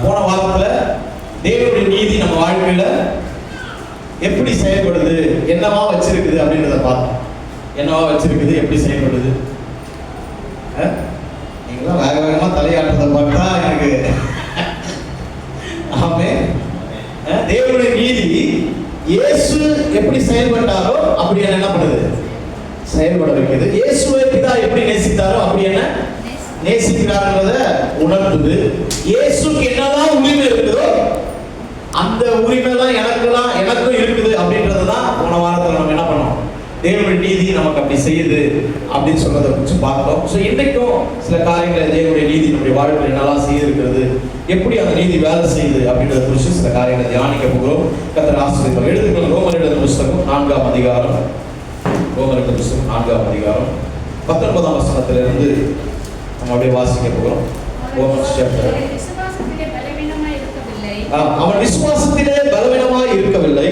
போன வாரத்துல தேவனுடைய நீதி நம்ம வாழ்க்கையில எப்படி செயல்படுது, என்னவா வச்சிருக்குது அப்படின்றத பார்த்தோம். என்னவா வச்சிருக்குது, எப்படி செயல்படுது. நீங்களாம் வேக வேகமா தலையாட்டுறதை பார்த்தா எனக்கு ஆமென். தேவனுடைய நீதி இயேசு எப்படி செயல்பட்டாரோ அப்படி என்ன பண்ணுது, செயல்பட வைக்குது. இயேசுவை பிதா எப்படி நேசித்தாரோ அப்படி என்ன நேசிக்கிறார்ன்றத உணர்த்துது. இயேசுக்கு என்னதான் உரிமை இருக்குதோ அந்த உரிமை தான் எனக்கும் இருக்குது அப்படின்றதான் போன வாரத்தில் நம்ம என்ன பண்ணோம், தேவனுடைய நீதி நமக்கு அப்படி செய்யுது அப்படின்னு சொல்றதை குறித்து பார்த்தோம். ஸோ இன்றைக்கும் சில காரியங்களை தேவனுடைய நீதி நம்முடைய வாழ்க்கையில் என்னெல்லாம் செய்திருக்கிறது, எப்படி அந்த நீதி வேலை செய்யுது அப்படின்றத குறித்து சில காரியங்களை தியானிக்க போகிறோம். கர்த்தர் ஆசீர்வதிப்பார். எழுதுங்கள் ரோமர் எழுதின புஸ்தகம் 4ஆம் அதிகாரம், ரோமர் எழுதின புஸ்தகம் 4ஆம் அதிகாரம் 19ஆம் வசனத்திலிருந்து நம்ம அப்படியே வாசிக்க போகிறோம். Romans chapter. அவன் விசுவாசத்திலே பலவீனமாய் இருக்கவில்லை.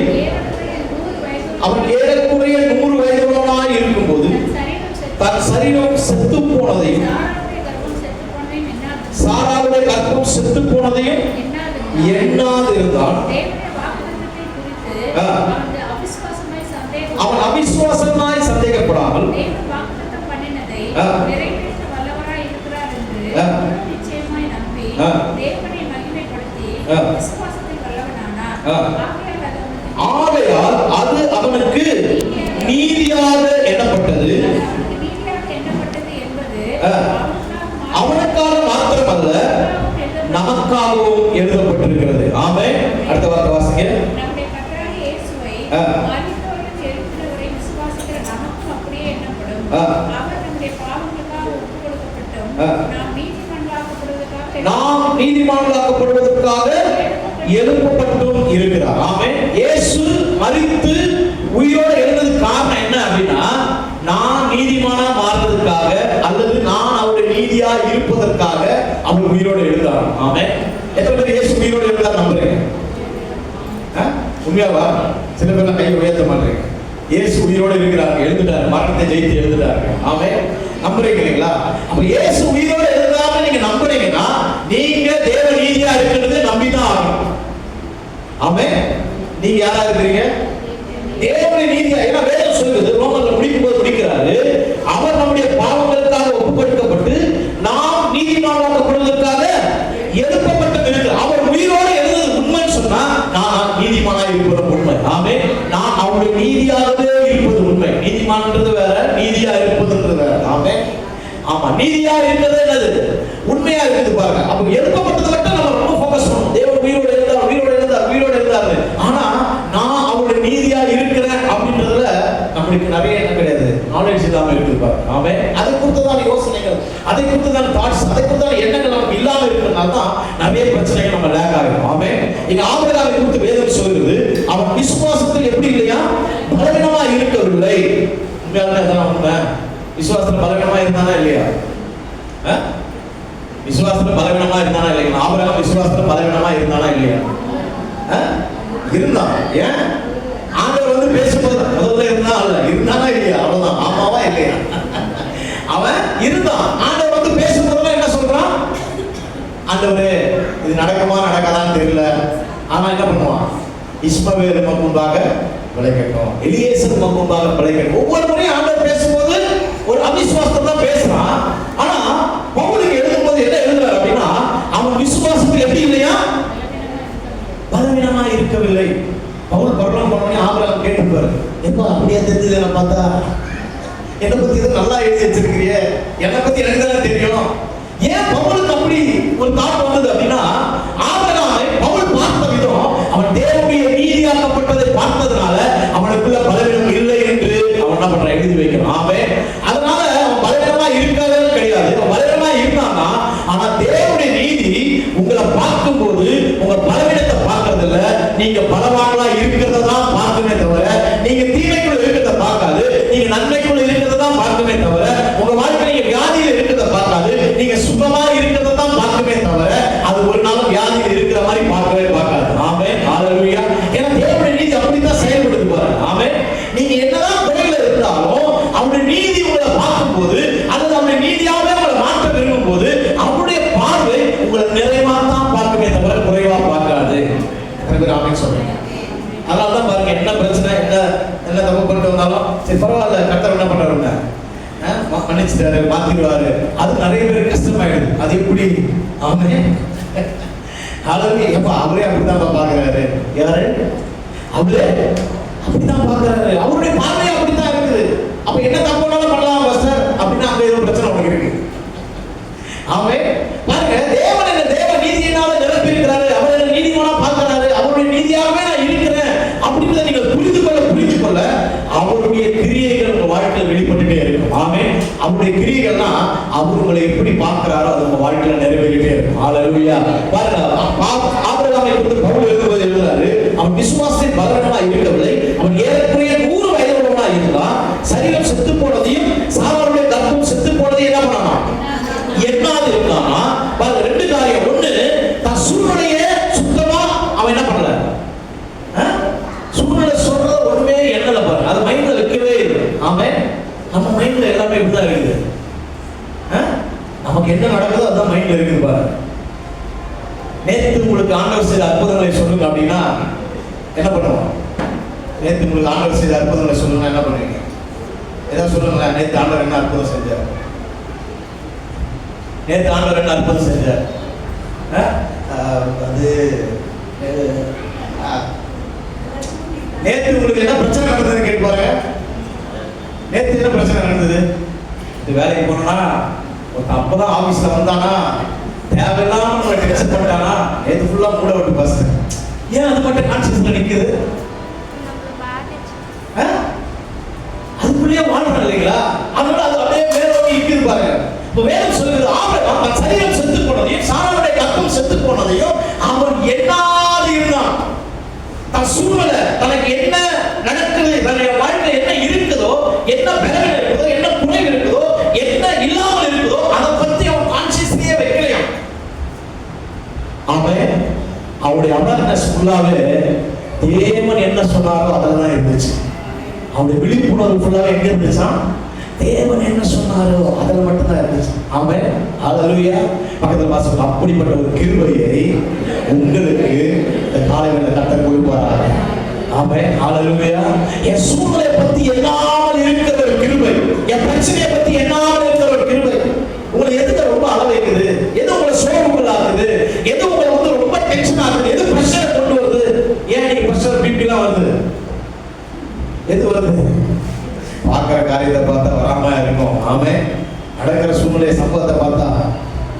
அவன் ஏறக்குறைய 100 வயதுள்ளவனாய் இருக்கும்போது தன் சரீரம் செத்து போனதையும் சாராளுடைய கர்ப்பம் செத்து போனதையும் எண்ணாது இருந்தான். அவன் அவிசுவாசமாய் சந்தேகப்படாமல் ஆகையால் அது அவனுக்கு நீதியாக எண்ணப்பட்டது. அவனுக்காக மாத்திரமல்ல நமக்காகவும் எழுதப்பட்டிருக்கிறது. ஆமென். அடுத்த வார்த்தை வாசிங்க. நாம் நீதிமான்களாக்கப்படுவதற்காக எழுப்பப்பட்டும் இருக்கிறார். ஆமென். இயேசு மரித்து உயிரோடு எழுந்தது காரணம் என்ன அப்படின்னா, நான் நீதிமானா மாறுவதற்காக அல்லது நான் அவருடைய நீதியா இருப்பதற்காக அவர் உயிரோடு எழுந்தார். ஆமென். எத்தனை பேர் இயேசு உயிரோடு எழுந்தார் நம்புறீங்க? உண்மையாவா? சில பேர் கை உயர்த்த மாட்டீங்க. இயேசு உயிரோடு இருக்கிறார், எழுந்துட்டார், மரணத்தை ஜெயித்து எழுந்துட்டார். ஆமென். நம்புறீங்க இல்லைங்களா? அப்ப இயேசு உயிரோடு எழுந்தாருன்னு நீங்க நம்புறீங்கன்னா நீங்க தேவ நீதியா இருக்கிறது நம்பிதான் ஆகணும். ஆமென். நீங்க யாரா இருக்கிறீங்க? தேவனுடைய நீதியா. ஏன்னா வேதம் சொல்லுது, ரோமர்ல முடிக்கும் போது முடிக்கிறாரு, அவர் நம்முடைய பாவங்களுக்காக ஒப்புக்கொடுக்கப்பட்டு நாம் நீதிமானாக்கப்படுவதற்காக எழுப்பப்பட்டு இருக்கிறார். அவர் உயிரோடு எழுந்தது உண்மைன்னு சொன்னா நான் நீதிமானா இருப்பது உண்மை. ஆமென். நான் அவருடைய நீதியாகவே இருப்பது உண்மை. நீதிமான்ன்றது வேற, நீதியா இருப்பதுன்றது வேற. ஆமென். ஆமா, நீதியா இருக்கிறது என்னது, உண்மையா இருக்குது பாருங்க. அப்ப எழுப்பப்பட்டது மட்டும் நம்ம ரொம்ப ஃபோக்கஸ் பண்ணணும். தேவன் உயிரோடு எழுந்தார், உயிரோடு எழுந்தார், உயிரோடு எழுந்தார். ஆனா நான் அவருடைய நீதியா இருக்கிறேன் அப்படின்றதுல நம்மளுக்கு நிறைய என்ன கிடையாது, நாலேஜ் இல்லாம இருக்குது பாருங்க. ஆமென். அதை குறித்ததான யோசனைகள், அதை குறித்ததான தாட்ஸ், அதை குறித்ததான எண்ணங்கள் நமக்கு இல்லாம இருக்கிறதுனால தான் நிறைய பிரச்சனைகள் நம்ம லேக் ஆகும். ஆமென். இங்க ஆபிரகாமை குறித்து வேதம் சொல்லுது, அவன் விசுவாசத்தில் எப்படி இல்லையா, பலவீனமா இருக்கவில்லை. உண்மையாலுமே அதான் உண்மை. விசுவாசத்துல பலவீனமா இருந்தானா இல்லையா? விசுவாசத்துல பலவீனமா இருந்தானா இல்லையா? ஆபிரகாம் விசுவாசத்துல பலவீனமா இருந்தானா இல்லையா? இருந்தான். ஏன்? ஆண்டவர் பேசும்போது முதல்ல இருந்தானா இல்லையா? அவ்வளவுதான். ஆமாவா இல்லையா? அவன் இருந்தான். ஆண்டவர் பேசும்போது என்ன சொல்றான்? ஆண்டவரே இது நடக்குமா நடக்காதான்னு தெரியல, ஆனா என்ன பண்ணுவான், இஸ்மவேல் முன்பாக பிழைக்கட்டும், எலியேசர் முன்பாக பிழைக்கட்டும். ஒவ்வொரு முறையும் ஆண்டவர் பேசும்போது ஒரு அவிசுவாசத்தை தான் பேசுறான். ஆனா பவுலுக்கு எழுதும்போது என்ன எழுதுறாரு அப்படின்னா, அவன் விசுவாசத்தில் எப்படி இல்லையா, பலவீனமா இருக்கவில்லை. பவுல் பரலோகம் போனோடனே ஆபிரகாம் கேட்டுப்பாரு, எப்ப அப்படியே தெரிஞ்சது என்ன பார்த்தா, என்னை பத்தி இதை நல்லா எழுதி வச்சிருக்கிறியே, என்னை பத்தி எனக்கு தானே தெரியும். ஏன் பவுலுக்கு அப்படி ஒரு தாட் வந்தது அப்படின்னா, ஆபிரகாமை பவுல் பார்த்த விதம், அவன் தேவனுடைய நீதியாக்கப்பட்டதை பார்த்ததுனால அவனுக்குள்ள பலவீனம் இல்லை என்று அவன் என்ன பண்றான், எழுதி வைக்கிறான். ஆமென். அதனால அவன் பலவீனமா இருக்காதே கிடையாது, அவன் பலவீனமா இருந்தானா. ஆனா தேவனுடைய நீதி உங்களை பார்க்கும்போது உங்க பலவீனத்தை பார்க்கறது இல்ல, நீங்க பலவான்களா இருக்கிறத தான் பார்க்குமே தவிர நீங்க தீமைக்குள்ள இருக்கிறத பார்க்காது, நீங்க நன்மைக்குள்ள இருக்கிறத தான் பார்க்குமே தவிர உங்க வாழ்க்கை நீங்க வியாதியில இருக்கிறத பார்க்காது, நீங்க சுகமா இருக்கிறத தான் பார்க்குமே தவிர அது ஒரு நாள் வியாதியில் இருக்கிற மாதிரி பார்க்கவே பார்க்காது. ஆமென். ஹல்லேலூயா. ஏன்னா தேவனுடைய நீதி அப்படித்தான் செயல்படுது பாருங்க. ஆமென். நீங்க என்னதான் குறையில இருந்தாலும் அவருடைய நீதி உங்களை பார்க்கும்போது அல்லது அவருடைய நீதியாவே உங்களை மாற்ற விரும்பும் போது அவருடைய பார்வை உங்களை நிறைவா தான் பார்க்குமே பேர் ஆமென் சொல்றீங்க? அதனால தான் பாருங்க, என்ன பிரச்சனை, என்ன தப்பு பண்ணிட்டு வந்தாலும் சரி பரவாயில்ல, கர்த்தர் என்ன பண்றாருங்க, மன்னிச்சுட்டாரு, மாத்திடுவாரு. அது நிறைய பேர் கஷ்டமாயிடுது. அது எப்படி? ஆமென். அவரே அப்படித்தான் பாக்குறாரு. யாரு? அவரே அப்படித்தான் பாக்குறாரு. அவருடைய பார்வை அப்படித்தான் இருக்குது. அப்ப என்ன தப்புனாலும் பண்ணலாம் பாஸ்டர் அப்படின்னா அங்க ஏதோ பிரச்சனை உங்களுக்கு இருக்கு. ஆமென். பாருங்க, தேவன் என்ன தேவ நீதியினால நிரப்பி இருக்கிறாரு. அவர் என்ன நீதிமானா பார்க்கிறாரு. அவருடைய நீதியாகவே நான் இருக்கிறேன் அப்படின்றத நீங்க புரிந்து கொள்ள அவருடைய கிரியைகள் உங்க வாழ்க்கையில் வெளிப்பட்டுட்டே இருக்கும். ஆமென். அவருடைய கிரியைகள்னா அவர் உங்களை எப்படி பார்க்கிறாரோ அது உங்க வாழ்க்கையில நிறைவேறிட்டே இருக்கும். ஹல்லேலூயா. பாருங்க, ஆபிரகாமை குறித்து பவுல் எழுதுறாரு, அவன் விசுவாசத்தின் பலவீனனா இருக்கவில்லை, அவன் ஏறக்குறைய 100 வயதுள்ளவனா இருந்தான். சரீரம் செத்து போனதையும் சாராளுடைய கர்ப்பம் செத்து போனதையும் என்ன பண்ணானா? எண்ணாது இருந்தானா. பாருங்க, 2 காரியம். ஒண்ணு, தன் சூழ்நிலையை சுத்தமா அவன் என்ன பண்ணல, சூழ்நிலை சொல்றத ஒண்ணுமே எண்ணல. பாருங்க, அது மைண்ட்ல வைக்கவே இல்லை. ஆமென். நம்ம மைண்ட்ல எல்லாமே இப்படிதான் இருக்குது. நமக்கு என்ன நடக்குதோ அதுதான் மைண்ட்ல இருக்குது. பாருங்க, நேற்று உங்களுக்கு ஆண்டவர் செய்த அற்புதங்களை சொல்லுங்க அப்படின்னா என்ன பண்ணுவோம்? நேற்று உங்களுக்கு ஆண்டவர் செய்த அற்புதங்களை சொல்லுங்க, என்ன பண்ணுவீங்க? ஏதாவது சொல்லுங்களேன். நேற்று ஆண்டவர் என்ன அற்புதம் செஞ்சார்? நேற்று ஆண்டவர் என்ன அற்புதம் செஞ்சார்? அது நேற்று உங்களுக்கு என்ன பிரச்சனை நடந்ததுன்னு கேட்டு பாருங்க. நேற்று என்ன பிரச்சனை நடந்தது? இது வேலைக்கு போனோம்னா அப்பதான் ஆபீஸ்ல வந்தானா தேவையில்லாம நம்மளை டென்ஷன் பண்ணிட்டானா, நேற்று ஃபுல்லா மூட விட்டு பஸ். ஏன் அது மட்டும் கான்சியஸ்ல நிக்குது? அதுக்குள்ளேயே வாழ்றோம் இல்லைங்களா? அதனால அது அப்படியே மேலோங்கி நிக்குது. பாருங்க, இப்போ வேதம் சொல்லுது, ஆபிரகாம் தன் சரீரம் செத்து போனதையும் சாராளுடைய கர்ப்பம் செத்து போனதையும் அவன் எண்ணாது இருந்தான். தன் சூழ்நிலை, தனக்கு என்ன நடக்குது, தன்னுடைய வாழ்க்கை என்ன இருக்குதோ, என்ன பலவீனம் இருக்குதோ, என்ன குறை இருக்குதோ, என்ன இல்லாமல் இருக்குதோ அதை பத்தி அவன் கான்சியஸ்லயே வைக்கலையாம். அவன் அவருடைய அவேர்னஸ் ஃபுல்லாவே தேவன் என்ன சொன்னாரோ அதில் தான் இருந்துச்சு. அவருடைய விழிப்புணர்வு ஃபுல்லாவே எங்க இருந்துச்சா? தேவன் என்ன சொன்னாரோ அதில் மட்டும்தான் இருந்துச்சு. ஆமென். ஹல்லேலூயா. பக்கத்துல வாசல் அப்படிப்பட்ட ஒரு கிருபையை உங்களுக்கு இந்த காலையில கர்த்தர் கொடுப்பார். ஆமென். ஹல்லேலூயா. என் சூழ்நிலையை பத்தி எண்ணாமல் இருக்கிற ஒரு கிருபை, என் பிரச்சனையை பத்தி எண்ணாமல் இருக்கிற ஒரு கிருபை உங்களை எதுக்கு ரொம்ப அள வைக்குது, எது உங்களை சோர்வுக்குள்ளாக்குது, எது உங்களை வந்து ரொம்ப டென்ஷன் ஆகுது, எது பிரஷரை கொண்டு வருது? ஏன் நீங்க பிரஷர் பிபிலாம் வருது? எது வருது? பார்க்கிற காரியத்தை பார்த்தா வராம இருக்கும். ஆமென். நடக்கிற சூழ்நிலை சம்பவத்தை பார்த்தா.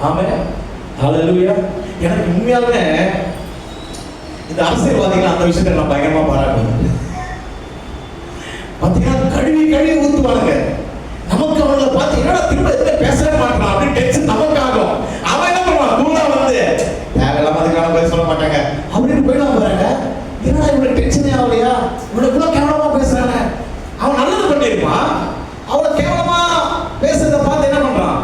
ஆமென். ஹல்லேலூயா. எனக்கு உண்மையாலுமே இந்த அரசியல்வாதிகள் அந்த விஷயத்தை நான் பயங்கரமா பாராட்டுவேன். பார்த்தீங்கன்னா கழுவி ஊத்துவானுங்க. நமக்கு அவங்களை பார்த்து என்னடா திரும்ப எதுவுமே பேசவே மாட்டான் அப்படின்னு டென்ஷன் நமக்கு ஆகும். அவன் என்ன பண்ணுவான்? தூளா வந்து தேவையில்லாம அதுக்கான பதில் சொல்ல மாட்டாங்க அப்படின்னு போயிடலாம். பாருங்க, என்னடா இவனுக்கு டென்ஷனே ஆகலையா, இவனுக்கு இவ்வளவு கேவலமா பேசுறாங்க. அவன் நல்லது பண்ணிருப்பான், அவளை கேவலமா பேசுறத பார்த்து என்ன பண்றான்?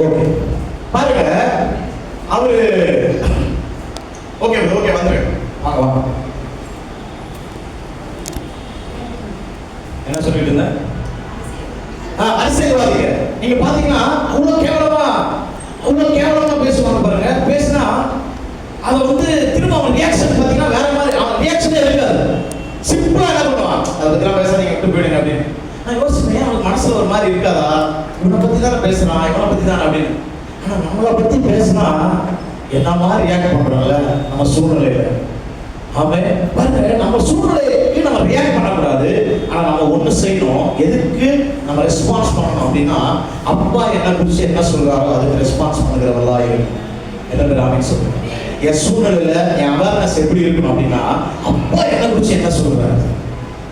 ஓகே பாருங்க, அவரு ஓகே வந்துரு வாங்க வாங்க. என்ன சொல்லிட்டு இருந்தேன்? அரசியல்வாதிகள் நீங்க பாத்தீங்கன்னா அவ்வளவு கேவலமா பேசுவாங்க. பாருங்க, பேசினா அதை வந்து திரும்ப அவன் ரியாக்ஷன் பாத்தீங்கன்னா வேற மாதிரி, அவன் ரியாக்ஷனே இருக்காது. சிம்பிளா என்ன பண்ணுவான், அதை பத்தி பேசாதீங்க விட்டு போயிடுங்க அப்படின்னு. நான் யோசிச்சேன், அவனுக்கு மனசுல ஒரு மாதிரி இருக்காதா, இவனை பத்தி தானே பேசுறான், இவனை பத்தி தானே அப்படின்னு. ஆனா நம்மளை பத்தி பேசினா என்ன மாதிரி ரியாக்ட் பண்றோம்ல நம்ம சூழ்நிலையில. ஆமே பாருங்க, நம்ம சூழ்நிலைக்கு நம்ம ரியாக்ட் பண்ணக்கூடாது. ஆனா நம்ம ஒண்ணு செய்யணும். எதுக்கு நம்ம ரெஸ்பான்ஸ் பண்ணணும் அப்படின்னா, அப்பா என்ன குறிச்சு என்ன சொல்றாரோ அதுக்கு ரெஸ்பான்ஸ் பண்ணுகிறவர்களா இருக்கணும். என்ன ஆமென் சொல்லுங்க. என் சூழ்நிலையில என் அவேர்னஸ் எப்படி இருக்கணும் அப்படின்னா, அப்பா என்ன குறிச்சு என்ன சொல்றாரு,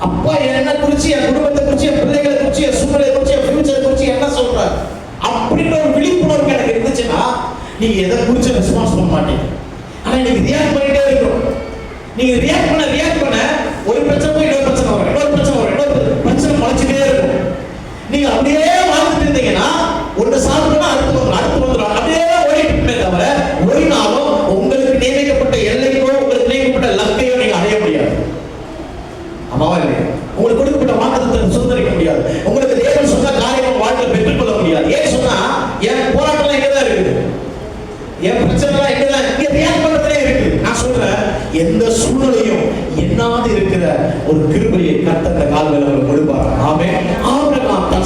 அப்பா என்ன குறிச்சு, என் குடும்பத்தை குறிச்சு, என் பிள்ளைகளை குறிச்சு, என் சூழ்நிலை குறிச்சு, என் ஃபியூச்சர் குறிச்சு என்ன சொல்றாரு அப்படின்ற ஒரு விழிப்புணர்வு எனக்கு இருந்துச்சுன்னா நீங்க எதை குறிச்சு ரெஸ்பான்ஸ் பண்ண மாட்டீங்க. ஆனா நீங்க ரியாக்ட் பண்ணிட்டே இருக்கணும். நீங்க ரியாக்ட் பண்ண ஒரு பிரச்சனை போய் இன்னொரு பிரச்சனை வரும், இன்னொரு பிரச்சனை முளைச்சிட்டே இருக்கும். நீங்க அப்படியே வாழ்ந்துட்டு இருந்தீங்கன்னா ஒன்று சாப்பிட்டா அடுத்து வந்துடும் அப்படியே ஓடிட்டு தவிர ஒரு நாளும் உங்களுக்கு நியமிக்கப்பட்ட எல்லைக்கோ உங்களுக்கு நியமிக்கப்பட்ட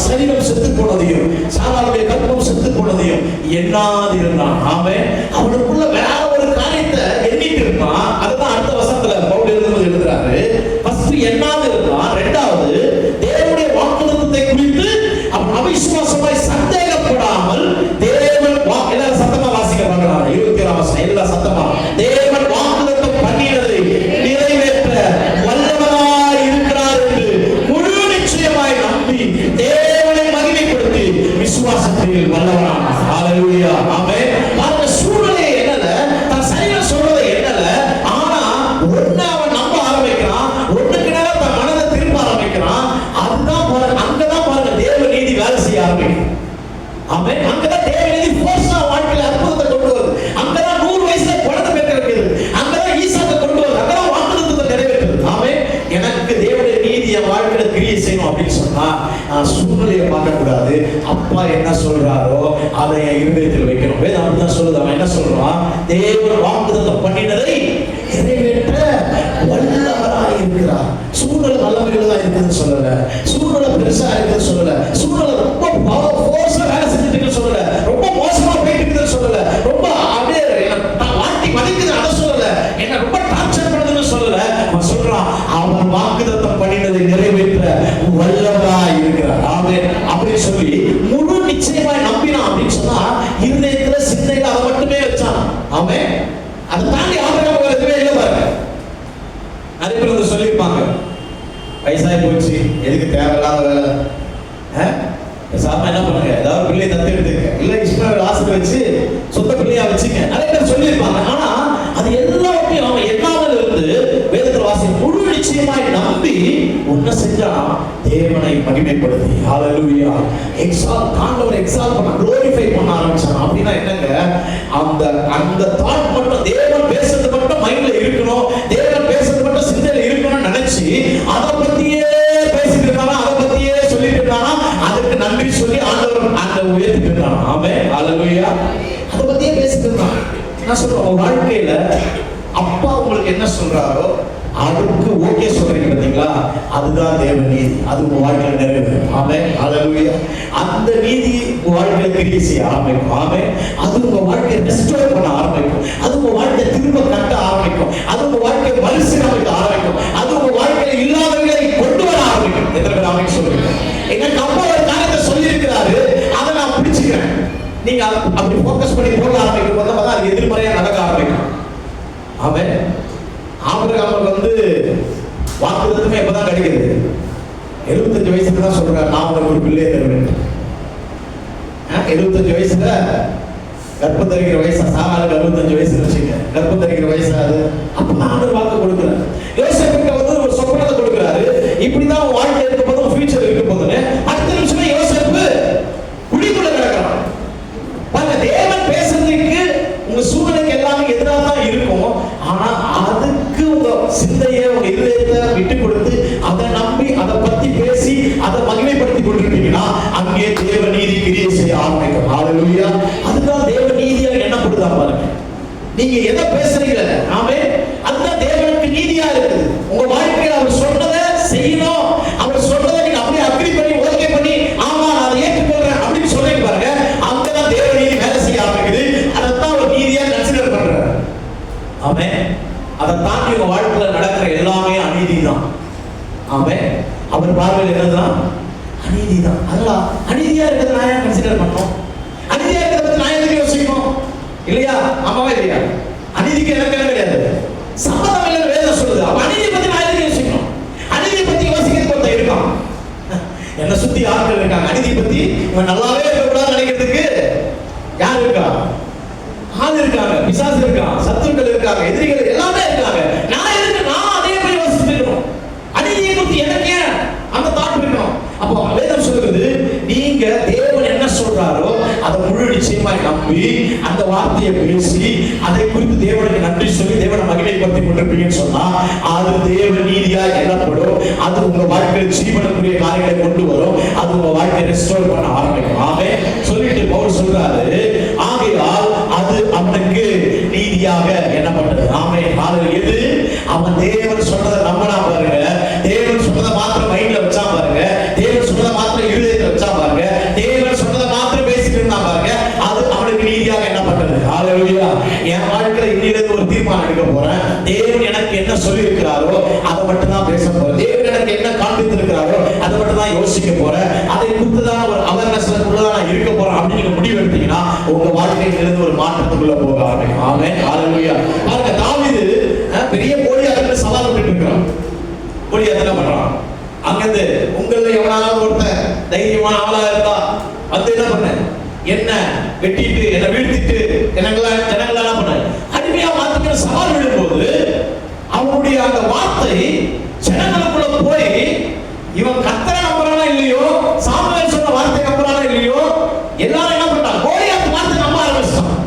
சரீரம் செத்து போனதையும் சாராளுடைய கற்பம் செத்து போனதையும் எண்ணாது இருந்தான். ஆமென். அவனுக்குள்ள வேற ஒரு காரியத்தை எண்ணிட்டு இருப்பான். அதுதான் அடுத்த வசனத்துல பவுல் எழுதுறாரு. ஃபர்ஸ்ட் எண்ணாது இருந்தான். இரண்டாவது தேவனுடைய வாக்குத்தத்தத்தை குறித்து அவன் அவிசுவாசமாய் சந்தேகப்படாமல் தேவன் எல்லாரும் சத்தமா வாசிக்க பார்க்கலாம். 21ஆம் வசனம் எல்லாம் சத்தமா. தேவன் வாக்குத்தத்தம் பண்ணினதை நிறைவேற்ற வல்லவராய் இருக்கிறார் என்று முழு நிச்சயமாய் நம்பி தேவனை மகிமைப்படுத்தி விசுவாசத்தில் வல்லவரானார். ஹல்லேலூயா. ஆமென். அந்த சூழ்நிலை என்னல தன் சரீரம் சொல்றதை என்னல, ஆனா ஒண்ணு அவன் நம்ப ஆரம்பிக்கிறான், ஒண்ணுக்கு நேரா தன் மனதை திரும்ப ஆரம்பிக்கிறான். அதுதான் பாருங்க, அங்கதான் பாருங்க தேவ நீதி வேலை செய்ய ஆரம்பிக்கும். ஆமென். அங்கதான் தேவ நீதி ஃபோர்ஸா வாழ்க்கையில அற்புதத்தை கொண்டு வருது. அங்கதான் 100 வயசுல குழந்தை பெற்ற வைக்கிறது. அங்கதான் ஈசாக்கை கொண்டு வருது. அங்கதான் வாக்குத்தத்தத்தை நிறைவேற்றுது. ஆமென். எனக்கு தேவனுடைய நீதி என் வாழ்க்கையில கிரியை செய்யணும் அப்படின்னு சொன்னா நான் சூழ்நிலையை பார்க்க கூடாது. அப்பா என்ன சொல்றாரோ அதை என் இருதயத்தில் வைக்கணும். வேதம் அப்படிதான் சொல்லுது. அவன் என்ன சொல்றான்? தேவன் வாக்குத்தத்தம் பண்ணினதை நிறைவேற்ற வல்லவராய் இருக்கிறார். சூழ்நிலை வல்லமைகள் தான் இருக்குதுன்னு சொல்லல, சூழ்நிலை பெருசா இருக்குதுன்னு சொல்லல, சூழ்நிலை ரொம்ப ஃபோர்ஸா வேலை செஞ்சுட்டு சொல்லல, ரொம்ப மோசமா போயிட்டு இருக்குதுன்னு சொல்லல, ரொம்ப அப்படியே வாட்டி மதிக்குது அதை சொல்லல, என்ன ரொம்ப டார்ச்சர் பண்ணுதுன்னு சொல்லல. அவன் சொல்றான் அவன் வாக்குத்தத்தம் பண்ணினதை நிறைவேற்ற வல்லவராய் இருக்கிறார். ஆமென். அப்படின்னு சொல்லி முழு நிச்சயமாய் நம்பினான் அப்படின்னு சொன்னா இருதயத்துல சிந்தையில அதை மட்டுமே வச்சான். ஆமென். அதை தாண்டி ஆபிரகாம் வேற எதுவுமே இல்லை பாருங்க. அதே போல வந்து சொல்லியிருப்பாங்க, வயசாகி போச்சு எதுக்கு தேவையில்லாத வேலை, சாம என்ன பண்ணுங்க ஏதாவது பிள்ளையை தத்து எடுத்துங்க, இல்ல இஸ்மாயில் ஆசை வச்சு சொந்த பிள்ளையா வச்சுங்க, அதே பேர் சொல்லியிருப்பாங்க. ஆனா அது எல்லாத்தையும் அவன் எண்ணாமல் இருந்து வேதத்தில் வாசி முழு நிச்சயமாய் நம்பி ஒன்ன செஞ்சான், தேவனை மகிமைப்படுத்தி ஹல்லேலூயா ஆண்டவரை எக்ஸால்ட் பண்ண குளோரிஃபை பண்ண ஆரம்பிச்சான். அப்படின்னா என்னங்க, அந்த அந்த தாட் மட்டும் தேவன் பேசுறது மட்டும் மைண்ட்ல இருக்கணும், தேவன் பேசுறது மட்டும் சிந்தையில இருக்கணும்னு நினைச்சு அதை பத்தியே பேசிட்டு இருந்தானா, அதை பத்தியே சொல்லிட்டு இருந்தானா, அதுக்கு நன்றி சொல்லி ஆண்டவர் அந்த உயர்த்திட்டு இருந்தான். ஆமென். ஹல்லேலூயா. அதை பத்தியே பேசிட்டு இருந்தான். நான் சொல்றேன், உங்க வாழ்க்கையில அப்பா உங்களுக்கு என்ன சொல்றாரோ அதுக்கு ஓகே சொல்றீங்க பாத்தீங்களா, அதுதான் தேவ நீதி. அது உங்க வாழ்க்கையில நிறைவேறும். ஆமென். ஹல்லேலூயா. அந்த நீதி உங்க வாழ்க்கையில கிரியை செய்ய ஆரம்பிக்கும். ஆமென். அது உங்க வாழ்க்கையை ரெஸ்டோர் பண்ண ஆரம்பிக்கும். அது உங்க வாழ்க்கையை திரும்ப கட்ட ஆரம்பிக்கும். அது உங்க வாழ்க்கையை மறுசீரமைக்க ஆரம்பிக்கும். அது உங்க வாழ்க்கையில இல்லாதவர்களை கொண்டு வர ஆரம்பிக்கும். எத்தனை பேர் ஆமென் சொல்றீங்க? எனக்கு அப்பா ஒரு காரியத்தை சொல்லி இருக்கிறாரு, அதை நான் பிடிச்சுக்கிறேன். நீங்க அப்படி ஃபோக்கஸ் பண்ணி போக ஆரம்பிக்கும் போது தான் அது எதிர்மறையா நடக்க ஆரம்பிக்கும். ஆமென். ஆபிரகாமுக்கு வந்து வாக்குத்தத்தமே எப்பதான் கிடைக்குது? 75 வயசுல தான் சொல்றாரு, நான் உனக்கு ஒரு பிள்ளையை தருவேன். 75 வயசுல கர்ப்பம் தரிக்கிற வயசா, சாராளுக்கு 65 வயசுல வச்சுங்க, கர்ப்பம் தரிக்கிற வயசா அது. அப்பதான் ஆண்டவர் வாக்கு கொடுக்கிறார். யோசேப்புக்கு வந்து ஒரு சொப்பனத்தை கொடுக்கிறாரு, இப்படிதான் வாழ்க்கை இருக்க போதும், ஃபியூச்சர் இருக்க போதுன்னு. அடுத்த நிமிஷமே யோசேப்பு குழிக்குள்ள கிடக்கிறான். பாருங்க, தேவன் பேசுறதுக்கு உங்க சூழ்நிலைக்கு எல்லாமே எதிராக தான் இருக்கும். ஆனா அதுக்கு உங்க சிந்தையை உங்க இதயத்தை விட்டு கொடுத்து அதை நம்பி அதை பத்தி பேசி அதை மகிமைப்படுத்தி கொண்டிருப்பீங்கன்னா அங்கே தேவ நீதி கிரியை செய்ய ஆரம்பிக்கும். ஹல்லேலூயா. அதுதான் தேவ நீதியா எண்ணப்படுதா பாருங்க. நீங்க எதை பேசுறீங்க, ஆமென், அதுதான் தேவனுக்கு நீதியா இருக்குது. உங்க வாழ்க்கையில அவர் சொன்னதை செய்யணும், அவர் சொன்னதை நீங்க அப்படியே அக்ரி பண்ணி ஓகே பண்ணி ஆமா நான் அதை ஏற்றுக்கொள்றேன் அப்படின்னு சொல்றீங்க பாருங்க, அங்கதான் தேவ நீதி வேலை செய்ய ஆரம்பிக்குது. அதைத்தான் ஒரு நீதியா கன்சிடர் பண்றாரு. ஆமென். அதை தாண்டி உங்க வாழ்க்கையில நடக்கிற எல்லாமே அநீதி தான். ஆமென். அவர் பார்வையில் என்னதுதான்? அநீதி தான். அதெல்லாம் அநீதியா இருக்கிறத நான் ஏன் கன்சிடர் பண்ணணும்? அநீதியா இருக்கிறத பத்தி நான் எதுக்கு யோசிக்கணும்? இல்லையா? ஆமாவா இல்லையா? அநீதிக்கு எனக்கு என்ன கிடையாது, சம்மதம் இல்லைன்னு வேதம் சொல்லுது. அப்ப அநீதியை பத்தி நான் எதுக்கு யோசிக்கணும்? அநீதியை பத்தி யோசிக்கிறதுக்கு ஒருத்தர் இருக்கான், என்னை சுத்தி ஆட்கள் இருக்காங்க. அநீதியை பத்தி இவன் நல்லாவே இருக்கக்கூடாதுன்னு நினைக்கிறதுக்கு யார் இருக்கா? ஆள் இருக்காங்க, பிசாசு இருக்கான், சத்துருக்கள் இருக்காங்க, எதிரிகள் எல்லாமே இருக்காங்க. நான் எதுக்கு நான் அதே போய் யோசிச்சுட்டு இருக்கணும்? அநீதியை பத்தி எனக்கு ஏன் அந்த தாட் இருக்கணும்? அப்போ வேதம் சொல்லுது, நீங்க தேவன் என்ன சொல்றாரோ அதை முழு நிச்சயமாய் நம்பி அந்த வார்த்தையை பேசி அதை குறித்து தேவனுக்கு நன்றி சொல்லி தேவனை மகிமைப்படுத்தி கொண்டிருப்பீங்கன்னு சொன்னா அது தேவ நீதியா எண்ணப்படும். அது உங்க வாழ்க்கையில் ஜீவனுக்குரிய காரியங்களை கொண்டு வரும். அது உங்க வாழ்க்கையை ரெஸ்டோர் பண்ண ஆரம்பிக்கும். ஆமென். சொல்லிட்டு பவுல் சொல்றாரு, ஆகையால் அது அவனுக்கு நீதியாக எண்ணப்பட்டது. ஆமென். எது அவன் தேவன் சொன்னதை நம்பினா பாருங்க, தேவன் சொன்னதை மாத்திரம் மைண்ட்ல வச்சா பாருங்க, தேவன் சொன்னதை மாத்திரம் இருதயத்துல வச்சா என்ன சொல்லி இருக்கிறாரோ அதை மட்டும் தான் பேச போறேன். தேவன் எனக்கு என்ன காண்பித்திருக்கிறாரோ அதை மட்டும் தான் யோசிக்க போறேன். அதை குறித்து தான் ஒரு அவேர்னஸ்ல நான் இருக்க போறேன் அப்படின்னு நீங்க முடிவு எடுத்தீங்கன்னா உங்க வாழ்க்கையிலிருந்து ஒரு மாற்றத்துக்குள்ள போக ஆரம்பிக்கும். ஆமென், ஹல்லேலூயா. பாருங்க, தாவீது பெரிய கோலியாத்துக்கு சவால் விட்டுட்டு இருக்கிறான். கோலியாத் என்ன பண்றான்? அங்கிருந்து உங்கள எவனாவது ஒருத்தன் தைரியமான ஆளா இருந்தா வந்து என்ன பண்ண, என்ன வெட்டிட்டு என்ன வீழ்த்திட்டு ஜனங்களெல்லாம் என்ன பண்ண அடிமையா மாத்திக்கிற சவால் விடும்போது அவனுடைய அந்த வார்த்தை ஜனங்களுக்குள்ள போய் இவன் கர்த்தரை நம்புறானா இல்லையோ, சாமுவேல் சொன்ன வார்த்தை நம்புறானா இல்லையோ, எல்லாரும் என்ன பண்ணாங்க, கோலியாத் வார்த்தை நம்ப ஆரம்பிச்சான்.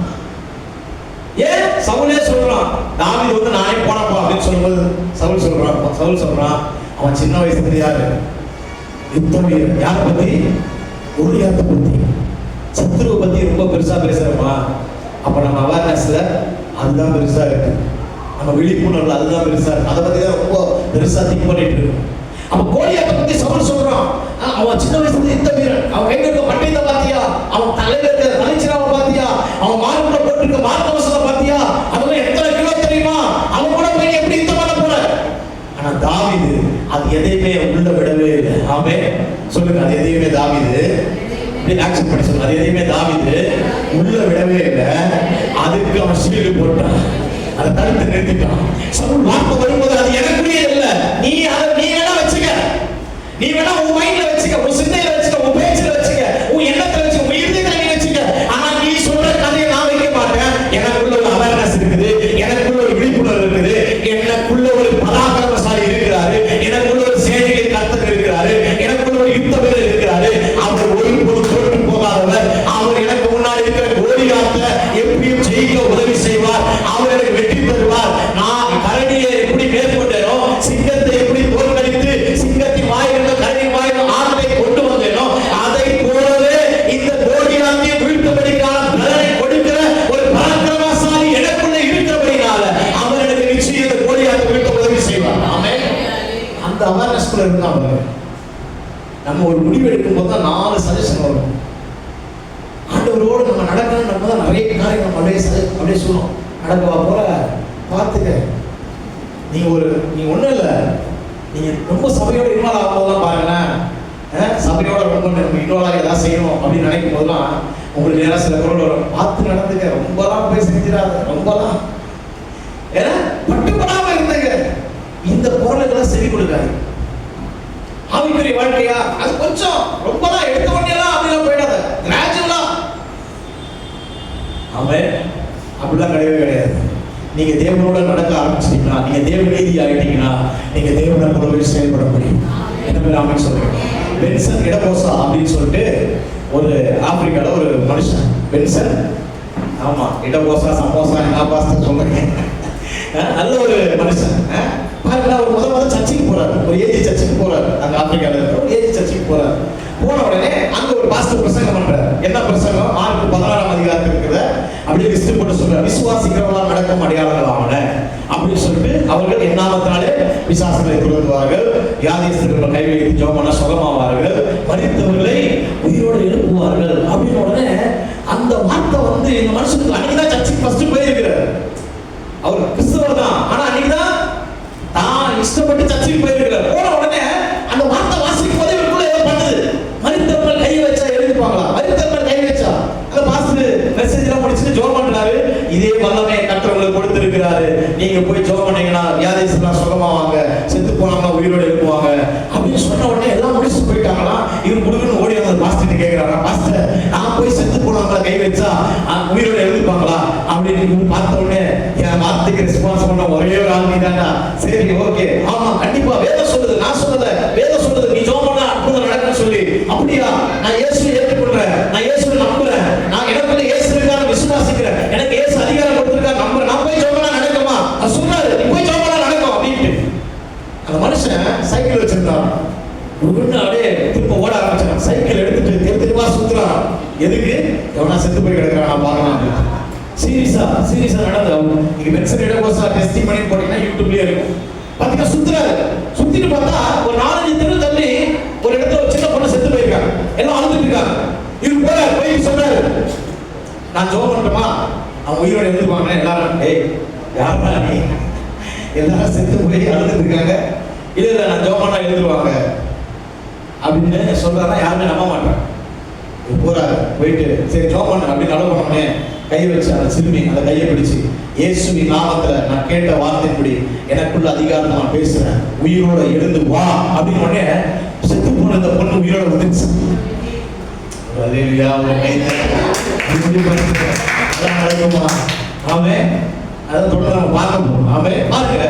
ஏன்? சவுலே சொல்றான், தாவீது வந்து நானே போனப்பா அப்படின்னு சொல்லும்போது சவுல் சொல்றான் அவன் சின்ன வயசுல யாரு யுத்த வீரன். யாரை பத்தி? கோலியாத்தை பத்தி, சத்துருவை பத்தி ரொம்ப பெருசா பேசுறப்பா. அப்ப நம்ம அவேர்னஸ்ல அதுதான் பெருசா இருக்கு, நம்ம விழிப்புணர்வுல அதுதான் பெருசா இருக்கு, அதை பத்தி தான் ரொம்ப பெருசா திங்க் பண்ணிட்டு இருக்கோம். அப்ப கோலியாத்தை பத்தி சவுல் சொல்றான், அவன் சின்ன வயசுல யுத்த வீரன், அவன் கையில இருக்க பட்டயத்தை பாத்தியா, அவன் தலையில இருக்க தலைச்சிராவை பாத்தியா, அவன் மார்புல போட்டிருக்க மார்க்கவசத்தை பாத்தியா, அதெல்லாம் எத்தனை கிலோ தெரியுமா, அவன் கூட போய் எப்படி யுத்தம் பண்ண போற. ஆனா தாவீது அது எதையுமே உள்ள விடவே இல்லை. ஆமென், சொல்லுங்க, அது எதையுமே தாவீது ஆக்சன் பண்ணி சொல்லுங்க, அது எதையுமே தாவீது உள்ள விடவே இல்லை. அதுக்கு அவன் ஷீல்டு போட்டான், அதை தடுத்து நிறுத்திட்டான். சவுல் வார்த்தை வரும்போது அது எனக்குரிய இல்ல, நீ வேணா வச்சுக்க, நீ வேணா உன் மைண்ட்ல வச்சுக்க, உன் சிந்தையில வச்சுக்க, உன் பேச்சுல வச்சுக்க, உன் எண்ணத்துல வச்சுக்க, உன் இருதயத்துல நீ வச்சுக்க. ஆனா நீ சொல்ற கதையை நான் வைக்க மாட்டேன். எனக்குள்ள ஒரு அவேர்னஸ் இருக்குது, எனக்குள்ள ஒரு விழிப்புணர்வு இருக்குது, எனக்குள்ள ஒரு பராக்கிரமசாலி இருக்கிறாரு, எனக்குள்ள ஒரு சேனையை கர்த்தர் இருக்கிறாரு, எனக்குள்ள ஒரு யுத்த வீரர் இருக்கிறாரு. அவர் ஒருபோதும் தோற்று போகாதவர். அவர் எனக்கு முன்னாடி இருக்கிற கோலியாத்தை எப்படியும் ஜெயிக்க உதவி செய்வார். அவர் எனக்கு வெற்றி தருவார். நான் கரடியை எப்படி மேற்கொண்டேனோ, சிங்கத்தை எப்படி தோற்கடித்து சிங்கத்தின் வாயிலிருந்து கரடி வாயில் ஆட்டை கொண்டு வந்தேனோ, அதை போலவே இந்த கோலியாத்தை வீழ்த்தபடிக்கான பலனை கொடுக்கிற ஒரு பராக்கிரமசாலி எனக்குள்ள இருக்கிறபடினால அவர் எனக்கு நிச்சயம் இந்த கோலியாத்தை வீழ்த்த உதவி செய்வார். ஆமென். அந்த அவேர்னஸ்குள்ள இருந்தாங்க. நம்ம ஒரு முடிவு எடுக்கும் போது தான் 4 சஜஷன் வரும். ஆண்டவரோடு நம்ம நடக்கணும், நம்ம தான் நிறைய காரியங்கள் நம்ம அப்படியே சொல்லுவோம். நடக்கவா போற, பார்த்துக்க. நீ ஒண்ணும் இல்லை, நீங்க ரொம்ப சபையோட இன்வால்வ் ஆகும் போதெல்லாம் பாருங்களேன், சபையோட ரொம்ப இன்வால்வ் ஆகி ஏதாவது செய்யணும் அப்படின்னு நினைக்கும் போதெல்லாம் உங்களுக்கு நேரம் சில குரல் வரும், பார்த்து நடந்துக்க, ரொம்பலாம் போய் செஞ்சிடாத, ரொம்பலாம் ஏன்னா பட்டுப்படாம இருந்துங்க. இந்த குரலுக்கெல்லாம் செவி கொடுக்காது. ஆவிக்குரிய வாழ்க்கையா அது கொஞ்சம் ரொம்பலாம் எடுத்த உடனேலாம் அப்படிலாம் போயிடாத, கிராஜுவலா. ஆமென், அப்படிலாம் கிடையவே கிடையாது. நீங்க தேவனோட நடக்க ஆரம்பிச்சிட்டீங்கன்னா, நீங்க தேவ நீதி ஆகிட்டீங்கன்னா, நீங்க தேவனை போலவே செயல்பட முடியும். என்ன பேர் ஆமென் சொல்றேன். பென்சன் இடபோசா அப்படின்னு சொல்லிட்டு ஒரு ஆப்பிரிக்கால ஒரு மனுஷன், பென்சன். ஆமா, இடபோசா சமோசா என்ன பாஸ்தா சொல்றேன். நல்ல ஒரு மனுஷன். பாருங்களா, ஒரு முதல் சர்ச்சுக்கு போறாரு, ஒரு ஏஜ் சர்ச்சுக்கு போறாரு. அங்க ஆப்பிரிக்கால இருக்கிற ஒரு ஏஜ் சர்ச்சுக்கு போறாரு. போன உடனே அங்க ஒரு பாஸ்டர் பிரசங்கம் பண்றாரு. என்ன பிரசங்கம்? மார்க் 16ஆம் அதிகாரத்துல இருக்கிற அப்படியே லிஸ்ட் போட்டு சொல்றாரு, விசுவாசிக்கிறவர்களால் நடக்கும் அடையாளங்கள் ஆவன அப்படின்னு சொல்லிட்டு, அவர்கள் என் நாமத்தினாலே பிசாசுகளை துரத்துவார்கள், வியாதியஸ்தர்கள் கை வைத்து ஜெபம் பண்ண சுகமாவார்கள், மரித்தவர்களை உயிரோடு எழுப்புவார்கள் அப்படின்னு. உடனே அந்த வார்த்தை வந்து இந்த மனுஷனுக்கு அன்னைக்குதான் சர்ச்சுக்கு ஃபர்ஸ்ட் போயிருக்கிறார். அவர் கிறிஸ்தவர் தான், ஆனா அன்னைக்குதான் தான் இஷ்டப்பட்டு சர்ச்சுக்கு போயிருக்கிறார். போன உடனே அந்த வார்த்தை வாசிக்கும் போதே இவருக்குள்ள ஏதோ பண்ணுது. மரித்தவர்கள் கை வச்சா எழுதிப்பாங்களா? மரித்தவர்கள் கை வச்சா அந்த பாஸ்டர் மெசேஜ் எல்லாம் முடிச்சுட்டு ஜெபம் பண்றாரு. இதே வல்லமை கர்த்தருக்கு கொடுத்திருக்கிறாரு, நீங்க போய் ஜெபம் பண்ணீங்கன்னா வியாதியெல்லாம் சுகமாவாங்க, செத்து போனாங்கன்னா உயிரோடு எழுப்புவாங்க அப்படின்னு சொன்ன உடனே எல்லாம் முடிச்சு போயிட்டாங்களா. இவர் குடுக்குன்னு ஓடி வந்து பாஸ்டர் கேட்கிறாங்க, பாஸ்டர் நான் போய் செத்து போனவங்கள கை வச்சா உயிரோடு எழுதிப்பாங்களா அப்படின்னு பார்த்த உடனே என் வார்த்தைக்கு ரெஸ்பான்ஸ் பண்ண ஒரே ஒரு ஆள் நீதானா? சரி, ஓகே, ஆமா, கண்டிப்பா வேதம் சொல்லுது, நான் சொல்லல, வேதம் சொல்லுது, நீ ஜெபம் பண்ணா அற்புதம் நடக்கும்னு சொல்லி. அப்படியா? நான் இயேசுவை ஏற்றுக்கொள்றேன், நான் இயேசுவை நம்புறேன், நான் எனக்குள்ள இயேசு இருக்காரு விசுவாசிக்கிறேன், எனக்கு இயேசு அதிகாரம் கொடுத்திருக்காரு நம்புறேன், நான் போய் ஜெபம் பண்ணா நடக்குமா? அது சொன்னாரு, நீ போய் ஜெபம் பண்ணா நடக்கும் அப்படின்ட்டு. அந்த மனுஷன் சைக்கிள் வச்சிருந்தான். அப்படியே திரும்ப ஓட ஆரம்பிச்சான். சைக்கிள் எடுத்துட்டு தெருவா சுத்துறான். எதுக்கு? எவனா செத்து போய் கிடக்குறான் நான் பார்க்கலாம். சீரியஸா நடந்து நீங்க பென்சன் இடபோசா டெஸ்டிங் பண்ணி போட்டீங்கன்னா யூடியூப்லயே இருக்கும். பாத்தீங்கன்னா சுத்துறாரு. சுத்திட்டு பார்த்தா ஒரு 4-5 தெரு தள்ளி ஒரு இடத்துல ஒரு சின்ன பொண்ணு செத்து போயிருக்காங்க. எல்லாம் அழுதுட்டு இருக்காங்க. இவர் போறாரு, போய் சொன்னாரு, நான் ஜெபம் பண்ணட்டுமா? அவன் உயிரோட எழுதுவாங்க. எல்லாரும், ஏய் யாரா நீ, எல்லாரும் செத்து போய் அழுதுட்டு இருக்காங்க. இல்ல நான் ஜோமானா எழுதுவாங்க அப்படின்னு சொல்றாருன்னா யாருமே நம்ப மாட்டாங்க. போறாரு, போயிட்டு சரி ஜோமான அப்படின்னு அழுவனே கை வச்சு அந்த சிறுமி அந்த கையை பிடிச்சு, இயேசுவின் நாமத்துல நான் கேட்ட வார்த்தைப்படி எனக்குள்ள அதிகாரத்தை நான் பேசுறேன், உயிரோட எழுந்து வா அப்படின்னு உடனே செத்து போன இந்த பொண்ணு உயிரோட வந்துச்சு. ஆமே, அதை தொடர்ந்து நம்ம பார்க்க போறோம். ஆமே, பாருங்க,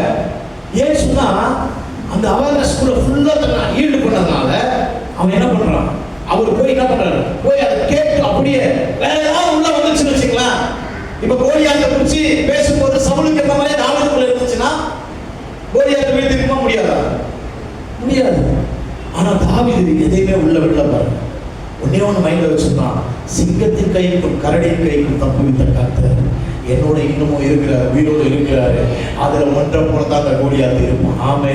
இயேசுனா அந்த அவேர்னஸ் கூட ஃபுல்லா தன்னை ஈடு பண்ணதுனால அவன் என்ன பண்றான், அவர் போய் என்ன பண்றாரு, போய் அதை கேட்டு அப்படியே வேற ஏதாவது உள்ள வந்துச்சுன்னு வச்சுக்கலாம். இப்ப கோலியாத்தை குறிச்சு பேசும்போது சவுலுக்கு எந்த மாதிரி தாவீதுக்குள்ள இருந்துச்சுன்னா கோலியாத்தை வீழ்த்திருக்க முடியாதா? முடியாது. ஆனா தாவீது எதையுமே உள்ள விடல பாருங்க. ஒன்னே ஒன்று மைண்ட்ல வச்சிருந்தான், சிங்கத்தின் கைக்கும் கரடியின் கைக்கும் தப்புவித்த கர்த்தர் என்னோட இன்னமும் இருக்கிறார், உயிரோடு இருக்கிறாரு. அதுல ஒன்றை போலதான் அந்த கோலியாத்து இருப்பான். ஆமே,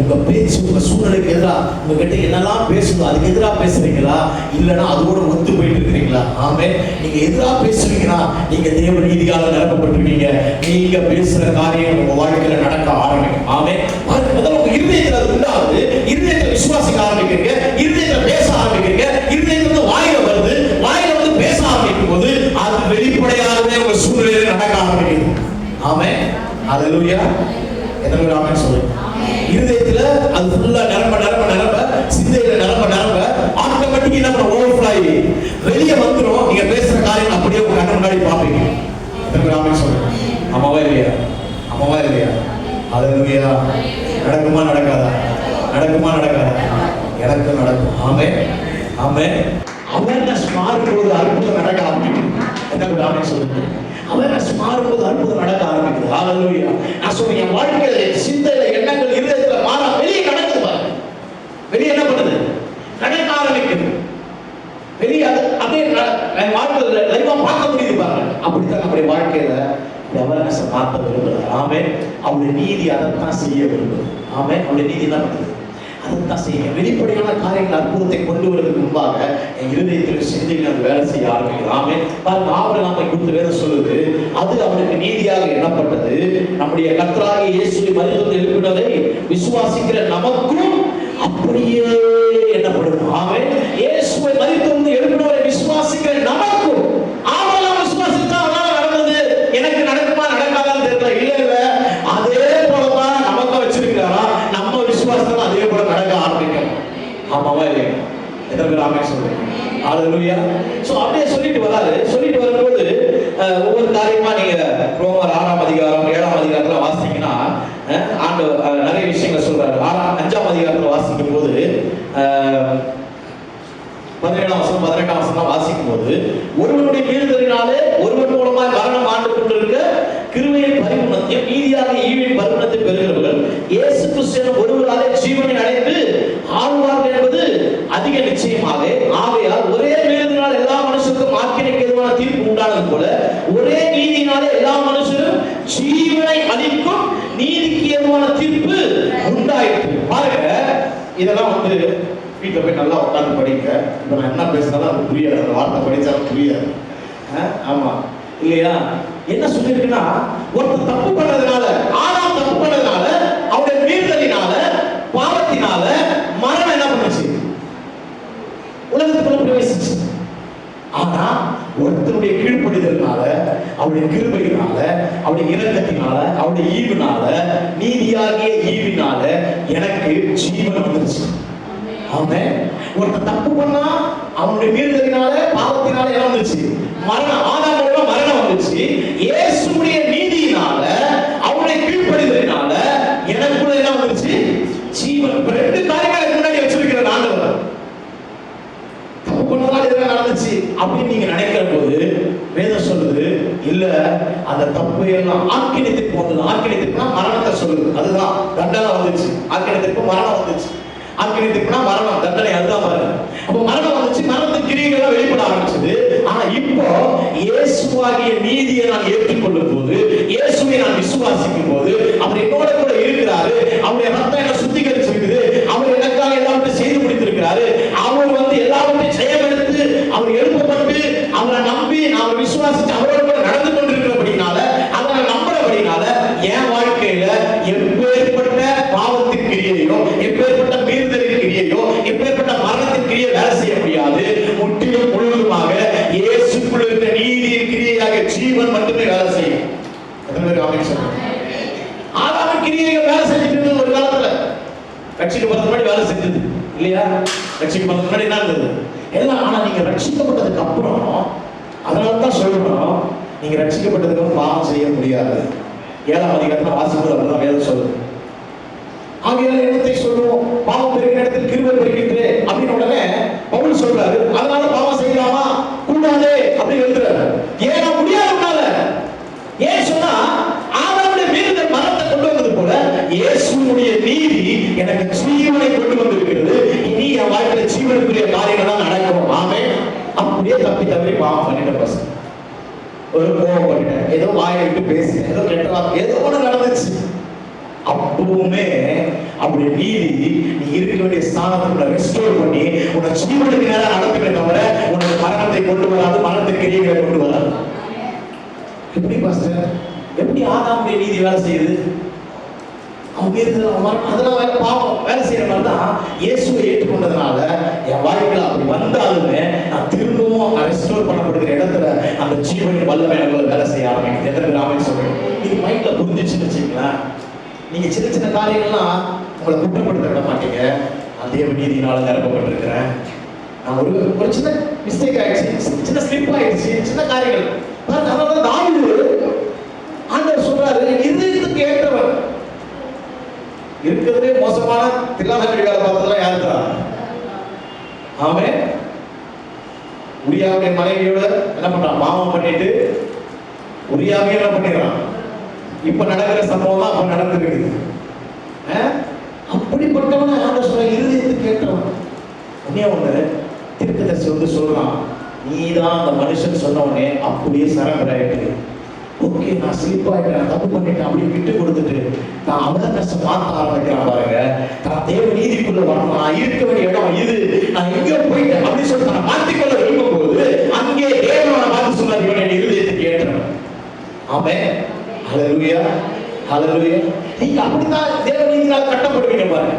உங்க பேச்சு உங்க சூழ்நிலைக்கு எதிராக உங்ககிட்ட என்னெல்லாம் பேசுதோ அதுக்கு எதிராக பேசுறீங்களா, இல்லைன்னா அதோட ஒத்து போயிட்டு இருக்கிறீங்களா? ஆமே, நீங்க எதிராக பேசுறீங்கன்னா நீங்க தேவ நீதியால நிரப்பப்பட்டிருக்கீங்க. நீங்க பேசுற காரியம் உங்க வாழ்க்கையில நடக்க ஆரம்பிக்கும். ஆமே, முதல்ல உங்க இருதயத்துல அது உண்டாகுது, இருதயத்துல விசுவாசிக்க ஆரம்பிக்கிறீங்க, இருதயத்துல பேச ஆரம்பிக்கிறீங்க, இருதயத்துல வாயில வருது, வாயில வந்து பேச ஆரம்பிக்கும் போது அது வெளிப்படையாகவே உங்க சூழ்நிலையில நடக்க ஆரம்பிக்குது. ஆமே, ஹல்லேலூயா. எத்தனை ஆமென் சொல்லுங்க. இருதயத்துல அது ஃபுல்லா நிரம்ப நிரம்ப நிரம்ப, சிந்தையில நிரம்ப நிரம்ப ஆட்டோமேட்டிக்கா என்ன பண்ண ஓவர்ஃப்ளோ ஆகி வெளியே வந்துரும். நீங்க பேசுற காரியம் அப்படியே உங்க கண்ணு முன்னாடி பாப்பீங்க. எத்தனை ஆமென் சொல்லுங்க. ஆமாவா இல்லையா? ஆமாவா இல்லையா? ஹல்லேலூயா. நடக்குமா நடக்காதா? நடக்குமா நடக்காதா? எனக்கு நடக்கும். ஆமே, ஆமே. அவேர்னஸ் மாறும்போது அற்புதம் நடக்க ஆரம்பிக்கும். எத்தனை ஆமென் சொல்லுங்க. அவேர்னஸ் மாறும்போது அற்புதம் நடக்க ஆரம்பிக்குது. ஹல்லேலூயா. நான் சொல்றேன், என் வாழ்க்கையில சிந்தையில எண்ணங்கள் இருதயத்துல மாற வெளியே நடக்குது பாருங்க. வெளியே என்ன பண்ணுது? நடக்க ஆரம்பிக்குது. வெளியே அப்படியே என் வாழ்க்கையில லைவா பார்க்க முடியுது பாருங்க. அப்படித்தான் நம்முடைய வாழ்க்கையில அவேர்னஸ் மாற்ற விரும்புகிறார். ஆமே, அவருடைய நீதி அதைத்தான் செய்ய விரும்புது. ஆமே, அவருடைய நீதி என்ன பண்ணுது? அதைத்தான் செய்ய. வெளிப்படையான காரியங்கள் அற்புதத்தை கொண்டு வருவதற்கு முன்பாக என் இருதயத்தில் சிந்தையில் அது வேலை செய்ய ஆரம்பிக்குது. ஆமே, பாருங்க, ஆபிரகாமை குறித்து வேதம் சொல்லுது, அது அவனுக்கு நீதியாக எண்ணப்பட்டது. நம்முடைய கர்த்தராகிய இயேசுவை மரித்தோரிலிருந்து எழுப்பினதை விசுவாசிக்கிற நமக்கும் அப்படியே எண்ணப்படும். ஆமே, இயேசுவை மரித்தோரிலிருந்து எழுப்பினவரை விசுவாசிக்கிற நமக்கும். ஆபிரகாம் விசுவாசித்தா அதனால நடந்தது, எனக்கு நடக்குமா நடக்காதான்னு தெரியல. இல்ல இல்ல, அதே போலதான் நமக்கு வச்சிருக்கிறாரா, நம்ம விசுவாசம் அதே போல நடக்க ஆரம்பிக்கும். ஆமாவா இல்லையா? எத்தனை பேர் ஆமென் சொல்றீங்க? ஹல்லேலூயா. சோ அப்படியே சொல்லிட்டு வராரு. சொல்லிட்டு வரும்போது ஒவ்வொரு காரியமா நீங்க ரோமர் 6ஆம் அதிகாரம் 7ஆம் அதிகாரத்துல வாசிச்சீங்கன்னா ஆண்டவர் நிறைய விஷயங்களை சொல்றாரு. 5ஆம் அதிகாரத்துல வாசிக்கும் போது 17ஆம் வசனம் 18ஆம் வசனம் வாசிக்கும் போது, ஒருவனுடைய மீறுதலினாலே ஒருவன் மூலமாய் மரணம் ஆண்டு கொண்டிருக்க கிருபையின் பரிபூரணத்தையும் நீதியாக ஈவின் பரிபூரணத்தை பெறுகிறவர்கள் இயேசு கிறிஸ்து ஒருவராலே ஜீவனை அடைந்து ஆழ்வார்கள் என்பது அதிக நிச்சயமாக. ஆகையால் ஒரே மீறுதலினால் எல்லா மனுஷருக்கும் ஆக்கினைக்கு எதுவான தீர்ப்பு உண்டானது போல ஒரே நீதியினாலே எல்லா மனுஷரும் ஜீவனை அளிக்கும் நீதிக்கு எதுவான தீர்ப்பு உண்டாயிற்று. பாருங்க, இதெல்லாம் வந்து வீட்டில் போய் நல்லா உட்காந்து படிங்க. இப்போ நான் என்ன பேசுனாலும் அது புரியாது, அந்த வார்த்தை படித்தாலும் புரியாது. ஆமா இல்லையா? என்ன சொல்லியிருக்குன்னா, ஒருத்தர் தப்பு பண்ணதுனால, ஆதாம் தப்பு பண்ணதுனால, அவருடைய மீறுதலினால, பாவத்தினால மரணம் என்ன பண்ணுச்சு? உலகத்துக்குள்ள பிரவேசிச்சு. ஆனா ஒருத்தருடைய கீழ்ப்படிதல்னால, அவருடைய கிருபையினால, அவருடைய இரக்கத்தினால, அவருடைய ஈவினால, நீதியாகிய ஈவினால எனக்கு ஜீவன் வந்துருச்சு. ஆமென். ஒருத்தர் தப்பு பண்ணா அவனுடைய மீறுதலினால, பாவத்தினால என்ன வந்துச்சு? மரணம். ஆதாம் மூலமா மரணம் வந்துச்சு. இயேசுவுடைய நீதியினால, அவருடைய கீழ்ப்படிதலினால எனக்குள்ள என்ன வந்துச்சு? ஜீவன். ரெண்டு காரியங்களை முன்னாடி வச்சிருக்கிற ஆண்டவர். தப்பு பண்ணதால இதெல்லாம் நடந்துச்சு அப்படின்னு நீங்க நினைக்கிற போது வேதம் சொல்லுது, இல்ல அந்த தப்பு எல்லாம் ஆக்கினத்துக்கு போகுது. ஆக்கினத்துக்குனா மரணத்தை சொல்லுது. அதுதான் தண்டனை வந்துச்சு. ஆக்கினத்துக்கு மரணம் வந்துச்சு. ஆக்கினத்துக்குனா மரணம், தண்டனை, அதுதான் பாருங்க. அப்போ மரணம் வந்துச்சு, மரணத்தின் கிரியைகள் வெளிப்பட ஆரம்பிச்சது. ஆனா இப்போ இயேசுவாகிய நீதியை நான் ஏற்றுக்கொள்ளும் போது, இயேசுவை நான் விசுவாசிக்கும் போது, அவர் என்னோட கூட இருக்கிறாரு. அவருடைய ரத்தம் என்ன சுத்திகரிச்சிருக்குது. அவர் எனக்காக எல்லாவற்றையும் செய்து முடித்திருக்கிறாரு. அவர் வந்து எல்லாவற்றையும் ஜெயமெடுத்து அவர் எழுப்பப்பட்டு அவரை நம்பி நான் விசுவாசிச்சு அவரோட கூட நடந்து கொண்டிருக்கிறபடினால, அதை நம்புறபடினால என் வாழ்க்கையில எப்பேற்பட்ட பாவத்தின் கிரியையோ, எப்பேற்பட்ட மீறுதலின் கிரியையோ, எப்பேற்பட்ட மரணத்தின் கிரியை வேலை செய்ய முடியாது. முற்றிலும் முழுவதுமாக இயேசுக்குள் இருக்கிற நீதியின் கிரியையாக ஜீவன் மட்டுமே வேலை செய்யும். ஆதாமின் கிரியைகள் வேலை செஞ்சுட்டு ஒரு காலத்துல ரட்சிக்கப்படுறதுக்கு முன்னாடி வேலை செஞ்சது இல்லையா? ரட்சிக்கப்படுறதுக்கு முன்னாடி என்ன இருந்தது எல்லாம். ஆனா நீங்க ரட்சிக்கப்பட்டதுக்கு அப்புறம், அதனாலதான் சொல்றோம், நீங்க ரட்சிக்கப்பட்டதுக்கு அப்புறம் பாவம் செய்ய முடியாது. 7ஆம் அதிகாரத்துல வாசிப்பது அப்படிதான் வேதம் சொல்லுது. ஆகையால என்னத்தை சொல்லுவோம்? பாவம் பெருகிற இடத்தில் கிருபை பெருகிட்டு அப்படின்னு உடனே பவுல் சொல்றாரு, அதனால பாவம் செய்யலாமா கூடாது அப்படின்னு எழுதுறாரு. ஏன்னா முடியாதுனால. ஏன் சொன்னா ஆதாமுடைய மீறுதல் மரணத்தை கொண்டு வந்தது போல இயேசுவுடைய நீதி எனக்கு ஜீவனை கொண்டு வந்திருக்கிறது. இனி என் வாழ்க்கையில ஜீவனுக்குரிய காரியங்கள் தான் நடக்கும். ஆமென். அப்படியே தப்பி தவறி பாவம் பண்ணிட்ட பசங்க, ஒரு கோபம் பண்ணிட்டேன், ஏதோ வாயை விட்டு பேசினேன், ஏதோ கெட்ட வார்த்தை, ஏதோ ஒண்ணு நடந்துச்சு. அப்பவுமே அப்படி நீதி நீ இருக்க வேண்டிய ஸ்தானத்தை ரெஸ்டோர் பண்ணி உன்னை ஜீவனுக்கு நேரம் நடத்துமே தவிர உனக்கு மரணத்தை கொண்டு வராது, மரணத்தின் கிரியைகளை கொண்டு வராது. எப்படி பாஸ்டர்? எப்படி ஆதாமுடைய நீதி வேலை செய்யுது? அதெல்லாம் பாவம் வேலை செய்யற மாதிரி தான் இயேசுவை ஏற்றுக்கொண்டதுனால என் வாழ்க்கையில் அப்படி வந்தாலுமே நான் திரும்பவும் ரெஸ்டோர் பண்ணப்படுகிற இடத்துல அந்த ஜீவனின் வல்லமை எனக்கு வேலை செய்ய ஆரம்பிக்கும். எத்தனை ராமன் சொல்றேன், இது மைண்ட்ல புரிஞ்சிச்சுன்னு வச்சுங்களேன். நீங்க சின்ன சின்ன காரியங்கள்லாம் உங்களை குற்றப்படுத்த விட மாட்டீங்க. நான் தேவ நீதியினால நிரப்பப்பட்டிருக்கிறேன். நான் ஒரு சின்ன மிஸ்டேக் ஆயிடுச்சு, சின்ன ஸ்லிப் ஆயிடுச்சு, சின்ன காரியங்கள். அதனால தாவீது ஆண்டவர் சொல்றாரு, இருதயத்துக்கு ஏற்றவர். இருக்கிறதே மோசமான தில்லாலங்கடி வேலை பார்த்ததெல்லாம் யாருக்கா? ஆமென். உரியாவுடைய மனைவியோட என்ன பண்றான்? பாவம் பண்ணிட்டு உரியாவே என்ன பண்ணிடுறான்? இப்ப நடக்கிற சம்பவம் தான் அப்ப நடந்துருக்கு. அப்படிப்பட்டவன ஆண்டவர் சொல்ற இருதயத்துக்கு ஏற்றவன். உடனே ஒண்ணு தீர்க்கதரிசி வந்து சொல்றான், நீதான் அந்த மனுஷன் சொன்ன உடனே அப்படியே சரண்டர் ஆயிட்டு, ஓகே நான் ஸ்லிப் ஆயிட்டேன், தப்பு பண்ணிட்டேன் அப்படின்னு விட்டு கொடுத்துட்டு நான் அவேர்னஸ் மாற்ற ஆரம்பிக்கிறான் பாருங்க. நான் தேவ நீதிக்குள்ள வரணும், நான் இருக்க வேண்டிய இடம் இது, நான் எங்கேயோ போயிட்டேன் அப்படின்னு சொல்லிட்டு நான் மாற்றிக்கொள்ள விரும்பும் போது அங்கே தேவனை பார்த்து சொன்னார், இவன் இருதயத்துக்கு ஏற்றவன். ஆமென். ஹல்லேலூயா, ஹல்லேலூயா. நீங்க அப்படித்தான் தேவ நீதியால் கட்டப்படுவீங்க பாருங்க.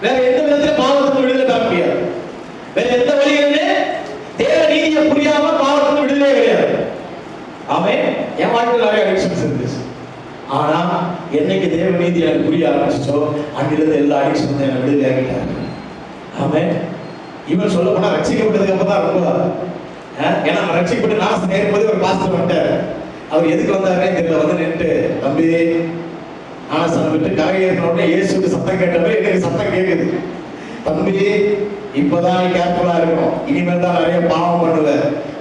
வேற எந்த விதத்துல பாவத்துக்கு விடுதலை பெற முடியாது. வேற எந்த வழியிலுமே தேவ நீதியை புரியாம பாவத்துக்கு விடுதலை கிடையாது. ஆமென். என் வாழ்க்கையில் நிறைய அடிக்ஷன்ஸ் இருந்துச்சு. ஆனா என்னைக்கு தேவ நீதி எனக்கு புரிய ஆரம்பிச்சோ அங்கிருந்து எல்லா அடிக்ஷனும் என்னை விடுதலை ஆகிட்டாங்க. ஆமென். இவன் சொல்ல போனா ரட்சிக்கப்பட்டதுக்கு அப்புறம் தான் ரொம்ப ஏன்னா நான் ரட்சிக்கப்பட்டு நான் நேரும்போது ஒரு பாஸ்டர் வந்துட்டார். அவர் எதுக்கு வந்தாருன்னே தெரியல. வந்து நின்று, தம்பி ஆனசனம் விட்டு கரை ஏறின உடனே இயேசுக்கு சத்தம் கேட்டப்ப எனக்கு சத்தம் கேட்குது, தம்பி இப்பதான் நீ கேர்ஃபுல்லா இருக்கணும், இனிமேல் தான் நிறைய பாவம் பண்ணுவ,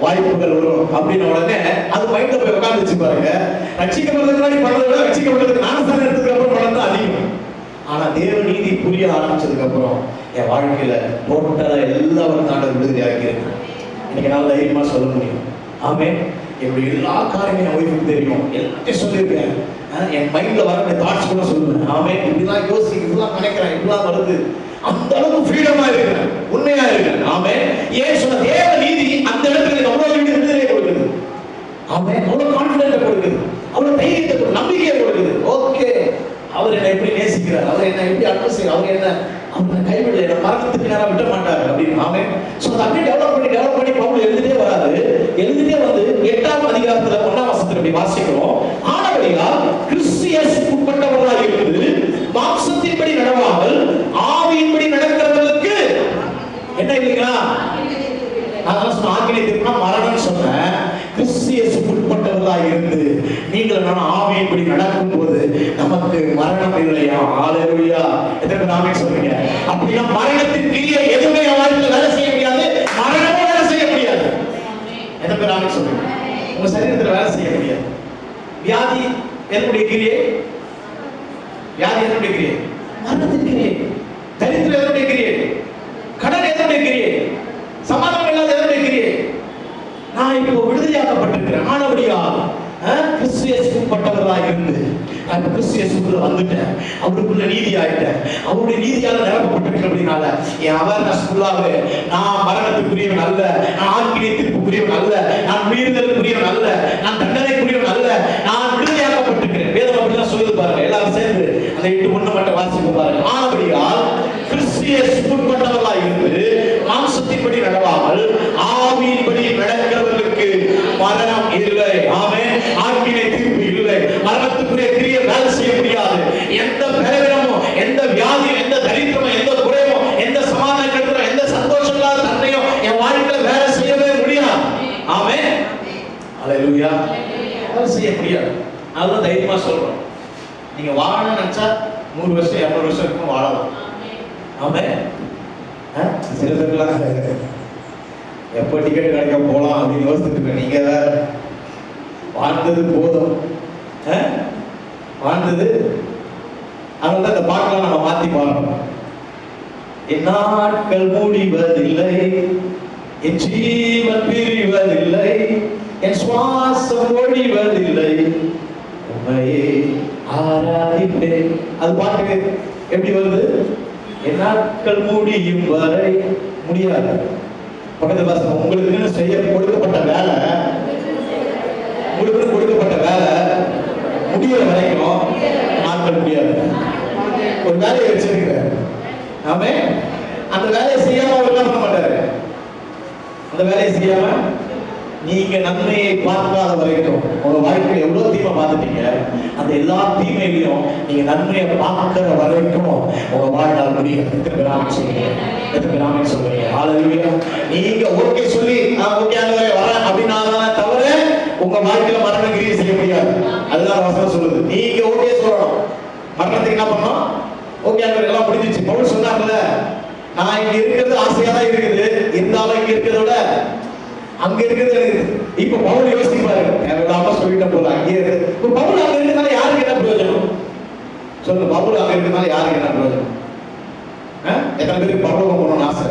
வாய்ப்புகள் வரும் அப்படின்னு உடனே அது மைண்ட்ல போய் உட்காந்துச்சு பாருங்க. ரட்சிக்கப்படுறதுக்கு முன்னாடி பண்ணதை விட ரட்சிக்கப்படுறதுக்கு ஞானஸ்தானம் எடுத்ததுக்கு அப்புறம் பண்ணது தான் அதிகம். ஆனா தேவ நீதி புரிய ஆரம்பிச்சதுக்கு அப்புறம் என் வாழ்க்கையில டோட்டலா எல்லாரும் தாண்ட விடுதலை ஆகியிருக்கேன். இன்னைக்கு நான் தைரியமா சொல்ல முடியும். ஆமென். என்னுடைய எல்லா காரியமும் என் ஒய்ஃபுக்கு தெரியும், எல்லாத்தையும் சொல்லியிருக்கேன். என் மைண்ட்ல வர தாட்ஸ் கூட சொல்லுவேன். ஆமென். இப்படிலாம் யோசிக்க, இப்படிலாம் நினைக்கிறேன், இப்படிலாம் வருது, அந்த அளவுக்கு ஃப்ரீடமா இருக்கிறேன், உண்மையா இருக்கிறேன். ஆமென். ஏன் சொன்ன தேவ நீதி அந்த இடத்துல அவ்வளவு விடுதலை கொடுக்குது. ஆமென். அவ்வளவு கான்ஃபிடென்ட் கொடுக்குது, அவ்வளவு தைரியத்தை கொடுக்குது, நம்பிக்கையை கொடுக்குது. ஓகே, அவர் என்ன எப்படி நேசிக்கிறார், அவர் என்ன எப்படி அன்பு செய்யறார், அவர் என்ன அவரை கைவிடல, என்ன மரணத்துக்கு நேரம் விட மாட்டாரு அப்படின்னு. ஆமென். சோ அப்படியே டெவலப் பண்ணி பவுல் எழுதிட்டே வராது. எழுதிட்டே வந்து 8ஆம் அதிகாரத்துல 1ஆம் வசனத்துல இப்படி வாசிக்கிறோம், ஆனபடியால் கிறிஸ்து இயேசுவுக்கு உட்பட்டவர்களாக இருந்து மாம்சத்தின்படி நடவாமல் ஆவியின்படி நடக்கிறவர்களுக்கு என்ன இல்லைங்களா? நான் சொன்ன ஆக்கினை திருப்பினா மரணம் சொன்னேன். கிறிஸ்து இயேசுவுக்கு உட்பட்டவர்களாக இருந்து நீங்கள் நான் ஆவியின்படி நடக்கும் போது நமக்கு மரணம் இல்லையா? ஹல்லேலூயா. எத்தனை நாமே சொல்றீங்க? அப்படின்னா மரணத்தின் கிரியை எதுவுமே வாழ்க்கையில் வேலை செய்ய முடியாது, மரணமும் வேலை செய்ய முடியாது. எத்தனை நாமே சொல்றீங்க? உங்க சரீரத்தில் வேலை செய்ய முடியாது. வியாதி என்னுடைய கிரியை, வியாதி என்னுடைய கிரியை, மரணத்தின் கிரியை. தரித்திரம் என்னுடைய கிரியை, கடன் என்னுடைய கிரியை, சமாதானம் இல்லாத என்னுடைய கிரியை. நான் இப்போ விடுதலையாக்கப்பட்டிருக்கிறேன். ஆனபடியால் கிறிஸ்து இயேசுவுக்கு உட்பட்டவர்களாக இருந்து நான் இப்போ கிறிஸ்து இயேசுக்குள்ள வந்துட்டேன், அவருக்குள்ள நீதி ஆயிட்டேன், அவருடைய நீதியால நிரப்பப்பட்டிருக்கிறேன். அப்படினால என் அவேர்னஸ் ஃபுல்லாவே நான் மரணத்துக்குரியவன் அல்ல, நான் ஆக்கினை தீர்ப்புக்குரியவன் அல்ல, நான் மீறுதலுக்குரியவன் அல்ல, நான் தண்டனைக்குரியவன் அல்ல, நான் விடுதலையாக்கப்பட்டிருக்கிறேன். வேதம் அப்படிதான் சொல்லுது பாருங்க. எல்லாரும் சேர்ந்து அந்த 8:1 மட்டும் வாசிக்க பாருங்க. ஆனபடியால் கிறிஸ்துவுக்குட்பட்டவர்களாய் இருந்து மாம்சத்தின்படி நடவாமல் ஆவியின்படி நடக்கிறவர்களுக்கு மரணம் இல்லை. ஆமென். ஆக்கினை தீர்ப்பு இல்லை. மரணத்துக்குரிய கிரியை வேலை செய்ய முடியாது. எந்த பலவீனமும், எந்த வியாதியும், எந்த தரித்திரமும், எந்த குறையும், எந்த சமாதான கெடுதலும், எந்த சந்தோஷம் இல்லாத தன்மையும் என் வாழ்க்கையில வேலை செய்யவே முடியாது. ஆமென். அல்லேலூயா. வேலை செய்ய முடியாது. அதுதான் தைரியமா சொல்றோம். நீங்க வாழணும்னு நினைச்சா 100 வருஷம் 200 வருஷம் இருக்கும் வாழலாம். ஆமென். சில பேர்லாம் எப்போ டிக்கெட் கிடைக்க போகலாம் அப்படின்னு யோசிச்சுட்டு இருக்கேன். நீங்க வேற வாழ்ந்தது போதும், வாழ்ந்தது. அதனால இந்த பாட்டெல்லாம் நம்ம மாத்தி பாடணும். என் நாட்கள் முடிவதில்லை, என் ஜீவன் பிரிவதில்லை, என் சுவாசம் ஒழிவதில்லை, உம்மையே ஆராதிப்பேன். அது பாட்டு எப்படி வருது? என் நாட்கள் முடியும் வரை முடியாது. பக்கத்துல பாசம், உங்களுக்கு செய்ய கொடுக்கப்பட்ட வேலை, உங்களுக்கு கொடுக்கப்பட்ட வேலை முடிகிற வரைக்கும் நாட்கள் முடியாது. ஒரு வேலையை வச்சிருக்கிறார். ஆமே. அந்த வேலையை செய்யாம அவர் என்ன பண்ண மாட்டாரு. அந்த வேலையை செய்யாம நீங்க நன்மையை பார்க்காத வரைக்கும் உங்க வாழ்க்கையில எவ்வளவு தீமை பார்த்துட்டீங்க. அந்த எல்லா தீமையிலையும் நீங்க நன்மையை பார்க்கிற வரைக்கும் உங்க வாழ்நாள் முடியும். எத்தனை கிராமம் சொல்றீங்க? ஹல்லேலூயா. நீங்க ஓகே சொல்லி ஓகே ஆண்டவரே வரேன் அப்படின்னாதானே தவிர உங்க வாழ்க்கையில மரண கிரியை செய்ய முடியாது. அதுதான் வசனம் சொல்லுது. நீங்க ஓகே சொல்லணும். மரணத்துக்கு என்ன பண்ணணும்? ஓகே ஆண்டவரே எல்லாம் முடிஞ்சிச்சு. பவுல் சொன்னாங்கல்ல, நான் இங்க இருக்கிறது ஆசையா தான் இருக்குது, இருந்தாலும் இங்க இருக்கிறத விட அங்க இருக்கிறது எனக்கு. இப்ப பவுல் யோசிப்பாரு, தேவையில்லாம சொல்லிட்ட போல அங்கே இருக்கு. இப்ப பவுல் அங்க இருக்கிறதுனால யாருக்கு என்ன பிரயோஜனம் சொல்லுங்க? பவுல் அங்க இருக்கிறதுனால யாருக்கு என்ன பிரயோஜனம்? எத்தனை பேருக்கு பரலோகம் போகணும்னு ஆசை?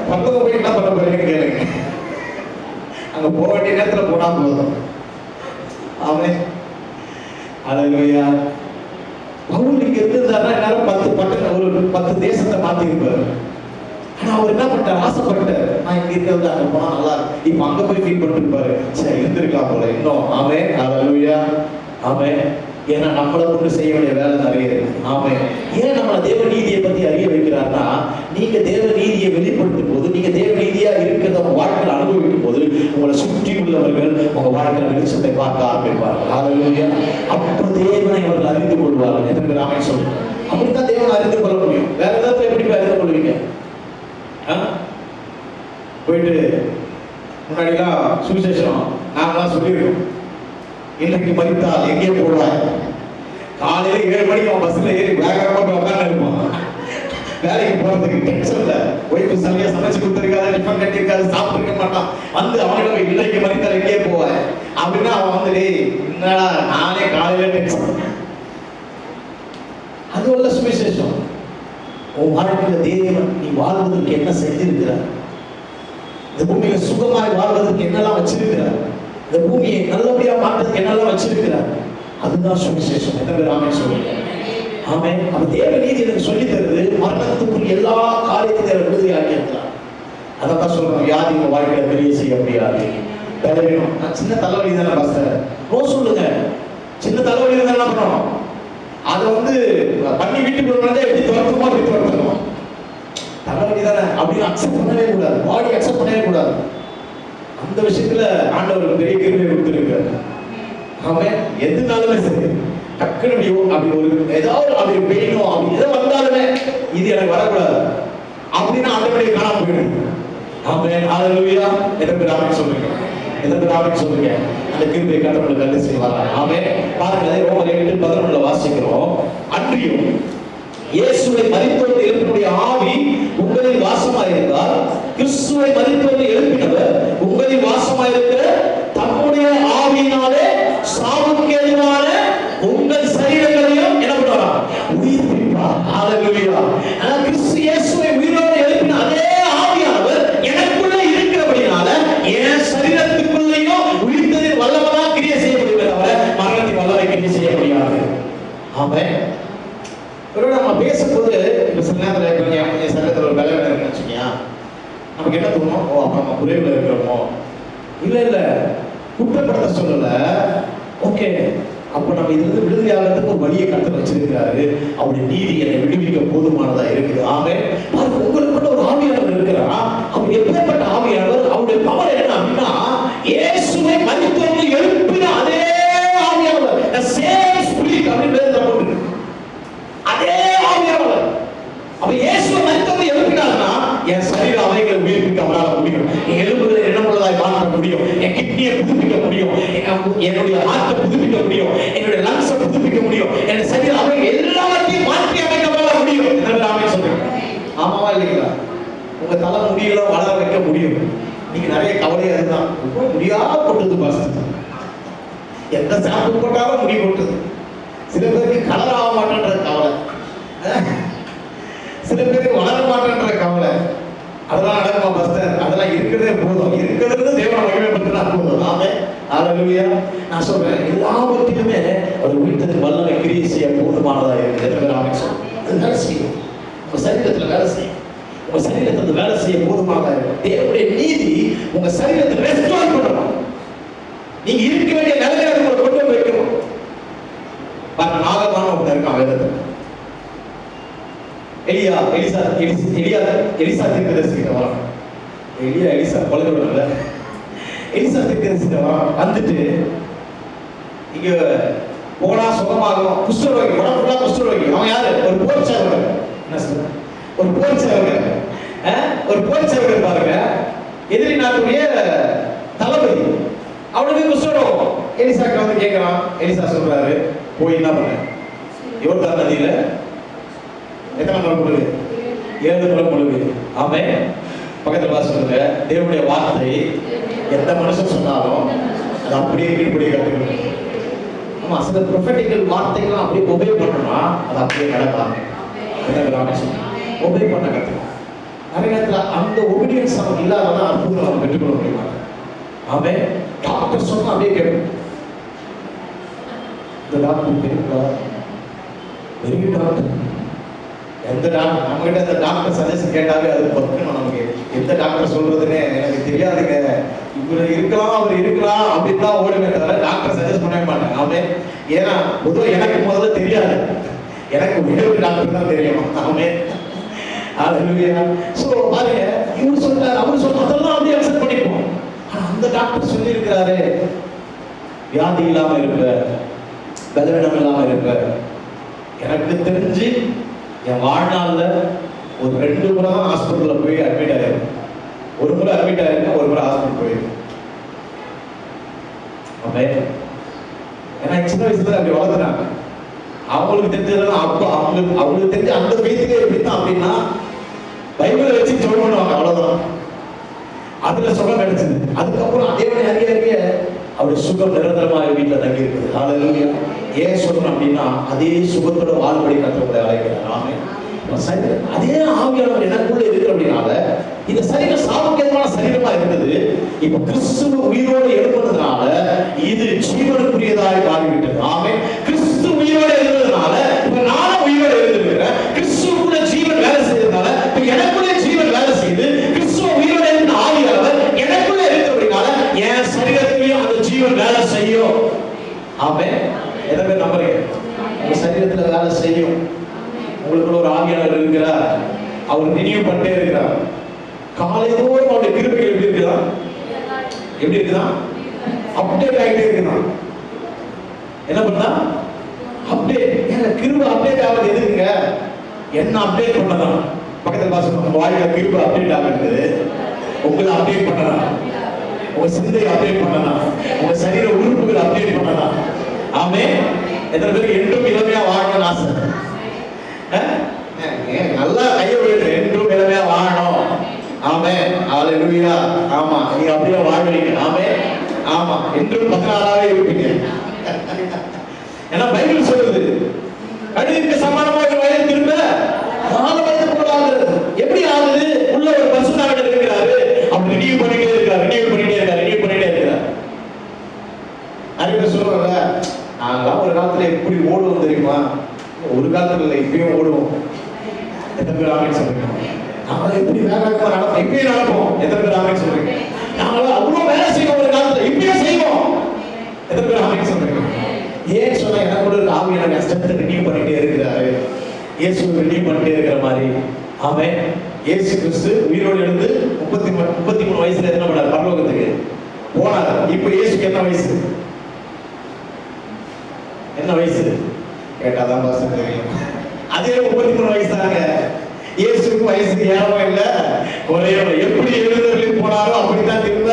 பரலோகம் போய் என்ன பண்ண போறீங்கன்னு கேளுங்க. அங்க போக வேண்டிய நேரத்துல போனா போதும். ஆமென். ஹல்லேலூயா. பவுல் இங்க இருந்திருந்தாருன்னா எல்லாரும் 10 தேசத்தை மாத்தி இருப்பாரு. ஆனா அவர் என்ன பண்ணிட்டார்? ஆசைப்பட்டார், நான் இங்க இருக்கிறது அங்க போனா நல்லா இருக்கு. இப்ப அங்க போய் ஃபீல் பண்ணிட்டு இருப்பாரு, சரி இருந்திருக்கலாம் போல இன்னும். ஆமென். ஹல்லேலூயா. ஆமென். ஏன்னா நம்மளை கொண்டு செய்ய வேண்டிய வேலை நிறைய இருக்கு. ஆமென். ஏன் நம்மளை தேவ நீதியை பத்தி அறிய வைக்கிறார்னா, நீங்க தேவ நீதியை வெளிப்படுத்தும் போது, நீங்க தேவ நீதியா இருக்கிறத உங்க வாழ்க்கையில் அனுபவிக்கும் போது உங்களை சுற்றி உள்ளவர்கள் உங்க வாழ்க்கையில வெளிச்சத்தை பார்க்க ஆரம்பிப்பார்கள். ஹல்லேலூயா. அப்ப தேவனை அவர்கள் அறிந்து கொள்வார்கள். எத்தனை பேர் ஆமென் சொல்லுங்க? அப்படித்தான் தேவனை அறிந்து கொள்ள முடியும். வேற ஏதாவது எப்படி அறிந்து கொள்வீங்க? போயிட்டு முன்னாடிலாம் சுவிசேஷம் நாங்களாம் சொல்லியிருக்கோம், இன்றைக்கு மரித்தால் எங்கே போடுவாய்? காலையில 7 மணிக்கு அவன் பஸ்ல ஏறி வேகமா போய் உட்கார்ந்து இருப்பான். வேலைக்கு போறதுக்கு டென்ஷன் இல்ல. ஒய்ஃபு சரியா சமைச்சு கொடுத்துருக்காது, டிஃபன் கட்டிருக்காது, சாப்பிட்டுருக்க மாட்டான். வந்து அவனுக்கு இன்றைக்கு மரித்தால் எங்கே போவாய் அப்படின்னா அவன் வந்து என்னடா நானே காலையில டென்ஷன். அது உள்ள சுவிசேஷம். உன் வாழ்க்கையில தேவன் நீ வாழ்வதற்கு என்ன செஞ்சிருக்கிறார், இந்த பூமியில சுகமாய் வாழ்வதற்கு என்னெல்லாம் வச்சிருக்கிறார், இந்த பூமியை நல்லபடியா மாற்றத்துக்கு என்னெல்லாம் வச்சிருக்கிறார், அதுதான் சுவிசேஷம். எத்தனை பேர் ஆமென் சொல்லுங்க? ஆமென். அப்ப தேவ நீதி எனக்கு சொல்லி தருது, மரணத்துக்குரிய எல்லா காரியத்தையும் விடுதலை ஆக்கி இருக்கிறார். அதான் சொல்றோம், வியாதி உங்க வாழ்க்கையில பெரிய செய்ய முடியாது. தலைவணும் சின்ன தலைவலி தானே பாஸ்டர், நோ சொல்லுங்க. சின்ன தலைவலி இருந்தா என்ன பண்ணணும்? அதை வந்து பண்ணி வீட்டுக்கு வந்து எப்படி துரத்துமோ அப்படி துரத்தணும். தலைவலி தானே அப்படின்னு அக்செப்ட் பண்ணவே கூடாது. பாடி அக்செப்ட் பண்ணவே கூடாது. அந்த விஷயத்துல ஆண்டவர் பெரிய கிருபை கொடுத்திருக்காரு. அவன் எதுனாலுமே சரி டக்குனு அப்படி ஒரு ஏதாவது அப்படி பெயினோ அப்படி எதை வந்தாலுமே இது எனக்கு வரக்கூடாது அப்படின்னா ஆட்டோமேட்டிக் காணாம போயிடுது. ஆமென். ஹல்லேலூயா. எத்தனை பேர் ஆமென் சொல்லுங்க? எத்தனை பேர் ஆமென் சொல்லுங்க? அந்த கிருபை கடவுளுக்கு நன்றி செய்வாங்க. ஆமென். பாருங்க, ரோமர் 8:11 வாசிக்கிறோம். அன்றியும் இயேசுவை மரித்தோரில் எழுப்பினுடைய ஆவி உங்களில் வாசமாயிருந்தால், கிறிஸ்துவை மரித்தோரில் எழுப்பினவர் உங்களில் வாசமாயிருக்கிற தம்முடைய ஆவியினாலே சாவுக்கேதுவான உங்கள் சரீரங்களையும் என்ன பண்ணுவாரா? உயிர்ப்பிப்பார். ஹல்லேலூயா. கிறிஸ்து இயேசுவை உயிரோடு எழுப்பின அதே ஆவியானவர் எனக்குள்ள இருக்கிறபடினால என் சரீரத்துக்குள்ளேயும் உயிர்த்ததின் வல்லமையா கிரியை செய்ய முடியும், தவிர மரணத்தின் வல்லமை கிரியை செய்ய முடியாது. ஆமென். நம்ம பேசும்போது இப்ப சில நேரத்தில் என் சரீரத்தில் ஒரு பலவீனம் இருக்குன்னு வச்சுக்கியா, நமக்கு என்ன தோணும்? ஓ அப்ப நம்ம குறைவுல இருக்கிறோமோ, இல்ல குற்றப்படுத்த சொல்லல. ஓகே, அப்ப நம்ம இதுல இருந்து விடுதலை ஆகிறதுக்கு ஒரு வழியை கர்த்தர் வச்சிருக்கிறாரு. அவருடைய நீதி என்னை விடுவிக்க போதுமானதா இருக்குது. ஆமென். பாருங்க, உங்களுக்குள்ள ஒரு ஆவியானவர் இருக்கிறார். அவர் எப்பேற்பட்ட ஆவியானவர்? அவருடைய பவர் என்ன அப்படின்னா, இயேசுவை மரித்தோரிலிருந்து எழுப்பின அதே ஆவியானவர், the same spirit அப்படின்னு பேர்ல போட்டு, அதே ஆவியானவர். அப்ப இயேசுவை மரித்தோரிலிருந்து எழுப்பினார்னா என் சரீர அவைகளை உயிர்ப்பிக்க அவரால் முடியும். என் எலும்புகளை என்னமுள்ளதாய் மாற்ற முடியும். என் கிட்னியை புதுப்பிக்க முடியும். என்னுடைய ஹார்ட்டை புதுப்பிக்க முடியும். என்னுடைய லங்ஸை புதுப்பிக்க முடியும். என் சரீர அவைகள் எல்லாத்தையும் மாற்றி அமைக்க முடியும். என்ன சொல்றேன்? ஆமாவா இல்லைங்களா? உங்க தலை முடியெல்லாம் வளர வைக்க முடியும். நீங்க நிறைய கவலை அதுதான். ரொம்ப முடியாத போட்டது பாஸ்ட். எந்த சாப்பிட்டு போட்டாலும் முடி போட்டது. சில பேருக்கு கலர் ஆக மாட்டேன்ற கவலை, சில பேருக்கு வளர மாட்டேன்ற கவலை. அதெல்லாம் நடக்குமா பாஸ்டர்? அதெல்லாம் இருக்கிறதே போதும். இருக்கிறது தேவனை மகிமைப்படுத்தினா போதும். ஆமென். ஹல்லேலூயா. நான் சொல்றேன், எல்லாவற்றிலுமே ஒரு வீட்டுக்கு வல்லமை கிரியை செய்ய போதுமானதா இருக்குது. ஆமென். அது வேலை செய்யும். உங்க சரீரத்துல வேலை செய்யும். உங்க சரீரத்துல வேலை செய்ய போதுமானதா இருக்கு. தேவனுடைய நீதி உங்க சரீரத்தை ரெஸ்டோர் பண்ணணும். நீங்க இருக்க வேண்டிய நிலையில உங்களை கொண்டு போய் வைக்கணும். பாருங்க, நாகமான ஒருத்தர் இருக்கான் வேதத்துல. எலிசா தீர்க்கதரிசிகிட்ட வரான். எலிசா கொலைப்படுறல எலிசா தீர்க்கதரிசிகிட்ட வரான். வந்துட்டு இங்க போனா சுகமாகும். குஷ்டரோகி, உடம்பு ஃபுல்லா குஷ்டரோகி. அவன் யாரு? ஒரு போர் சேவகர். என்ன சொல்ற? ஒரு போர் சேவகர். ஒரு போர் சேவகர் பாருங்க, எதிரி நாட்டுடைய தளபதி. அவனுக்கு குஷ்டரோகம். எலிசாக்கு வந்து கேட்கிறான். எலிசா சொல்றாரு, போய் என்ன பண்ண? யோர்தான் நதியில எத்தனை முறை முழுகு? 7 முறை முழுகு. ஆமென். பக்கத்துல வாசி சொல்லுங்க, தேவனுடைய வார்த்தை எந்த மனுஷன் சொன்னாலும் அது அப்படியே கீழ்ப்படியே கற்றுக்கணும். ஆமா, சில ப்ரொஃபெட்டிக்கல் வார்த்தைகள்லாம் அப்படியே ஒபே பண்ணணும்னா அது அப்படியே நடக்காம ஒபே பண்ண கற்றுக்கணும். நிறைய நேரத்துல அந்த ஒபீடியன்ஸ் நமக்கு இல்லாததான் அற்புதம் நம்ம பெற்றுக்கொள்ள முடியுமா? ஆமென். டாக்டர் சொன்னா அப்படியே கேட்கணும். இந்த டாக்டர் தெரியுங்களா? பெரிய டாக்டர். எந்த டாக்டர் நம்மகிட்ட இந்த டாக்டர் சஜஷன் கேட்டாலே அது பக்கணும். நமக்கு எந்த டாக்டர் சொல்றதுன்னு எனக்கு தெரியாதுங்க. இவர் இருக்கலாம், அவர் இருக்கலாம் அப்படின்னு தான் ஓடுமே தவிர டாக்டர் சஜஸ்ட் பண்ணவே மாட்டேன். ஆமே. ஏன்னா பொதுவாக எனக்கு முதல்ல தெரியாது. எனக்கு ஒரே டாக்டர் தான் தெரியும். ஆமே. ஹல்லேலூயா. சோ பாருங்க, இவர் சொல்றாரு, அவர் சொல்ற அதெல்லாம் அப்படியே அக்செப்ட் பண்ணிப்போம். ஆனா அந்த டாக்டர் சொல்லி இருக்கிறாரு, வியாதி இல்லாம இருப்ப, பலவீனம் இல்லாம இருப்ப. எனக்கு தெரிஞ்சு என் வாழ்நாள்ல ஒரு 2 முறை தான் ஹாஸ்பிட்டல்ல போய் அட்மிட் ஆயிருக்கேன். ஒரு முறை அட்மிட் ஆயிருக்கேன், ஒரு முறை ஹாஸ்பிட்டல் போயிருக்கேன். ஏன்னா சின்ன வயசுல அப்படி வளர்த்துறாங்க. அவங்களுக்கு தெரிஞ்சதெல்லாம் அப்போ அவங்களுக்கு தெரிஞ்ச அந்த பேத்திலே எப்படித்தான் அப்படின்னா பைபிளை வச்சு ஜெபம் பண்ணுவாங்க, அவ்வளவுதான். அதுல சுகம் கிடைச்சது. அதுக்கப்புறம் அதே அறிய அவருடைய சுகம் நிரந்தரமாக வீட்டில் தங்கி இருக்குது. ஹல்லேலூயா. ஏன் சொல்லணும் அப்படின்னா அதே சுகத்தோட வாழ்படி கற்றுக்கொள்ள அழைக்கிறார். ஆமென். அதே ஆவியானவர் எனக்குள்ள இருக்கிற அப்படின்னால இந்த சரீரம் சாபக்கேதமான சரீரமா இருந்தது. இப்ப கிறிஸ்துவ உயிரோடு எழுப்புறதுனால இது ஜீவனுக்குரியதாய் மாறிவிட்டது. ஆமென். கிறிஸ்து உயிரோடு எழுதுறதுனால இப்ப நானும் உயிரோடு எழுதிருக்கிறேன். கிறிஸ்துவுக்குள்ள ஜீவன் வேலை செய்யறதுனால இப்ப எனக்குள்ள ஜீவன் வேலை செய்யுது. கிறிஸ்துவ உயிரோடு எழுதின ஆவியானவர் எனக்குள்ள இருக்கு அப்படின்னால என் சரீரத்திலையும் அந்த ஜீவன் வேலை செய்யும். ஆமென். எதை நம்புறீங்க? உங்க சரீரத்துல வேலை செய்யும். உங்களுக்குள்ள ஒரு ஆவியானவர் இருக்கிறார். அவர் நினைவு பண்ணிட்டே இருக்கிறார். காலைதோறும் அவருடைய கிருபைகள் எப்படி இருக்குதா? எப்படி இருக்குதா? அப்டேட் ஆகிட்டே இருக்குதான். என்ன பண்ணா? அப்டேட். ஏன்னா கிருபை அப்டேட் ஆகுது எதுக்குங்க? என்ன அப்டேட் பண்ணதான். பக்கத்துல பாசம் உங்க வாழ்க்கையில கிருபை அப்டேட் ஆகுது. உங்களை அப்டேட் பண்ணலாம், உங்க சிந்தையை அப்டேட் பண்ணலாம், உங்க சரீர உறுப்புகளை அப்டேட் பண்ணலாம். ஆமென். எத்தனை பேருக்கு என்றும் இளமையா வாழணும்னு ஆசை? நல்லா கையை விட்டு என்றும் இளமையா வாழணும். ஆமென். ஹல்லேலூயா. ஆமா, நீங்க அப்படியே வாழ்வீங்க. ஆமென். ஆமா, என்றும் 14ஆவே இருப்பீங்க. ஏன்னா பைபிள் சொல்லுது, கழுதிற்கு சமானமா ஒரு வயது திரும்ப 4 வயது போல ஆகுது. எப்படி ஆகுது? உள்ள ஒரு பரிசுத்தவான் இருக்கிறாரு, அப்படி ரினியூ பண்ணிட்டே இருக்காரு. நிறைய சொல்லுவாங்க, நாங்களாம் ஒரு காலத்துல எப்படி ஓடுவோம் தெரியுமா? ஒரு காலத்துல இல்லை, இப்பயும் ஓடுவோம். எத்தனை பேர் ஆமென் சொல்றீங்க? நாங்களாம் எப்படி வேகமா நடப்போம், இப்பயும் நடப்போம். எத்தனை பேர் ஆமென் சொல்றீங்க? நாங்களாம் அவ்வளவு வேலை செய்வோம் ஒரு இயேசு ரிலீவ் பண்ணிட்டே இருக்கிற மாதிரி. ஆமென். இயேசு கிறிஸ்து உயிரோடு எழுந்து 33 வயசுல என்ன பண்ணார்? பரலோகத்துக்கு போனார். இப்ப இயேசுக்கு என்ன வயசு? என்ன வயசு கேட்டாதான் பாஸ்டர் தெரியும். அதே 33 வயசு தாங்க. இயேசுக்கு வயசு ஏறவும் இல்லை குறையவும். எப்படி எழுந்தவர்களுக்கு போனாரோ அப்படித்தான் திரும்ப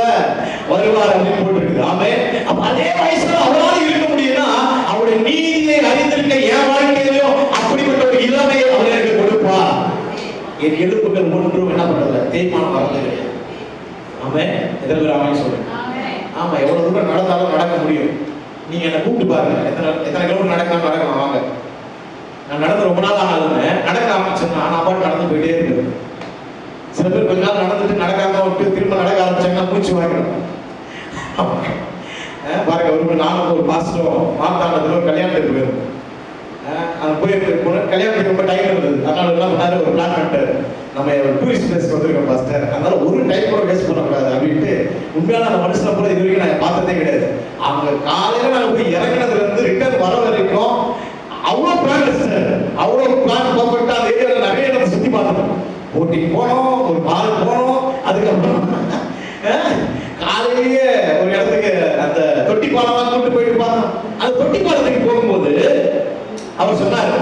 வருவார் அப்படின்னு போட்டிருக்கு. ஆமென். அப்ப அதே வயசுல அவரால் இருக்க முடியும்னா அவருடைய நீதியை அறிந்திருக்க என் வாழ்க்கையிலும் அப்படிப்பட்ட ஒரு இளமையை அவர் எனக்கு கொடுப்பார். என் எலும்புகள் ஒன்றும் என்ன பண்றது? தேய்மானம் வரது கிடையாது. ஆமென். எத்தனை ஆமென் சொல்லுங்க. ஆமா, எவ்வளவு தூரம் நடந்தாலும் நடக்க முடியும். நீங்க என்ன கூப்பிட்டு பாருங்க, எத்தனை கிலோமீட்டர் நடக்கலாம் வாங்க. நான் நடந்து ரொம்ப நாள் ஆனாலுமே நடக்க ஆரம்பிச்சேன்னா நான் பாட்டு நடந்து போயிட்டே இருக்கேன். சில பேர் கொஞ்ச நாள் நடந்துட்டு நடக்காம விட்டு திரும்ப நடக்க ஆரம்பிச்சாங்கன்னா மூச்சு வாங்கிடும். பாருங்க, ஒரு நானும் ஒரு பாஸ்டரும் மாத்தாண்டத்துல ஒரு கல்யாணத்துக்கு போயிருந்தோம். அங்கே போயிருக்க கல்யாணத்துக்கு ரொம்ப டைம் இருந்தது. அதனால என்ன பண்ணாரு, ஒரு பிளான் பண்ணிட்டாரு, நம்ம ஒரு டூரிஸ்ட் பிளேஸ் வந்திருக்கோம் பாஸ்டர், அதனால ஒரு டைம் கூட வேஸ்ட் பண்ணக்கூடாது அப்படின்ட்டு. உண்மையான அந்த மனுஷனை கூட இது வரைக்கும் நான் பார்த்ததே கிடையாது. அவங்க காலையில நாங்கள் போய் இறங்கினதுல இருந்து ரிட்டர்ன் வர வரைக்கும் அவ்வளோ பிளான் சார், அவ்வளோ பிளான் பர்ஃபெக்டா அந்த ஏரியாவில் நிறைய இடத்தை சுற்றி பார்த்தோம். போட்டிக்கு போனோம், ஒரு பால் போனோம், அதுக்கப்புறம் காலையிலேயே ஒரு இடத்துக்கு அந்த தொட்டி பாலம் கூட்டு போயிட்டு பார்த்தோம். அந்த தொட்டி பாலத்துக்கு போகும்போது அவர் சொன்னார்,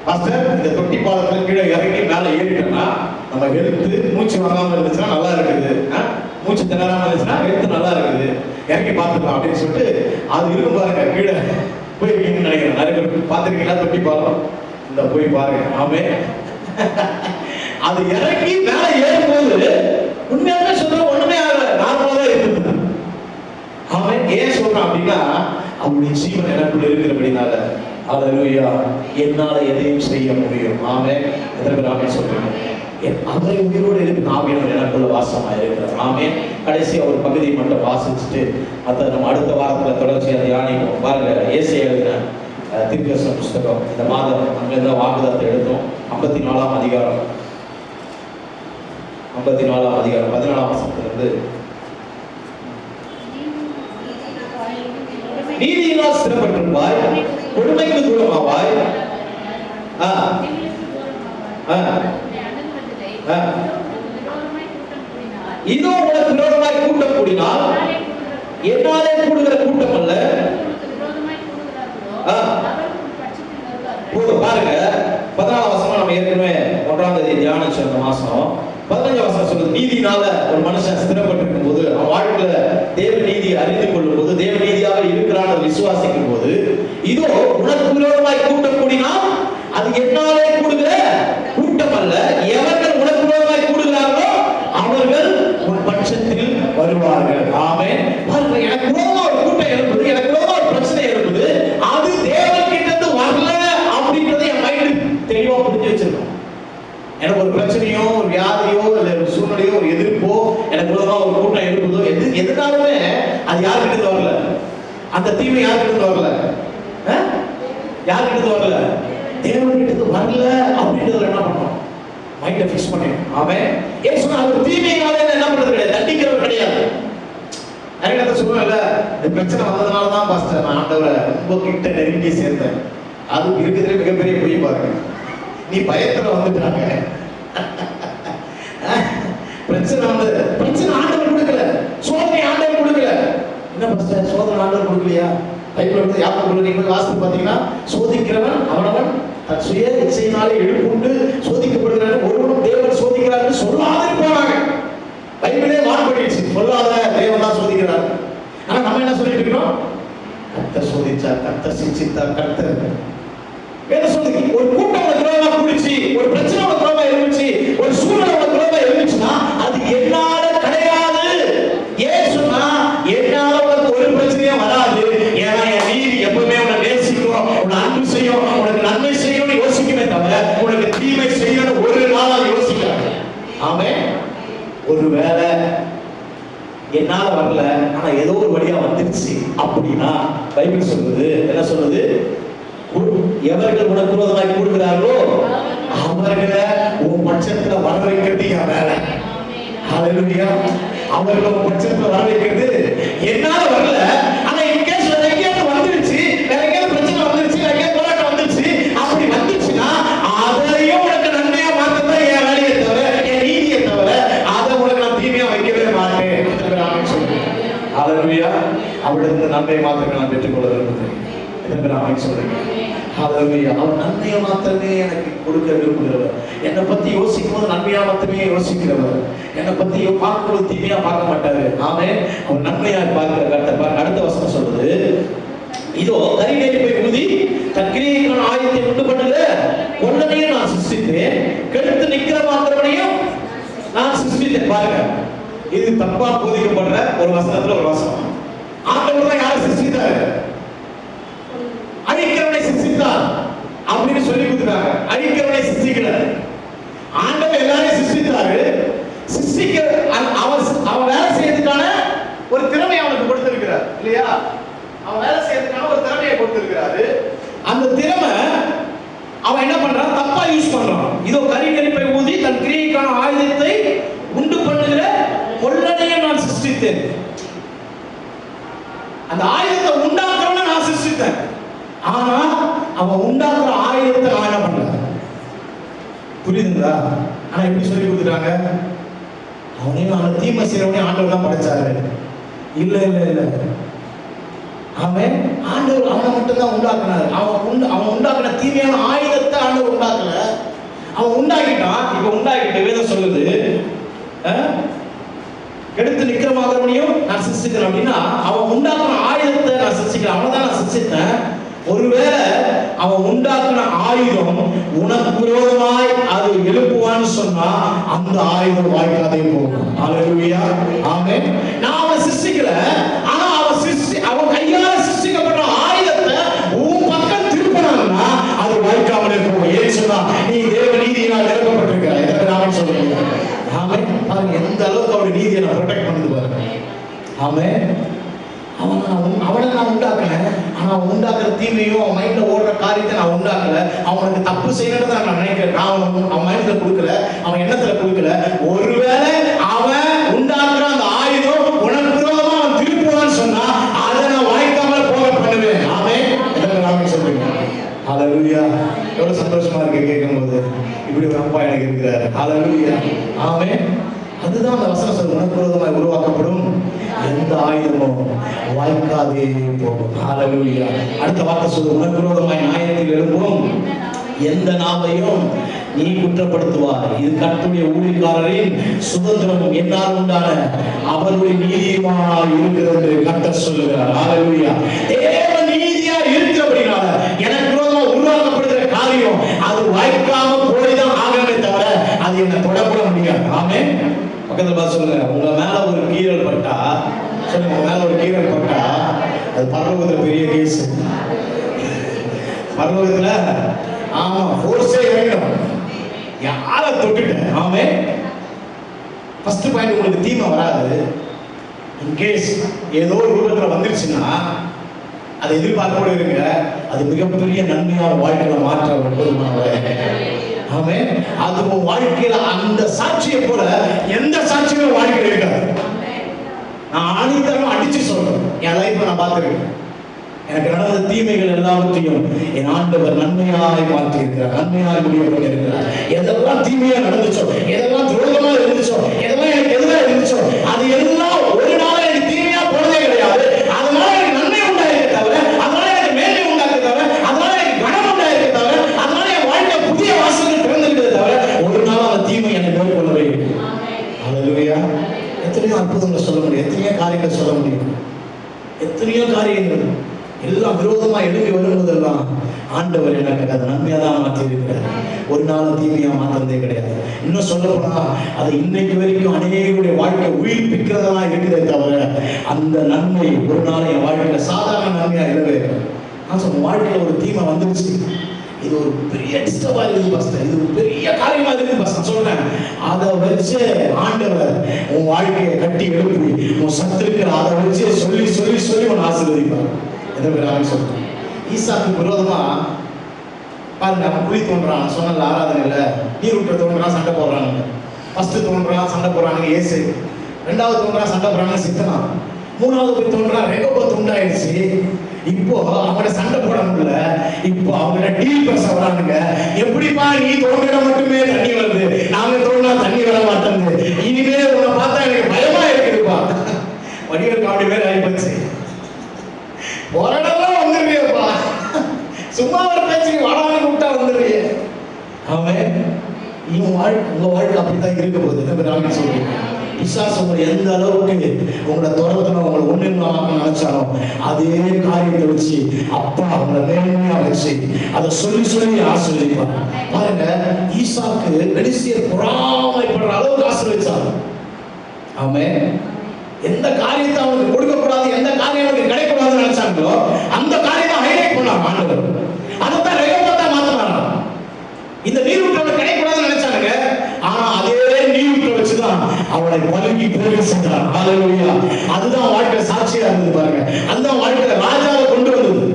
பாஸ்டர் இந்த தொட்டி பாலத்துல கீழே இறங்கி மேலே ஏறிட்டோம்னா நம்ம எடுத்து மூச்சு வாங்காம இருந்துச்சுன்னா நல்லா இருக்குது, மூச்சு திணறாம இருந்துச்சுன்னா எடுத்து நல்லா இருக்குது, இறங்கி பார்த்துக்கலாம் அப்படின்னு சொல்லிட்டு. அது இருக்கும் பாருங்க, கீழே போயிருக்கீங்கன்னு நினைக்கிறேன். நிறைய பேர் பார்த்துருக்கீங்களா தொட்டி பாலம்? இந்த போய் பாருங்க. ஆமே, அது இறங்கி மேலே ஏறும்போது உண்மையாவே சொல்றோம் ஒண்ணுமே ஆகல, நார்மலா தான் இருக்குது. அவன் ஏன் சொல்றான் அப்படின்னா அவனுடைய ஜீவன் எனக்குள்ள இருக்கிறபடினால. அல்லேலூயா, என்னால எதையும் செய்ய முடியும். ஆமென். எத்தனை பேர் ஆமென் சொல்றீங்க? அவரை உயிரோடு இருக்கு ஆவியானவர் எனக்குள்ள வாசமா இருக்கிறார். ஆமென். கடைசியா ஒரு பகுதியை மட்டும் வாசிச்சுட்டு அதை நம்ம அடுத்த வாரத்துல தொடர்ச்சியா தியானிப்போம். பாருங்க, ஏசாயா எழுதின தீர்க்கதரிசன புஸ்தகம் இந்த மாதம் அங்கிருந்த வாக்குதத்தை எடுத்தோம். 54ஆம் அதிகாரம் 14ஆம் வசனத்திலிருந்து, நீதியினால் ஸ்திரப்பட்டிருப்பாய், கொடுமைக்கு தூரமாவாய், இதோ உனக்கு விரோதமாய் கூட்டம் கூடினால் என்னாலே கூடுகிற கூட்டம் அல்ல. பாருங்க, 14ஆம் வசனம் நம்ம ஏற்கனவே 1ஆம் தேதி தியானிச்ச அந்த மாசம் 15ஆம் வசனம் சொல்லுது, நீதினால ஒரு மனுஷன் ஸ்திரப்பட்டிருக்கும் போது, அவன் வாழ்க்கையில தேவ நீதி அறிந்து கொள்ளும் போது, தேவ நீதியாக இருக்கிறான் விசுவாசிக்கும் போது, இதோ உனக்கு விரோதமாய் கூட்டம் கூடினால் அது என்னாலே கூடுகிற கூட்டம் அல்ல. எவர்கள் உனக்கு விரோதமாய் கூடுகிறார்களோ அவர்கள் உன் பட்சத்தில் வருவார்கள். ஆமென். பாருங்க, எனக்கு விரோதமா ஒரு கூட்டம் எழுப்புது, எனக்கு விரோதமா ஒரு பிரச்சனை எழுப்புது, அது தேவன் கிட்ட இருந்து வரல அப்படின்றத என் மைண்ட் தெளிவா புரிஞ்சு வச்சிருக்கோம். எனக்கு ஒரு பிரச்சனையோ, ஒரு வியாதியோ, இல்ல ஒரு சூழ்நிலையோ, ஒரு எதிர்ப்போ, எனக்கு விரோதமா ஒரு கூட்டம் எழுப்புதோ, எதுனாலுமே அது யார்கிட்ட இருந்து வரல, அந்த தீமை யார்கிட்ட இருந்து வரல, யார்கிட்ட இருந்து வரல, தேவன்கிட்ட இருந்து வரல அப்படின்றத என்ன பண்ணணும், மைண்ட ஃபிக்ஸ் பண்ணிடணும். அவன் ஏன் சொன்னா அது தீமையினால என்ன பண்றது கிடையாது, தண்டிக்கிறவர் கிடையாது. நிறைய இடத்துல சொல்லுவேன்ல, இந்த பிரச்சனை வந்ததுனால தான் பாஸ்டர் நான் ஆண்டவரை ரொம்ப கிட்ட நெருங்கி சேர்ந்தேன். அது இருக்கிறதுல மிகப்பெரிய பொய் பாருங்க. நீ பயத்துல வந்துட்டாங்க. பிரச்சனை வந்து பிரச்சனை ஆண்டவர் கொடுக்கல, சோதனை ஆண்டவர் கொடுக்கல. என்ன பாஸ்டர் சோதனை ஆண்டவர் கொடுக்கலையா? பைபிள் வந்து யாக்கோபுல நீங்க வாசித்து பாத்தீங்கன்னா, சோதிக்கிறவன் அவனவன் தன் சுய இச்சையினாலே எழுப்புண்டு சோதிக்கப்படுகிறான், ஒருவனும் தேவன் சோதிக்கிறான்னு சொல்லாத போனாங்க. பைபிளே வான்படிச்சு, சொல்லாத தேவன் தான் சோதிக்கிறார். ஆனா நம்ம என்ன சொல்லிட்டு இருக்கிறோம், கர்த்தர் சோதிச்சார், கர்த்தர் சிச்சித்தார், கர்த்தர் வேற சொல்லுங்க. ஒரு கூட்டம் விரோதமா கூடிச்சு, ஒரு பிரச்சனை விரோதமா இருந்துச்சு, ஒரு சூழ்நிலை விரோதமா இருந்துச்சுன்னா அது என்னால கிடையாது. ஏன் சொன்னா என்னால உனக்கு ஒரு பிரச்சனையும் வராது. ஏன்னா என் நீதி எப்பவுமே உன்னை நேசிக்கும், உன்னை அன்பு செய்யும், உனக்கு நன்மை செய்யணும்னு யோசிக்குமே தவிர உனக்கு தீமை செய்யணும் ஒரு நாள் யோசிக்காது. ஆமென். ஒருவேளை என்னால வரல, ஆனா ஏதோ ஒரு வழியா வந்துருச்சு அப்படின்னா பைபிள் சொல்லுது, என்ன சொல்லுது, எவர்கள் உனக்கு விரோதமாய் கூடுகிறார்களோ அவர்களை உன் பட்சத்துல வர வைக்கிறது என் வேலை. ஹல்லேலூயா. அவர்கள் உன் பட்சத்துல வர வைக்கிறது என்னால வரல, ஆனா இன்கேஸ் எங்கேயாவது வந்துருச்சு, வேற எங்கேயாவது பிரச்சனை வந்துருச்சு, வேற எங்கேயாவது போராட்டம் வந்துருச்சு, அப்படி வந்துருச்சுன்னா ஹalleluya. அவரிடமிருந்து நன்மையை மாத்திரமே நான் பெற்றுக்கொள்ள விரும்புகிறேன். எத்தனை பேர் சொல்றீங்க? ஹalleluya. அவர் நன்மையை மாத்திரமே எனக்கு கொடுக்க விரும்புகிறவர். என்னை பத்தி யோசிக்கும் போது நன்மையா மாத்திரமே யோசிக்கிறவர். என்னை பத்தி பார்க்கும்போது தீமையா பார்க்க மாட்டாரு. ஆமென். அவர் நன்மையா பார்க்கிற கர்த்தர். அடுத்த வசனம் சொல்றது, இதோ கரிநெறி போய் ஊதி தன் கிரியைக்கான ஆயுதத்தை உண்டு பண்ணுகிற கொல்லனையும் நான் சிருஷ்டித்தேன், கெடுத்து நிக்கிற மாத்திரவனையும் நான் சிருஷ்டித்தேன். பாருங்க, இது தப்பா போதிக்கப்படுற ஒரு வசனத்துல ஒரு வசனம். ஆண்டவர் தான் யாரை சிருஷ்டித்தாரு? அழிக்கிறவனை சிருஷ்டித்தார் அப்படின்னு சொல்லி கொடுத்துட்டாங்க. அழிக்கிறவனை சிருஷ்டிக்கல. ஆண்டவர் எல்லாரையும் சிருஷ்டித்தாரு. சிருஷ்டிக்க அவன் வேலை செய்யறதுக்கான ஒரு திறமை அவனுக்கு கொடுத்திருக்கிறார் இல்லையா? அவன் வேலை செய்யறதுக்கான ஒரு திறமையை கொடுத்திருக்கிறாரு. அந்த திறமை அவன் என்ன பண்றான்? தப்பா யூஸ் பண்றான். இதோ கரிநெருப்பை ஊதி தன் கிரியைக்கான ஆயுதத்தை உண்டு பண்ணுகிற கொல்லனையை நான் சிருஷ்டித்தேன். அந்த ஆயுதத்தை உண்டாக்குறவனை நான் சிருஷ்டித்தேன். ஆனா அவன் உண்டாக்குற ஆயுதத்தை நான் என்ன பண்றேன்? புரியுதுங்களா? ஆனா எப்படி சொல்லி கொடுத்துட்டாங்க? அவனையும் அந்த தீமை செய்யறவனையும் ஆண்டவர் தான் படைச்சாரு. இல்ல இல்ல இல்ல, அவன் ஆண்டவர் அவனை மட்டும் தான் உண்டாக்குனாரு. அவன் உண்டாக்குன தீமையான ஆயுதத்தை ஆண்டவர் உண்டாக்கல. அவன் உண்டாக்கிட்டான். இப்ப உண்டாக்கிட்டு வேதம் சொல்லுது, கெடுத்து நிக்கிறமாகவனையும் நான் சிருஷ்டிக்கிறேன் அப்படின்னா அவன் உண்டாக்குன ஆயுதத்தை நான் சிருஷ்டிக்கிறேன். அவனை தான் நான் சிருஷ்டித்தேன். ஒருவேளை அவன் உண்டாக்குன ஆயுதம் உனக்கு விரோதமாய் அது எழுப்புவான்னு சொன்னா அந்த ஆயுதம் வாய்க்காதே போகும். ஹalleluya. ஆமென். நான் அவன் சிருஷ்டிக்கல, ஆனா அவன் கையால சிருஷ்டிக்கப்பட்ட ஆயுதத்தை உன் பக்கம் திருப்பினா அது வாய்க்காமலே போகும். ஏன் சொன்னா நீ தேவ நீதியினால் நிரப்பப்பட்டிருக்கிறாய். எதை நான் சொல்றேன்? ஆமென். பாருங்க எந்த அளவுக்கு அவருடைய நீதியை நான் ப்ரொடெக்ட் பண்ணுது பாருங்க. ஆமென். அவனை நான் உண்டாக்குறேன். ஆனா அவன் உண்டாக்குற தீமையும் அவன் மைண்ட்ல ஓடுற காரியத்தை நான் உண்டாக்கல. அவனுக்கு தப்பு செய்யணும்னு தான் நான் நினைக்கிறேன். அவன் மைண்ட்ல கொடுக்கல, அவன் எண்ணத்துல கொடுக்கல. ஒருவேளை அவன் உண்டாக்குற அந்த ஆயுதம் உனக்கு விரோதமா அவன் திருப்புவான்னு சொன்னா அதை நான் வாய்க்காமல போக பண்ணுவேன். ஆமென். எல்லாம் சொல்றீங்க. ஹalleluya. எவ்வளவு சந்தோஷமா இருக்கு கேட்கும்போது. இப்படி ஒரு அப்பா எனக்கு இருக்கிறார். ஹalleluya. ஆமென். அதுதான் அந்த வசனம் சொல்ற, உனக்கு விரோதமாய் உருவாக்கப்படும் எந்த ஆயுதமும் வாய்க்காதே போகும். ஹalleluya. அடுத்த வார்த்தை சொல்ற, உனக்கு விரோதமாய் நியாயத்தில் எழும்பும் எந்த நாவையும் நீ குற்றப்படுத்துவார். இது கர்த்தருடைய ஊழியக்காரரின் சுதந்திரம் என்னால் உண்டான அவருடைய நீதியுமாய் இருக்கிறது என்று கர்த்தர் சொல்லுகிறார். ஹalleluya. தேவ நீதியா இருக்கிறபடினால எனக்கு விரோதமா உருவாக்கப்படுகிற காரியம் அது வாய்க்காம போய்தான் ஆகவே தவிர அது என்ன தொடப்பட முடியாது. ஆமென். பக்கத்துல பார்த்து சொல்லுங்க, உங்க மேல ஒரு கீறல் பட்டா, சொல்லுங்க, உங்க மேல ஒரு கீறல் பட்டா அது பரலோகத்துல பெரிய கேஸ். பரலோகத்துல ஆமா ஃபோர்ஸே வேணும். யாரை தொட்டுட்ட? ஆமென். ஃபர்ஸ்ட் பாயிண்ட், உங்களுக்கு தீமை வராது. இன்கேஸ் ஏதோ ஒரு ரூபத்துல வந்துருச்சுன்னா அதை எதிர்பார்ப்போடு இருங்க. அது மிகப்பெரிய நன்மையான வாழ்க்கையில மாற்ற போதுமானவரே. ஆமென். அது உன் வாழ்க்கையில அந்த சாட்சியை போல எந்த சாட்சியும் வாழ்க்கையில இருக்காது. நான் ஆணித்தரமா அடிச்சு சொல்றேன், என் லைஃப்ல நான் பார்த்திருக்கேன். எனக்கு நடந்த தீமைகள் எல்லாவற்றையும் என் ஆண்டவர் நன்மையாய் மாற்றி இருக்கிறார், நன்மையாய் முடிவு இருக்கிறார். எதெல்லாம் தீமையா நடந்துச்சோ, எதெல்லாம் துரோகமா இருந்துச்சோ, எதெல்லாம் எனக்கு எதிராக இருந்துச்சோ, அது எல்லாம் ஒரு நாள் எனக்கு தீமையா போனதே கிடையாது. அதனால எனக்கு நன்மை உண்டாயிருக்க தவிர, அதனால எனக்கு மேன்மை உண்டாக்க தவிர, அதனால எனக்கு கனம் உண்டாயிருக்க தவிர, அதனால என் வாழ்க்கை புதிய வாசல்கள் திறந்திருக்கிறது தவிர ஒரு நாள் அந்த தீமை என்னை மேற்கொள்ளவே இல்லை. ஹalleluya. எத்தனையோ அற்புதங்களை சொல்ல முடியும், எத்தனையோ காரியங்கள் சொல்ல முடியும், எத்தனையோ காரியங்கள் எல்லாம் விரோதமா எழுதி வருவதெல்லாம் ஆண்டவர் எனக்கு அதை நன்மையா தான் மாற்றி இருக்கிறார். ஒரு நாள் தீமையா மாற்றதே கிடையாது. இன்னும் சொல்ல போனா அது இன்னைக்கு வரைக்கும் அநேகருடைய வாழ்க்கை உயிர்ப்பிக்கிறதா இருக்கிறதே தவிர அந்த நன்மை ஒரு நாள் என் வாழ்க்கையில சாதாரண நன்மையா இல்லவே. நான் சொன்ன வாழ்க்கையில ஒரு தீமை வந்துருச்சு, இது ஒரு பெரிய டிஸ்டர்பா இருக்குது பாஸ்டர், இது ஒரு பெரிய காரியமா இருக்குது பாஸ்டர் சொல்றேன். அதை வச்சு ஆண்டவர் உன் வாழ்க்கையை கட்டி எழுப்பி உன் சத்துருக்கிற அதை வச்சு சொல்லி சொல்லி சொல்லி உன் ஆசீர்வதிப்பார். சொல்றேன். ஈசாக்கு விரோதமா பாருங்க, அவன் குழி தோன்றான் சொன்ன ஆராதனையில, நீர் விட்டு தோன்றான் சண்டை போடுறாங்க. ஃபர்ஸ்ட் தோன்றான் சண்டை போடுறாங்க ஏசு, ரெண்டாவது தோன்றான் சண்டை போடுறாங்க சித்தனா, மூணாவது போய் தோன்றான் ரெகோபத் உண்டாயிடுச்சு. இப்போ அவங்கள சண்டை போட முடியல, இப்போ அவங்கள டீல் பேச வரானுங்க. எப்படிப்பா நீ தோன்றினா மட்டுமே தண்ணி வருது, நாங்க தோன்றா தண்ணி வர மாட்டேங்குது, இனிமே உன்னை பார்த்தா எனக்கு பயமா இருக்குதுப்பா. வடிவேல் காமெடி வேற ஆயிப்போச்சு. போராடலாம் வந்துடுறியப்பா, சும்மா ஒரு பேச்சுக்கு வாடாமல் கூப்பிட்டா வந்துடுறிய. அவன் உங்க வாழ்க்கை அப்படித்தான் இருக்க போகுது. என்ன சொல்றீங்க? பிசாசு உங்களை எந்த அளவுக்கு உங்களை துரத்தணும், உங்களை ஒண்ணுன்னு நினைச்சாலும் அதே காரியத்தை வச்சு அப்பா உங்களை நேர்மையா வச்சு அதை சொல்லி ஆசீர்வதிப்பார். பாருங்க, ஈசாக்கு பெலிஸ்தியர் பொறாமைப்படுற அளவுக்கு ஆசீர்வதிச்சாங்க. ஆமென். எந்த காரியத்தை அவனுக்கு கொடுக்க கூடாது, எந்த காரியம் அவனுக்கு கிடைக்கூடாதுன்னு நினைச்சாங்களோ அந்த காரியத்தை ஹைலைட் பண்ணாங்க ஆண்டவர். அதைத்தான் ரெகோபத்தா மாத்தினாங்க. இந்த நீரூற்று கிடைக்கூடாதுன்னு நினைச்சாங்க, ஆனா அதே நீரூற்றை வச்சுதான் அவனை பழுகி போக செஞ்சார். ஹல்லேலூயா. அதுதான் வாழ்க்கை சாட்சியா இருந்தது. பாருங்க, அதுதான் வாழ்க்கையில ராஜாவை கொண்டு வந்தது,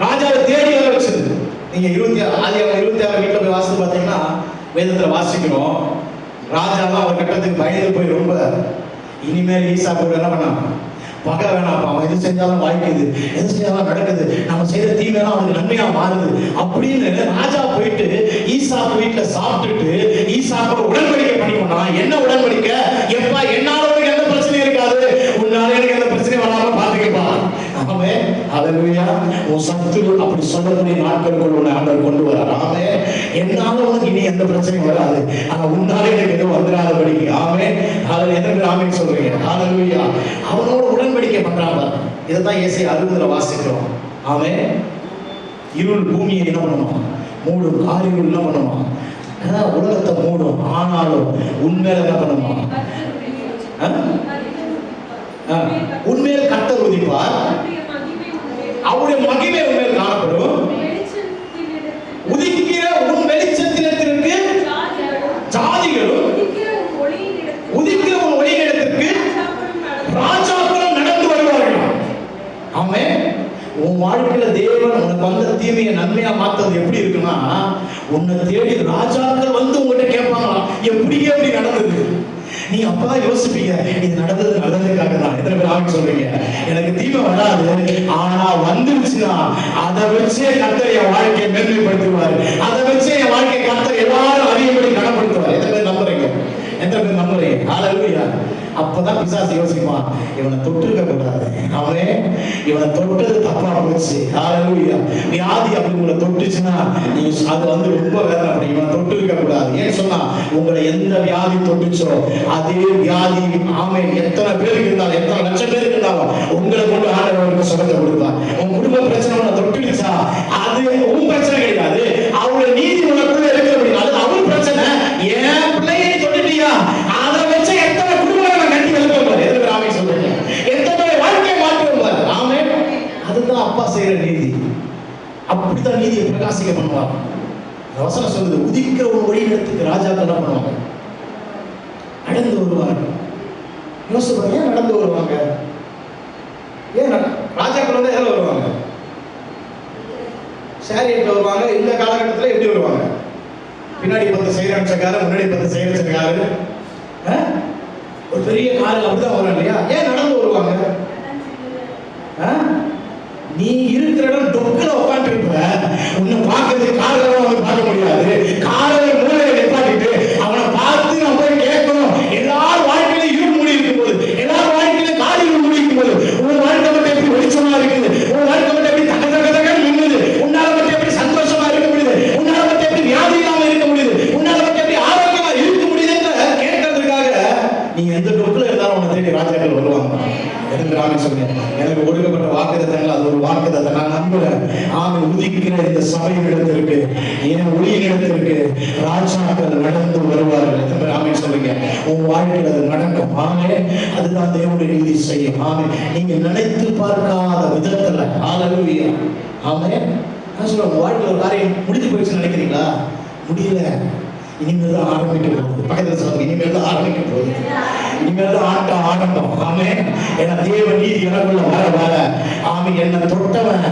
ராஜாவை தேடி வர வச்சது. நீங்க 26 வீட்டுல போய் வாசித்து பார்த்தீங்கன்னா வேதத்துல வாசிக்கிறோம், ராஜாலாம் ஒரு கட்டத்துக்கு பயந்து போய் ரொம்ப இனிமேல் ஈசா கூட என்ன பண்ணான், பகை வேணாம், அவன் எது செஞ்சாலும் வாய்க்குது, எது செஞ்சாலும் நடக்குது, நம்ம செய்யற தீமையெல்லாம் அவனுக்கு நன்மையா மாறுது அப்படின்னு ராஜா போயிட்டு ஈசாக்கு வீட்டுல சாப்பிட்டுட்டு ஈசாக்கு உடன்படிக்கை பண்ணிக்கொண்டா. என்ன உடன்படிக்கை? எப்பா என்னால உனக்கு எந்த பிரச்சனையும் இருக்காது, உன்னால எனக்கு எந்த பிரச்சனையும் வராம பாத்துக்கப்பா. ஆமென். ஹல்லேலூயா. உன் சத்துரு அப்படி சொல்லக்கூடிய நாட்களுக்குள் உன்னை ஆண்டவர் கொண்டு வரார். ஆமென். என்னால உனக்கு இனி எந்த பிரச்சனையும் வராது, ஆனா உன்னால எனக்கு எதுவும் வந்துடாதபடி. ஆமென். ஹல்லேலூயா. எத்தனை ஆமென் சொல்றீங்க? ஹல்லேலூயா. அவனோட உடன்படிக்கை பண்றாங்க. இதைத்தான் ஏசாயா 60 வாசிக்கிறோம். ஆமென். இருள் பூமியை என்ன பண்ணுமா, மூடும். காரியம் என்ன பண்ணுமா, உலகத்தை மூடும். ஆனாலும் உண்மையில என்ன பண்ணுமா, உண்மையில் கர்த்தர் உதிப்பார், அவருடைய மகிமை உண்மையில் காணப்படும். உதிக்கிற உன் வெளிச்சத்தினத்திற்கு ஜாதிகளும், உதிக்கிற உன் ஒளியிடத்திற்கு ராஜாக்களும் நடந்து வருவார்கள். ஆமென். உன் வாழ்க்கையில தேவன் உனக்கு வந்த தீமையை நன்மையா மாத்தது எப்படி இருக்குன்னா, உன்னை தேடி ராஜாக்கள் வந்து உங்ககிட்ட கேட்பாங்களா, எப்படி நடந்தது. நீ அப்பதான் யோசிப்பீங்க, இது நடந்தது நல்லதுக்காக தான். எத்தனை பேர் ஆமென் சொல்றீங்க? எனக்கு தீமை வராது, ஆனா வந்துருச்சுன்னா அதை வச்சே கர்த்தர் என் வாழ்க்கையை மேன்மைப்படுத்துவார், அதை வச்சே என் வாழ்க்கை கர்த்தர் எல்லாரும் அறியபடி கனப்படுத்துவார். எத்தனை பேர் நம்புறீங்க? எத்தனை பேர் நம்புறீங்க? ஹல்லேலூயா. அப்பதான் பிசாசு யோசிக்குமா, இவனை தொட்டிருக்க கூடாது, அவனே இவனை தொட்டது தப்பா போச்சு. ஹல்லேலூயா. வியாதி அப்படி உங்களை தொட்டுச்சுன்னா நீங்க அது வந்து ரொம்ப வேதனை அப்படி, இவனை தொட்டிருக்க கூடாது. ஏன்னு சொன்னா உங்களை எந்த வியாதி தொட்டுச்சோ அதே வியாதி ஆமென் எத்தனை பேருக்கு இருந்தாலும், எத்தனை லட்சம் பேருக்கு இருந்தாலும் உங்களை கொண்டு ஆண்டவருக்கு சுகத்தை கொடுப்பார். உன் குடும்ப பிரச்சனை உன்னை தொட்டுடுச்சா அது உன் பிரச்சனை கிடையாது, அவருடைய நீதி உனக்குள்ள இருக்கு அப்படின்னா அது அவர் பிரச்சனை. ஏன் பிள்ளையை தொட்டுட்டியா, அதை வச்சு எத்தனை குடும்பங்களை கட்டி எழுப்புவார். எத்தனை பேர் ஆமென் சொல்றீங்க? எத்தனை வாழ்க்கையை மாற்றுவார். ஆமென். அதுதான் அப்பா செய்யற நீதி. அப்படித்தான் நீதியை பிரகாசிக்க பண்ணுவார். வசனம் சொல்லுது, உதிக்கிற ஒரு ஒளியிடத்துக்கு ராஜாக்கள் என்ன பண்ணுவாங்க, நடந்து வருவாங்க. யோசிப்பாங்க, ஏன் நடந்து வருவாங்க? ஏன் ராஜாக்கள் வந்து எதில் வருவாங்க? சேரியட்ல வருவாங்க. இந்த காலகட்டத்தில் எப்படி வருவாங்க? பின்னாடி 10 செயலச்சக்காரு, முன்னாடி 10 செயலச்சக்காரு, ஒரு பெரிய காரு அப்படிதான் வரும் இல்லையா? ஏன் நடந்து வருவாங்க? நீ இருக்கிற இடம் டொக்குல உட்காந்து இருப்ப, உன்னை பார்க்கறது காரில் வந்து பார்க்க முடியாது. காரில் மூலையை நிப்பாட்டிட்டு அவனை பார்த்து நம்ம போய் கேட்கணும். எல்லாரும் வாழ்க்கையில இருள் மூடி இருக்கும் போது, எல்லாரும் வாழ்க்கையில காரியம் மூடி இருக்கும் போது உன் வாழ்க்கை மட்டும் எப்படி வெளிச்சமா இருக்குது, உன் வாழ்க்கை மட்டும் எப்படி தகதகதக நின்னுது, உன்னால மட்டும் எப்படி சந்தோஷமா இருக்க முடியுது, உன்னால மட்டும் எப்படி வியாதி இல்லாம இருக்க முடியுது, உன்னால மட்டும் எப்படி ஆரோக்கியமா இருக்க முடியுதுன்னு கேட்கறதுக்காக நீங்க எந்த டொக்குல இருந்தாலும் உன்னை தேடி ராஜாக்கள் வருவாங்க. எனக்கு கொடுக்கப்பட்ட வாக்குத்தத்தங்கள் அது ஒரு வாக்குத்தத்தை நான் நம்புறேன். ஆமென். உதிக்கிற இந்த சபையின் இடத்திற்கு, என் ஒளியின் இடத்திற்கு ராஜாக்கள் நடந்து வருவார்கள். ஆமென் சொல்லுங்க. உன் வாழ்க்கையில் அது நடக்கும். ஆமென். அதுதான் தேவனுடைய நீதி செய்யும். ஆமென். நீங்க நினைத்து பார்க்காத விதத்துல. ஹல்லேலூயா. ஆமென். நான் சொல்றேன், உங்க வாழ்க்கையில் ஒரு காரியம் முடிஞ்சு போயிடுச்சுன்னு நினைக்கிறீங்களா? முடியல, இனிமேல் தான் ஆரம்பிக்க போகுது. பக்கத்தில் சொல்லுங்க, இனிமேல் தான் ஆரம்பிக்க போகுது, இனிமேல் தான் ஆட்டம் ஆடட்டும். ஆமென். ஏன்னா தேவ நீதி எனக்குள்ள வர வர ஆமென் என்னை தொட்டவன்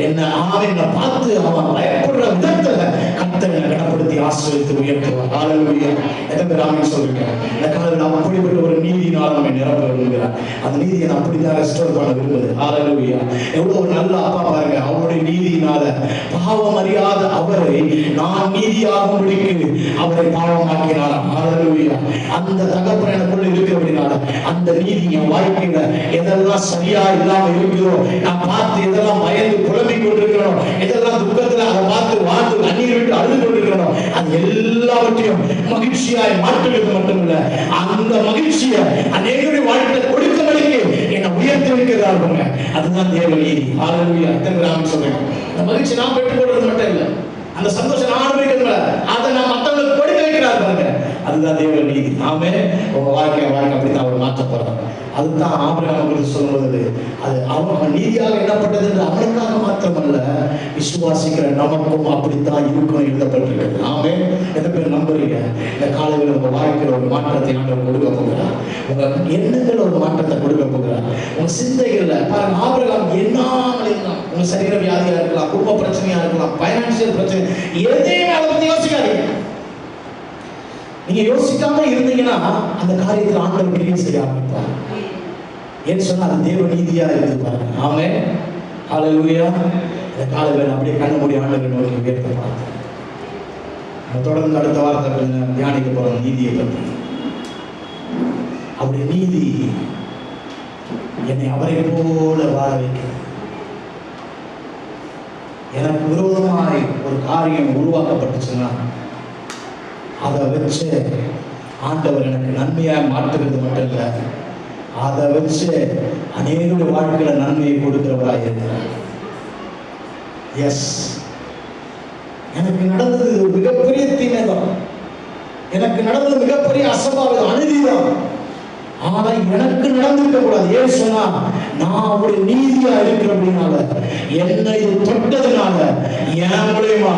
என்ன என்னை பார்த்து அவன் பயப்படுற விதத்துல கர்த்தர் என்னை கனப்படுத்தி ஆசீர்வதித்து உயர்த்துவார். ஹல்லேலூயா. எத்தனை பேர் ஆமென் சொல்றீங்க? எனக்காக நாம் அப்படிப்பட்ட ஒரு நீதியினால் நம்மை நிரப்ப விரும்புகிறார். அந்த நீதியை நான் அப்படிதான் ரெஸ்டோர் பண்ண விரும்புது. ஹல்லேலூயா. எவ்வளவு ஒரு நல்ல அப்பா பாருங்க, அவருடைய நீதியினால பாவம் அறியாத அவரை நான் நீதியாகும்படிக்கு அவரை பாவமாக்கினார். ஹல்லேலூயா. அந்த தகப்பன் எனக்குள்ள இருக்கிறபடினால அந்த நீதி என் வாழ்க்கையில எதெல்லாம் எதெல்லாம் சரியா இல்லாம இருக்குதோ, நான் பார்த்து எதெல்லாம் பயந்து புலம்பிக் கொண்டிருக்கிறோம், எதெல்லாம் துக்கத்துல அதை பார்த்து வாழ்ந்து கண்ணீர் விட்டு அழுது கொண்டிருக்கிறோம், அது எல்லாவற்றையும் மகிழ்ச்சியாய் மாற்றுவது மட்டுமில்ல, அந்த மகிழ்ச்சியை அநேகருடைய வாழ்க்கையில கொடுக்கும்படிக்கு என்னை உயர்த்தி வைக்கிறார்கள். அதுதான் தேவ நீதி. ஹல்லேலூயா. நான் சொல்றேன், அந்த மகிழ்ச்சி நான் பெற்றுக் கொள்றது மட்டும் இல்லை, அந்த சந்தோஷம் நான் அனுபவிக்கிறதுல அதை நான் மற்றவங்களுக்கு கொடுக்க வைக்கிறார் பாருங்க, அதுதான் தேவ நீதி. ஆமே. உங்க வாழ்க்கை அப்படித்தான் அவர் மாற்ற போறாங்க. அதுதான் ஆபிரகாம் குறித்து சொல்லுவது, அது அவன் நீதியாக எண்ணப்பட்டது என்று அவனுக்காக மாத்திரமல்ல, விசுவாசிக்கிற நமக்கும் அப்படித்தான் இருக்கும் எழுதப்பட்டிருக்கிறது. ஆமே. எத்தனை பேர் நம்புறீங்க? இந்த காலையில் உங்க வாழ்க்கையில் ஒரு மாற்றத்தை ஆண்டவர் கொடுக்க போகிறார். உங்க எண்ணங்கள் ஒரு மாற்றத்தை கொடுக்க போகிறார். உங்க சிந்தைகள்ல பாருங்க, ஆபிரகாம் என்னாமல் இருந்தான். உங்க சரீர வியாதியா இருக்கலாம், குடும்ப பிரச்சனையா இருக்கலாம், பைனான்சியல் பிரச்சனை, எதையுமே அதை பத்தி யோசிக்காதீங்க. நீங்க யோசிக்காம இருந்தீங்கன்னா அந்த காரியத்தில் ஆண்டவர் கிரியை செய்ய ஆரம்பிப்பார். ஏன்னு சொன்னா அது தேவ நீதியா இருக்குது பாருங்க. ஆமென். ஹல்லேலூயா. இந்த காலையில அப்படியே கண்ண மூடி ஆண்டவரை நோக்கி உயர்த்த பார்த்தோம். தொடர்ந்து அடுத்த வாரத்தை தியானிக்க போறோம் நீதியை பற்றி. அவருடைய நீதி என்னை அவரை போல வாழ வைக்கிறது. எனக்கு விரோதமாய் ஒரு காரியம் உருவாக்கப்பட்டுச்சுன்னா அதை வச்சு ஆண்டவர் எனக்கு நன்மையாக மாற்றுகிறது மட்டும் இல்லை, அதை வச்சு அநேக வாழ்க்கையில நன்மையை கொடுக்கிறவராக இருக்கிறார். எஸ், எனக்கு நடந்தது மிகப்பெரிய தீமைதான், எனக்கு நடந்தது மிகப்பெரிய அசம்பாவிதம், அநீதிதான். ஆனா எனக்கு நடந்திருக்க கூடாது. ஏன் சொன்னா நான் அவருடைய நீதியா இருக்கிறபடினால, என்னை தொட்டதுனால, என் மூலமா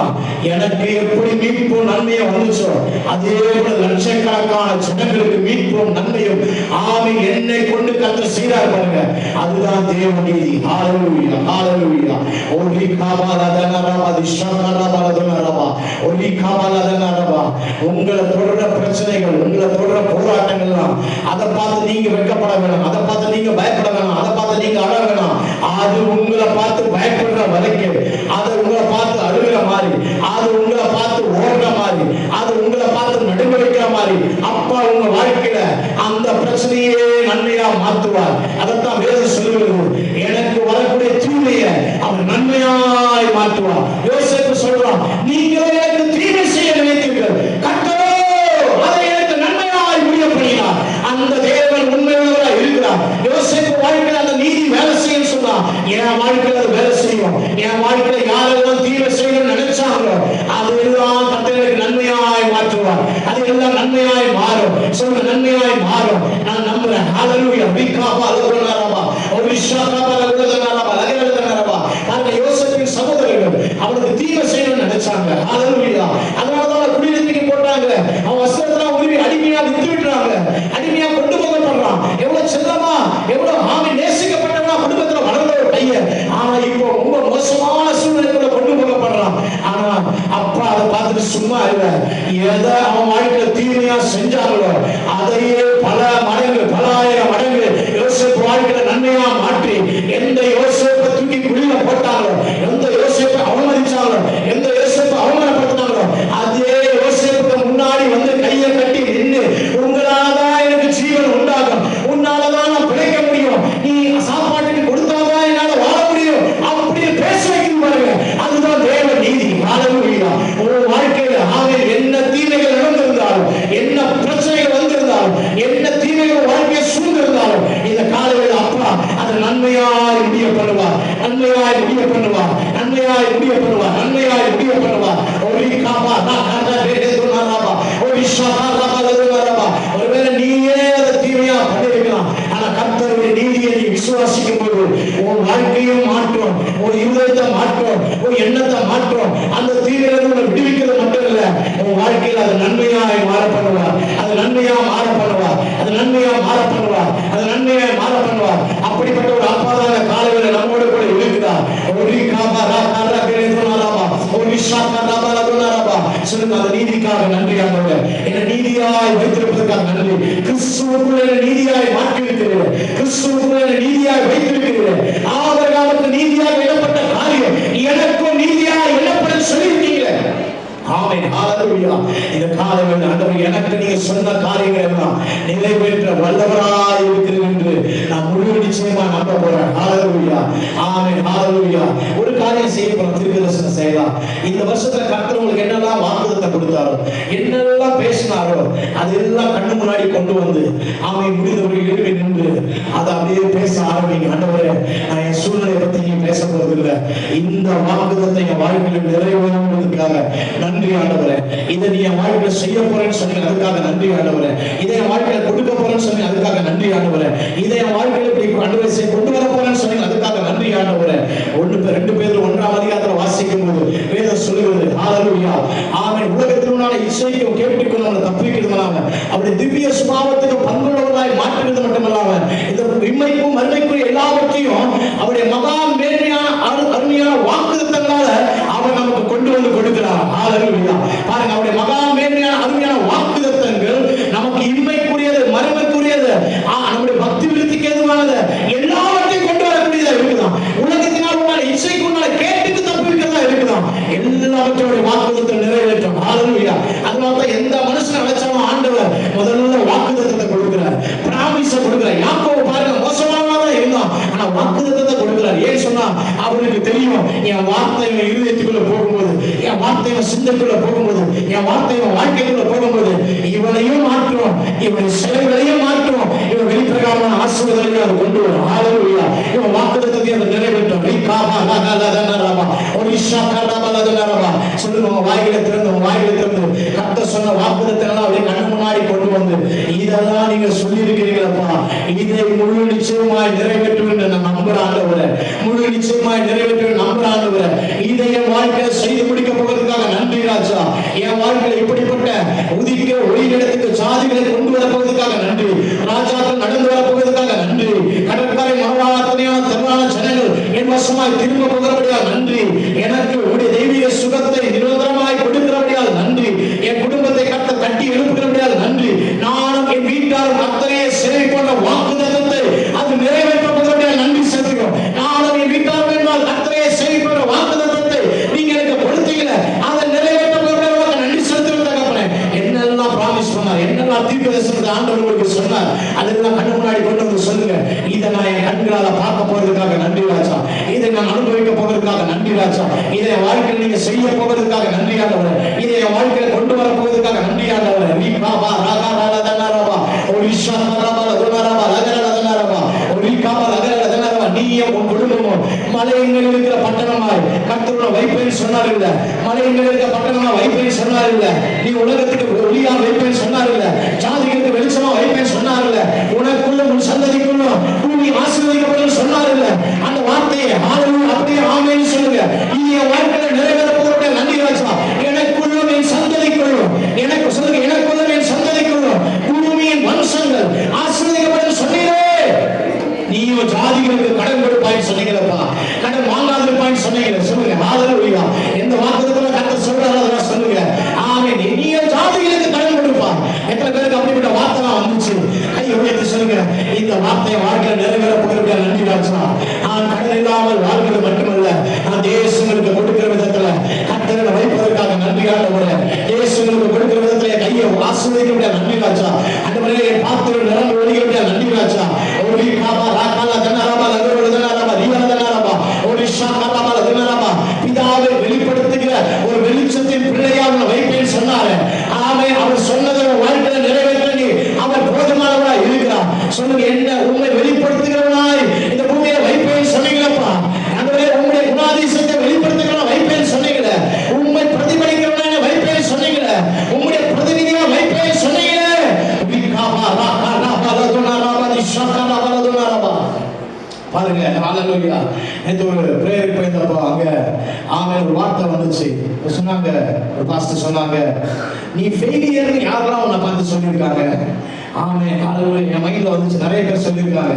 எனக்கு எப்படி மீட்பும் நன்மையும் வந்துச்சோ அதே போல லட்சக்கணக்கான ஜனங்களுக்கு மீட்பும் நன்மையும் ஆமை என்னை கொண்டு கர்த்தர் செய்தார் பாருங்க. அதுதான் தேவ நீதி. ஹல்லேலூயா. ஹல்லேலூயா. ஓலி காபாலதனரபா திஷகரபலதனரபா ஓலி காபாலதனரபா. உங்களை தொடர பிரச்சனைகள், உங்களை தொடர போராட்டங்கள்லாம் அதை பார்த்து நீங்க வெட்கப்பட வேணாம், அதை பார்த்து நீங்க பயப்பட வேணாம், அதை பார்த்து நீங்க அழ வேணாம். அது உங்களை பார்த்து பயப்படுற வரைக்கும், அது உங்களை பார்த்து அழுகிற மாதிரி, அது உங்களை பார்த்து ஓடுற மாதிரி, அது உங்களை பார்த்து நடுவழிக்கிற மாதிரி, அப்பா உங்க வாழ்க்கையில அந்த பிரச்சனையே நன்மையா மாற்றுவார். அதைத்தான் வேதம் சொல்லுகிறது, எனக்கு வரக்கூடிய தீமையை அவர் நன்மையாய் மாற்றுவார். யோசேப்பு சொல்றான், நீங்களே எனக்கு தீமை செய்ய நினைத்தீர்கள், கர்த்தரோ அதை எனக்கு நன்மையாய் முடிய பண்ணினார். அந்த தேவன் உண்மையுள்ளவராய் இருக்கிறார். யோசேப்பு வாழ்க்கையில அந்த நீதி வேலை செய்யும் சொன்னா, என் வாழ்க்கையில அது வேலை செய்யும். என் வாழ்க்கையில யாரெல்லாம் தீமை செய்யணும்னு நினைச்சாங்களோ அதெல்லாம் கர்த்தருக்கு நன்மையாய் மாற்றுவார். அது எல்லாம் நன்மையாய் மாறும். சொல்லுங்க, நன்மையாய் மாறும். நான் நம்புறேன். ஹல்லேலூயா. விகாபா அலகுனரபா ஒரு விஷாகபா அலகுனரபா லகலதனரபா. பாருங்க, யோசேப்பின் சகோதரர்கள் அவனுக்கு தீமை செய்யணும்னு நினைச்சாங்க. ஹல்லேலூயா. அதனாலதான் குடியிருப்புக்கு போட்டாங்க. அவன் வஸ்திரத்தெல்லாம் உருவி அடிமையா வித்து விட்டுறாங்க, அடிமையா கொண்டு போகப்படுறான். எவ்வளவு செல்லமா, எவ்வளவு ஆவி நேசிக்கப்பட்டவனா குடும்பத்துல வளர்ந்த ஒரு பையன். ஆனா இப்போ ரொம்ப மோசமான சூழ்நிலைக்குள்ள கொண்டு போகப்படுறான். ஆனா அப்பா அதை பார்த்துட்டு சும்மா இல்ல, எதை அவன் வாழ்க்கையில தீமையா செஞ்சாங்களோ அதையே பல மடங்கு, பல ஆயிரம் மடங்கு யோசேப்பு வாழ்க்கையில நன்மையா மாற்றி, எந்த யோசேப்பை தூக்கி குழியில போட்டாங்களோ, எந்த யோசேப்பை அவமதிச்சாங்களோ, எந்த யோசேப்பை அவமானப்படுத்தினாங்களோ, அதே யோசேப்புக்கு முன்னாடி வந்து கையை கட்டி நின்று, உங்களாலதான் எனக்கு ஜீவன் உண்டாகும், உன்னாலதான் நான் பிழைக்க முடியும், நீ சாப்பாட்டுக்கு கொடுத்தாதான் என்னால வாழ முடியும் அப்படின்னு பேச வைக்கணும் பாருங்க. அதுதான் தேவ நீதி. ஹல்லேலூயா. உன் வாழ்க்கையில என்ன தீமைகள் நடந்திருந்தாலும், என்ன பிரச்சனைகள் வந்திருந்தாலும், என்ன தீமைகள் வாழ்க்கையை சூழ்ந்திருந்தாலும், இந்த காலையில் அப்பா அதை நன்மையாய் முடிய பண்ணுவார், நன்மையாய் முடிய பண்ணுவார், நன்மையாய் முடிய பண்ணுவார், நன்மையாய் முடிய பண்ணுவார். ஒரு காபா நான் காதா பேரே சொன்னாராபா ஒரு ஷாகாராபா லதுராபா. ஒருவேளை நீயே அதை தீமையா பண்ணிருக்கலாம், ஆனா கர்த்தருடைய நீதியை நீ விசுவாசிக்கும் போது உன் வாழ்க்கையும் மாற்றும், உன் இருதயத்தை மாற்றும், உன் எண்ணத்தை மாற்றும். அந்த தீமையிலிருந்து உன்னை விடுவிக்கிறது மட்டும் இல்ல, உன் வாழ்க்கையில் அது நன்மையாய் மாற பண்ணுவார், அது நன்மையா மாற பண்ணுவார், அது நன்மையா மாற பண்ணுவார், அது நன்மையாய் மாற பண்ணுவார். அப்படிப்பட்ட ஒரு அப்பாதான காலையில நம்மோடு கூட இருக்கிறார். ஒரு காபா ராகா பேரே சொன்னாராபா ஒரு ஷாகாராபா லதுராபா. சொல்லுங்க, அந்த நீதிக்காக நன்றி ஆண்டவரே, என்னை நீதியாய் வைத்திருப்பதற்காக நன்றி. கிறிஸ்துவுக்குள்ள என்னை நீதியாய் மாற்றி இருக்கிறீர்கள், கிறிஸ்துவுக்குள்ள என்னை நீதியாய் வைத்திருக்கிறீர்கள். ஆபிரகாமுக்கு நீதியாக எண்ணப்பட்ட காரியம் எனக்கும் நீதியாய் எண்ணப்பட சொல்லியிருக்கீங்க. ஆமென். ஹல்லேலூயா. இந்த காலையில் ஆண்டவர் எனக்கு நீங்க சொன்ன காரியங்கள் எல்லாம் நிறைவேற்ற வல்லவராய் இருக்கிறீர்கள் என்று நான் முழு நிச்சயமா நம்ப போறேன். ஹalleluya. ஆமென். ஹalleluya. ஒரு காரியம் செய்ய போறோம். தீர்க்கதரிசனம் செய்யலாம். இந்த வருஷத்துல கர்த்தர் உங்களுக்கு என்னெல்லாம் வாக்குத்தத்தம் கொடுத்தாரோ, என்னெல்லாம் பேசினாரோ, அதெல்லாம் கண்ணு முன்னாடி கொண்டு வந்து ஆமென் முடிந்தவர்கள் எழுப்பி நின்று அதை அப்படியே பேச ஆரம்பிங்க. ஆண்டவரே, நான் என் சூழ்நிலையை பத்தி நீ பேச போறது இல்லை. இந்த வாக்குத்தத்தம் என் வாழ்க்கையில் நிறைவேறுவதற்காக நன்றி ஆண்டவரே. இதை நீ என் வாழ்க்கையில செய்ய போறேன்னு சொன்னீங்க, அதுக்காக நன்றி ஆண்டவரே. இதை என் வாழ்க்கையில கொடுக்க போறேன்னு சொன்னீங்க, அதுக்காக நன்றி ஆண்டவரே. இதை என் வாழ்க்கையில இப்படி கொண்டு வர போறேன்னு சொன்னீங்க, அதுக்காக நன்றி ஆண்டவரே. 2 பேதுரு 1ஆம் அதிகாரத்துல வாசிக்கும் போது வேதம் சொல்லுகிறது ஹalleluya. ஆமென். உலகத்தினுடைய இச்சைக்கும் கேட்டுக்கும் நம்மளை தப்பிக்கிறதுனால அவருடைய திவ்ய சுபாவத்துக்கு பங்குள்ளவர்களாய் மாற்றுவது மட்டுமல்லாம இந்த இம்மைக்கும் மறுமைக்கும் எல்லாவற்றையும் அவருடைய மகா மேன்மையான அருமையான வாக்குத்தத்தங்களால அவர் நமக்கு கொண்டு வந்து கொடுக்கிறார். ஹalleluya. பாருங்க, அவருடைய மகா மேன்மையான அருமையான வாக்குத்தத்தங்கள் நமக்கு இம்மைக்குரியது, மறுமைக்குரியது, நம்முடைய பக்தி விருத்திக்கு ஏதுவானது, எல்லாவற்றையும் கொண்டு வரக்கூடியதா இருக்குதான். உலகத்தினால் உண்டான இச்சைக்கு உண்டான கேட்டுக்கு தப்பிக்கிறதா இருக்குதான். எல்லாவற்றோட வாக்குத்தத்தம் நிறைவேற்றும். ஹalleluya. அதனாலதான் எந்த மனுஷனை அழைச்சாலும் ஆண்டவர் முதல்ல வாக்குத்தத்தத்தை கொடுக்கிறார், பிராமிஸை கொடுக்கிறார். யாக்கோபு பாருங்க, மோசமானவனா இருந்தான், ஆனா வாக்குத்தத்தத்தை கொடுக்கிறார். ஏன் சொன்னா அவருக்கு தெரியும், என் வார்த்தை இருதயத்துக்குள்ள போகும்போது, என் வார்த்தை சிந்தைக்குள்ள போகும்போது, என் வார்த்தை வாழ்க்கைக்குள்ள போகும்போது இவனையும் மாற்றும், இவன் செயல்களையும் மாற்றும், இவன் வெளிப்பிரகாரமான ஆசீர்வாதங்களை அது கொண்டு வரும். ஹalleluya. இவன் வாக்குத்தத்தத்தை அதை நிறைவேற்றும். சொல்லுங்க, வாயில திறந்து கர்த்தர் சொன்ன வாக்குத்தத்தங்களை அப்படியே கண்ணு முன்னாடி கொண்டு வந்து, இதெல்லாம் நீங்க சொல்லி இருக்கிறீங்களப்பா, இதை முழு நிச்சயமாய் நிறைவேற்றும் என்று நான் நம்புறேன் ஆண்டவரே. முழு நிச்சயமாய் நிறைவேற்றும் நம்புறேன் ஆண்டவரே. இதை என் வாழ்க்கையில செய்து முடிக்க போவதற்காக நன்றி ராஜா. என் வாழ்க்கையில இப்படிப்பட்ட உதிக்க ஒளி இடத்துக்கு சாதிகளை கொண்டு வரப்போவதற்காக நன்றி. ராஜாக்கள் நடந்து வரப்போவதற்காக நன்றி. கடற்கரை மனவாளத்தனையான திரளான ஜனங்கள் என் வசமாய் திரும்ப போகிறபடியால் நன்றி. எனக்கு உடைய தெய்வீக சுகத்தை நிரந்தரமாய் கொடுக்கிறபடியால் நன்றி. என் குடும்பத்தை கட்டி எழுப்புகிறபடியால் நன்றி. நானும் என் வீட்டாரும் கர்த்தரையே சேவிக்கின்ற வாக்குத்தத்தத்தை அது நிறைவேற்றப்படுகிறபடியால் நன்றி செலுத்துகிறோம். நானும் என் வீட்டாரும் என்றால் கர்த்தரையே சேவிக்கின்ற வாக்குத்தத்தத்தை நீங்க எனக்கு கொடுத்தீங்களே, அதை நிறைவேற்றப்படுகிறபடியால் நன்றி செலுத்துகிறேன் தகப்பனே. என்னெல்லாம் பிராமிஸ் பண்ணார், என்னெல்லாம் தீர்க்கதரிசனத்தை ஆண்டவர் உங்களுக்கு சொன்னார், அதெல்லாம் கண்ணு முன்னாடி கொண்டு வந்து சொல்லுங்க. இதை நான் என் கண்களால பார்க்க போறதுக்காக நன்றி ராஜா. இதை நான் அனுபவிக்க போவதற்காக நன்றி ராஜா. இதை என் வாழ்க்கையில் நீங்க செய்ய போவதற்காக நன்றி ஆண்டவரே. இதை என் வாழ்க்கையில கொண்டு வர போவதற்காக நன்றி ஆண்டவரே. நீயும் உன் குடும்பமும் மலையங்கள் இருக்கிற பட்டணமாய் கர்த்தர் வைப்பேன்னு சொன்னார் இல்ல, மலையங்கள் இருக்கிற பட்டணமா வைப்பேன்னு சொன்னார் இல்ல, நீ உலகத்துக்கு ஒளியா வைப்பேன்னு சொன்னார் இல்ல, ஜாதிகளுக்கு வெளிச்சமா வைப்பேன்னு சொன்னார் இல்ல, உனக்குள்ள உன் சந்ததிக்குள்ளும் பூமி ஆசீர்வதிக்கப்படும் சொன்னார் இல்ல. அந்த வார்த்தையை அப்படியே ஆமென்னு சொல்லுங்க. இது என் வாழ்க்கையில நிறைவேற போகிற நன்றி ராஜா. எனக்குள்ளும் என் சந்ததிக்குள்ளும், எனக்கு சொல்லுங்க, எனக்குள்ளும் என் சந்ததிக்குள்ளும் பூமியின் வம்சங்கள் ஆசீர்வதிக்கப்படும் சொன்னீரே. நீயும் ஜாதிகளுக்கு கடன் கொடுப்பாய் சொன்னீங்களப்பா, கடன் வாங்காதிருப்பாய் சொன்னீங்க. சொல்லுங்க ஹalleluya. எந்த வாக்குத்தத்தத்துல கர்த்தர் சொல்றாரோ அதெல்லாம் சொல்லுங்க. ஆமென். நீயும் ஜாதிகளுக்கு கடன் கொடுப்பா. எத்தனை பேருக்கு அப்படிப்பட்ட வார்த்தை வந்துச்சு? கை உயர்த்தி சொல்லுங்க, இந்த வார்த்தையை வாழ்க்கையில நிறைவேற போகிற நன்றி ராஜா. நான் கடன் இல்லாமல் வாழ்வது மட்டுமல்ல, நான் தேசங்களுக்கு கொடுக்கிற விதத்துல கர்த்தரை வைப்பதற்காக நன்றி ஆண்டவரே. தேசங்களுக்கு கொடுக்கிற விதத்துல கையை ஆசீர்வதிக்க நன்றி ராஜா. அந்த மாதிரி என் பாத்திரம் நிரம்பி ஒழிக்க நன்றி ராஜா. ஒரு காபா ராகாலா தனரபா லகரோட தனரபா ரிவன தனரபா ஒரு ஷாகரபா தனரபா பிதாவை வெளிப்படுத்துகிற ஒரு வெளிச்சத்தின் பிள்ளையாக வைப்பேன் சொன்னாரே. ஆமென். அவர் சொன்னதை வாழ்க்கையில நிறைவேற்ற நீ அவர் போதுமானவராய் இருக்கிறார். சொல்லுங்க, என்ன உண்மை வெளிப்படுத்துகிறவனாய் இந்த பூமியில வைப்பேன் சொன்னீங்களப்பா. ஆண்டவரே, உங்களுடைய குணாதிசயத்தை வெளிப்படுத்துகிறவனா வைப்பேன் சொன்னீங்களே, உண்மை பிரதிபலிக்கிறவனா வைப்பேன் சொன்னீங்களே, உங்களுடைய பிரதிநிதியா வைப்பேன் சொன்னீங்களே. பாருங்க ஹalleluya. நேத்து ஒரு பிரேயர் போயிருந்தப்போ அங்க ஒரு வார்த்தை வந்துச்சு. சொன்னாங்க, ஒரு பாஸ்டர் சொன்னாங்க, நீ ஃபெயிலியர்னு யாரெல்லாம் உன்னை பார்த்து சொல்லியிருக்காங்க? ஆமென். ஹalleluya. என் மைண்ட்ல வந்துச்சு, நிறைய பேர் சொல்லியிருக்காங்க.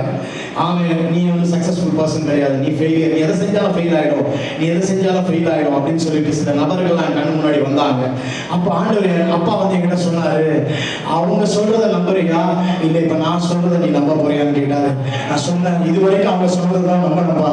ஆமென். நீ வந்து சக்சஸ்ஃபுல் பர்சன் கிடையாது, நீ ஃபெயிலியர், நீ எதை செஞ்சாலும் ஃபெயில் ஆயிடும், நீ எதை செஞ்சாலும் ஃபெயில் ஆயிடும் அப்படின்னு சொல்லிட்டு சில நபர்கள் நான் கண்ணு முன்னாடி வந்தாங்க. அப்போ ஆண்டவர் அப்பா வந்து என்கிட்ட சொன்னாரு, அவங்க சொல்றதை நம்புறியா இல்லை இப்ப நான் சொல்றதை நீ நம்ப போறியான்னு கேட்டாரு. நான் சொன்னேன், இது வரைக்கும் அவங்க சொல்றதுதான் நம்பணும்பா,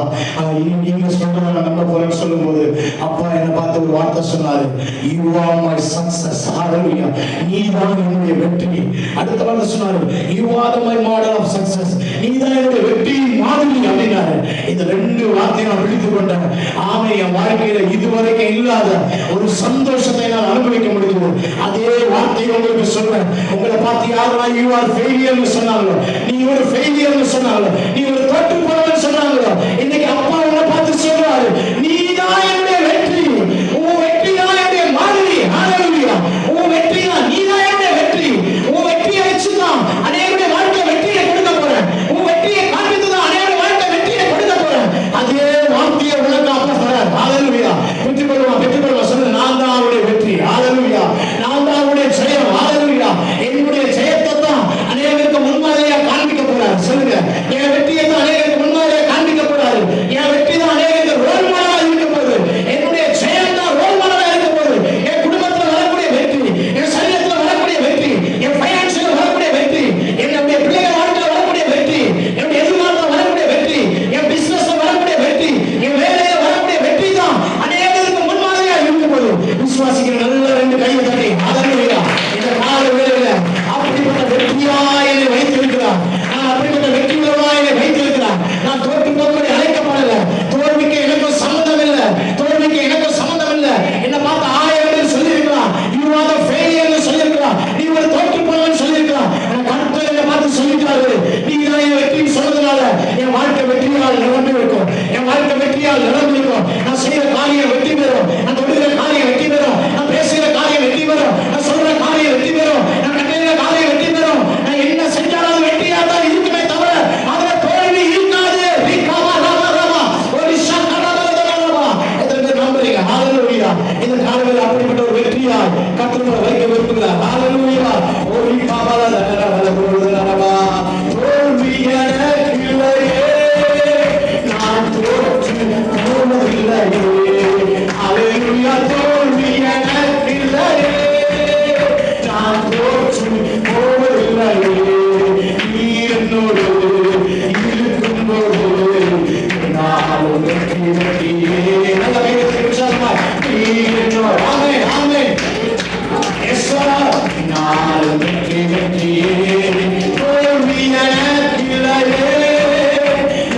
இனி நீங்க சொல்றதை நான் நம்ப போறேன்னு சொல்லும் போது அப்பா என்னை பார்த்து ஒரு வார்த்தை சொன்னாரு, you are my success. ஹalleluya. நீ தான் என்னுடைய வெற்றி. அடுத்த வார்த்தை சொன்னாரு, you are my model of success. நீ தான் என்னுடைய வெற்றி மாதிரி அப்படின்னாரு. இந்த 2 வார்த்தையை நான் பிடித்துக் கொண்டேன். ஆமை, என் வாழ்க்கையில இதுவரைக்கும் இல்லாத ஒரு சந்தோஷத்தை நான் அனுபவிக்க முடியுது. அதே வார்த்தையை உங்களுக்கு சொல்றேன். உங்களை பார்த்து யாரெல்லாம் யூ ஆர் ஃபெயிலியர்னு சொன்னாங்களோ, நீ ஒரு ஃபெயிலியர்னு சொன்னாங்களோ, நீ ஒரு தோற்று போனவன் சொன்னாங்களோ, இன்னைக்கு அப்பா உங்களை பார்த்து சொல்றாரு, நீதான் என்னுடைய வெற்றி, உன் வெற்றி தான் என்னுடைய மாதிரி. ஹalleluya. உன் வெற்றி தான், நீதான் என்னுடைய வெற்றி. உன் வெற்றியை வச்சுதான் அநேகருடைய வாழ்க்கை வெற்றியை கொடுக்க போறேன். உன் வெற்றியை காண்பித்து தான் அநேகருடைய வாழ்க்கை வெற்றியை கொடுக்க போறேன். அதே வார்த்தையை உனக்கு அப்பா சொல்றார். ஹalleluya. பெற்றுக்கொள்வா சொல்ல, நான் தான் அவருடைய வெற்றி. ஹalleluya. நான் தான் அவருடைய ஜெயம். ஹalleluya. என்னுடைய ஜெயத்தை தான் அநேகருக்கு முன்மாதிரியா காண்பிக்க போறார். சொல்லுங்க, என் வெற்றியை தான் அநேகருக்கு முன்மாதிரியா காண்பிக்க போறாரு. என் வெற்றி தான் அநேகருக்கு ரோல் மாடலா இருக்க போகுது. என்னுடைய ஜெயம் தான் ரோல் மாடலா இருக்க போகுது. என் குடும்பத்துல வரக்கூடிய வெற்றி, என் சரீரத்துல வரக்கூடிய வெற்றி, என் பைனான்ஸ்ல வரக்கூடிய வெற்றி, என்னுடைய பிள்ளைகள் வாழ்க்கையில வரக்கூடிய வெற்றி, என்னுடைய எதிர்காலத்துல வரக்கூடிய வெற்றி, என் பிசினஸ்ல வரக்கூடிய வெற்றி, என் வேலையில வரக்கூடிய வெற்றி தான் அநேகருக்கு முன்மாதிரியா இருக்க போகுது. விசுவாசிக்கிற நல்ல 2 கையை தட்டி ஹalleluya. இந்த நாலு வேளையில அப்படிப்பட்ட வெற்றியா என்னை வைத்திருக்கிறார். நான் அப்படிப்பட்ட வெற்றி உள்ளவனா என்னை வைத்திருக்கிறார். நான் தோற்று போகும்படி அழைக்கப்படல. தோல்விக்கு எனக்கும் சம்பந்தம் இல்லை. தோல்விக்கு எனக்கும் சம்பந்தம் இல்லை. என்ன பார்த்து ஆயிரம் சொல்லியிருக்கிறான், யூ ஆர் தி ஃபெயிலியர் சொல்லியிருக்கிறான், நீ ஒரு தோற்று போனவன் சொல்லியிருக்கிறான். கர்த்தர் என்னை பார்த்து சொல்லிட்டாரு, நீ தான் என் வெற்றின்னு சொன்னதுனால என் வாழ்க்கை வெற்றியால் நிரம்பி இருக்கும். என் வாழ்க்கை வெற்றியால் நிரம்பி இருக்கும். நான் செய்கிற காரியம் வெற்றி பெறும். நான் தொடுகிற காரியம் வெற்றி பெறும். நான் பேசுகிற காரியம் வெற்றி பெறும். நான் சொல்ற காரியம் வெற்றி பெறும். நான் கட்டுகிற காரியம் வெற்றி பெறும். நான் என்ன செஞ்சாலும் அது வெற்றியா தான் இருக்குமே தவிர அதுல தோல்வி இருக்காது. எத்தனை பேர் நம்புறீங்க? ஹalleluya. இந்த காலையில் அப்படிப்பட்ட ஒரு வெற்றியா கர்த்தர் வைக்க விரும்புகிறார். ஹalleluya. ஓடி பாபாலா தரவல போடுறவா தோல்வி எனக்கு இல்லையே, நான் தோற்று போவதில்லையே. ஹalleluya. தோல்வி எனக்கு இல்லையே, நான் தோற்று போவதில்லையே. நீ என்னோடு இருக்கும்போது நானும் வெற்றி வெற்றியே. நல்ல கையை விசாரமா நீ என்னோடு. Amen amen. Yes sir. நானும் வெற்றி வெற்றியே. தோல்வி எனக்கு இல்லையே,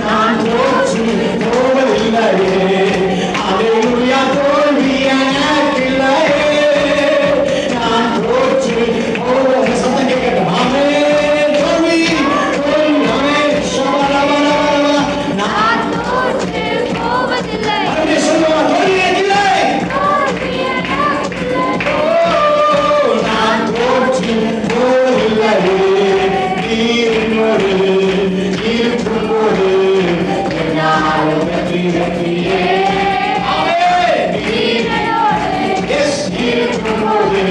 நான் தோற்று போவதில்லையே. ஹalleluya. தோல்வி எனக்கு இல்லையே, நான் தோற்று போவதில்லை. சத்தம் கேட்கட்டும். ஆமென். தோல்வி தோல்வி. ஆமென். ஷபரபரபரபர. நான் தோற்று போவதில்லை. அப்படி சொல்லுவா. தோல்வி எனக்கு இல்லை. நான் தோற்று போவதில்லையே. நீ என்னோடு இருக்கும்போது என்னாலும் வெற்றி வெற்றியே. ஆமென். எஸ், இருக்கும்போது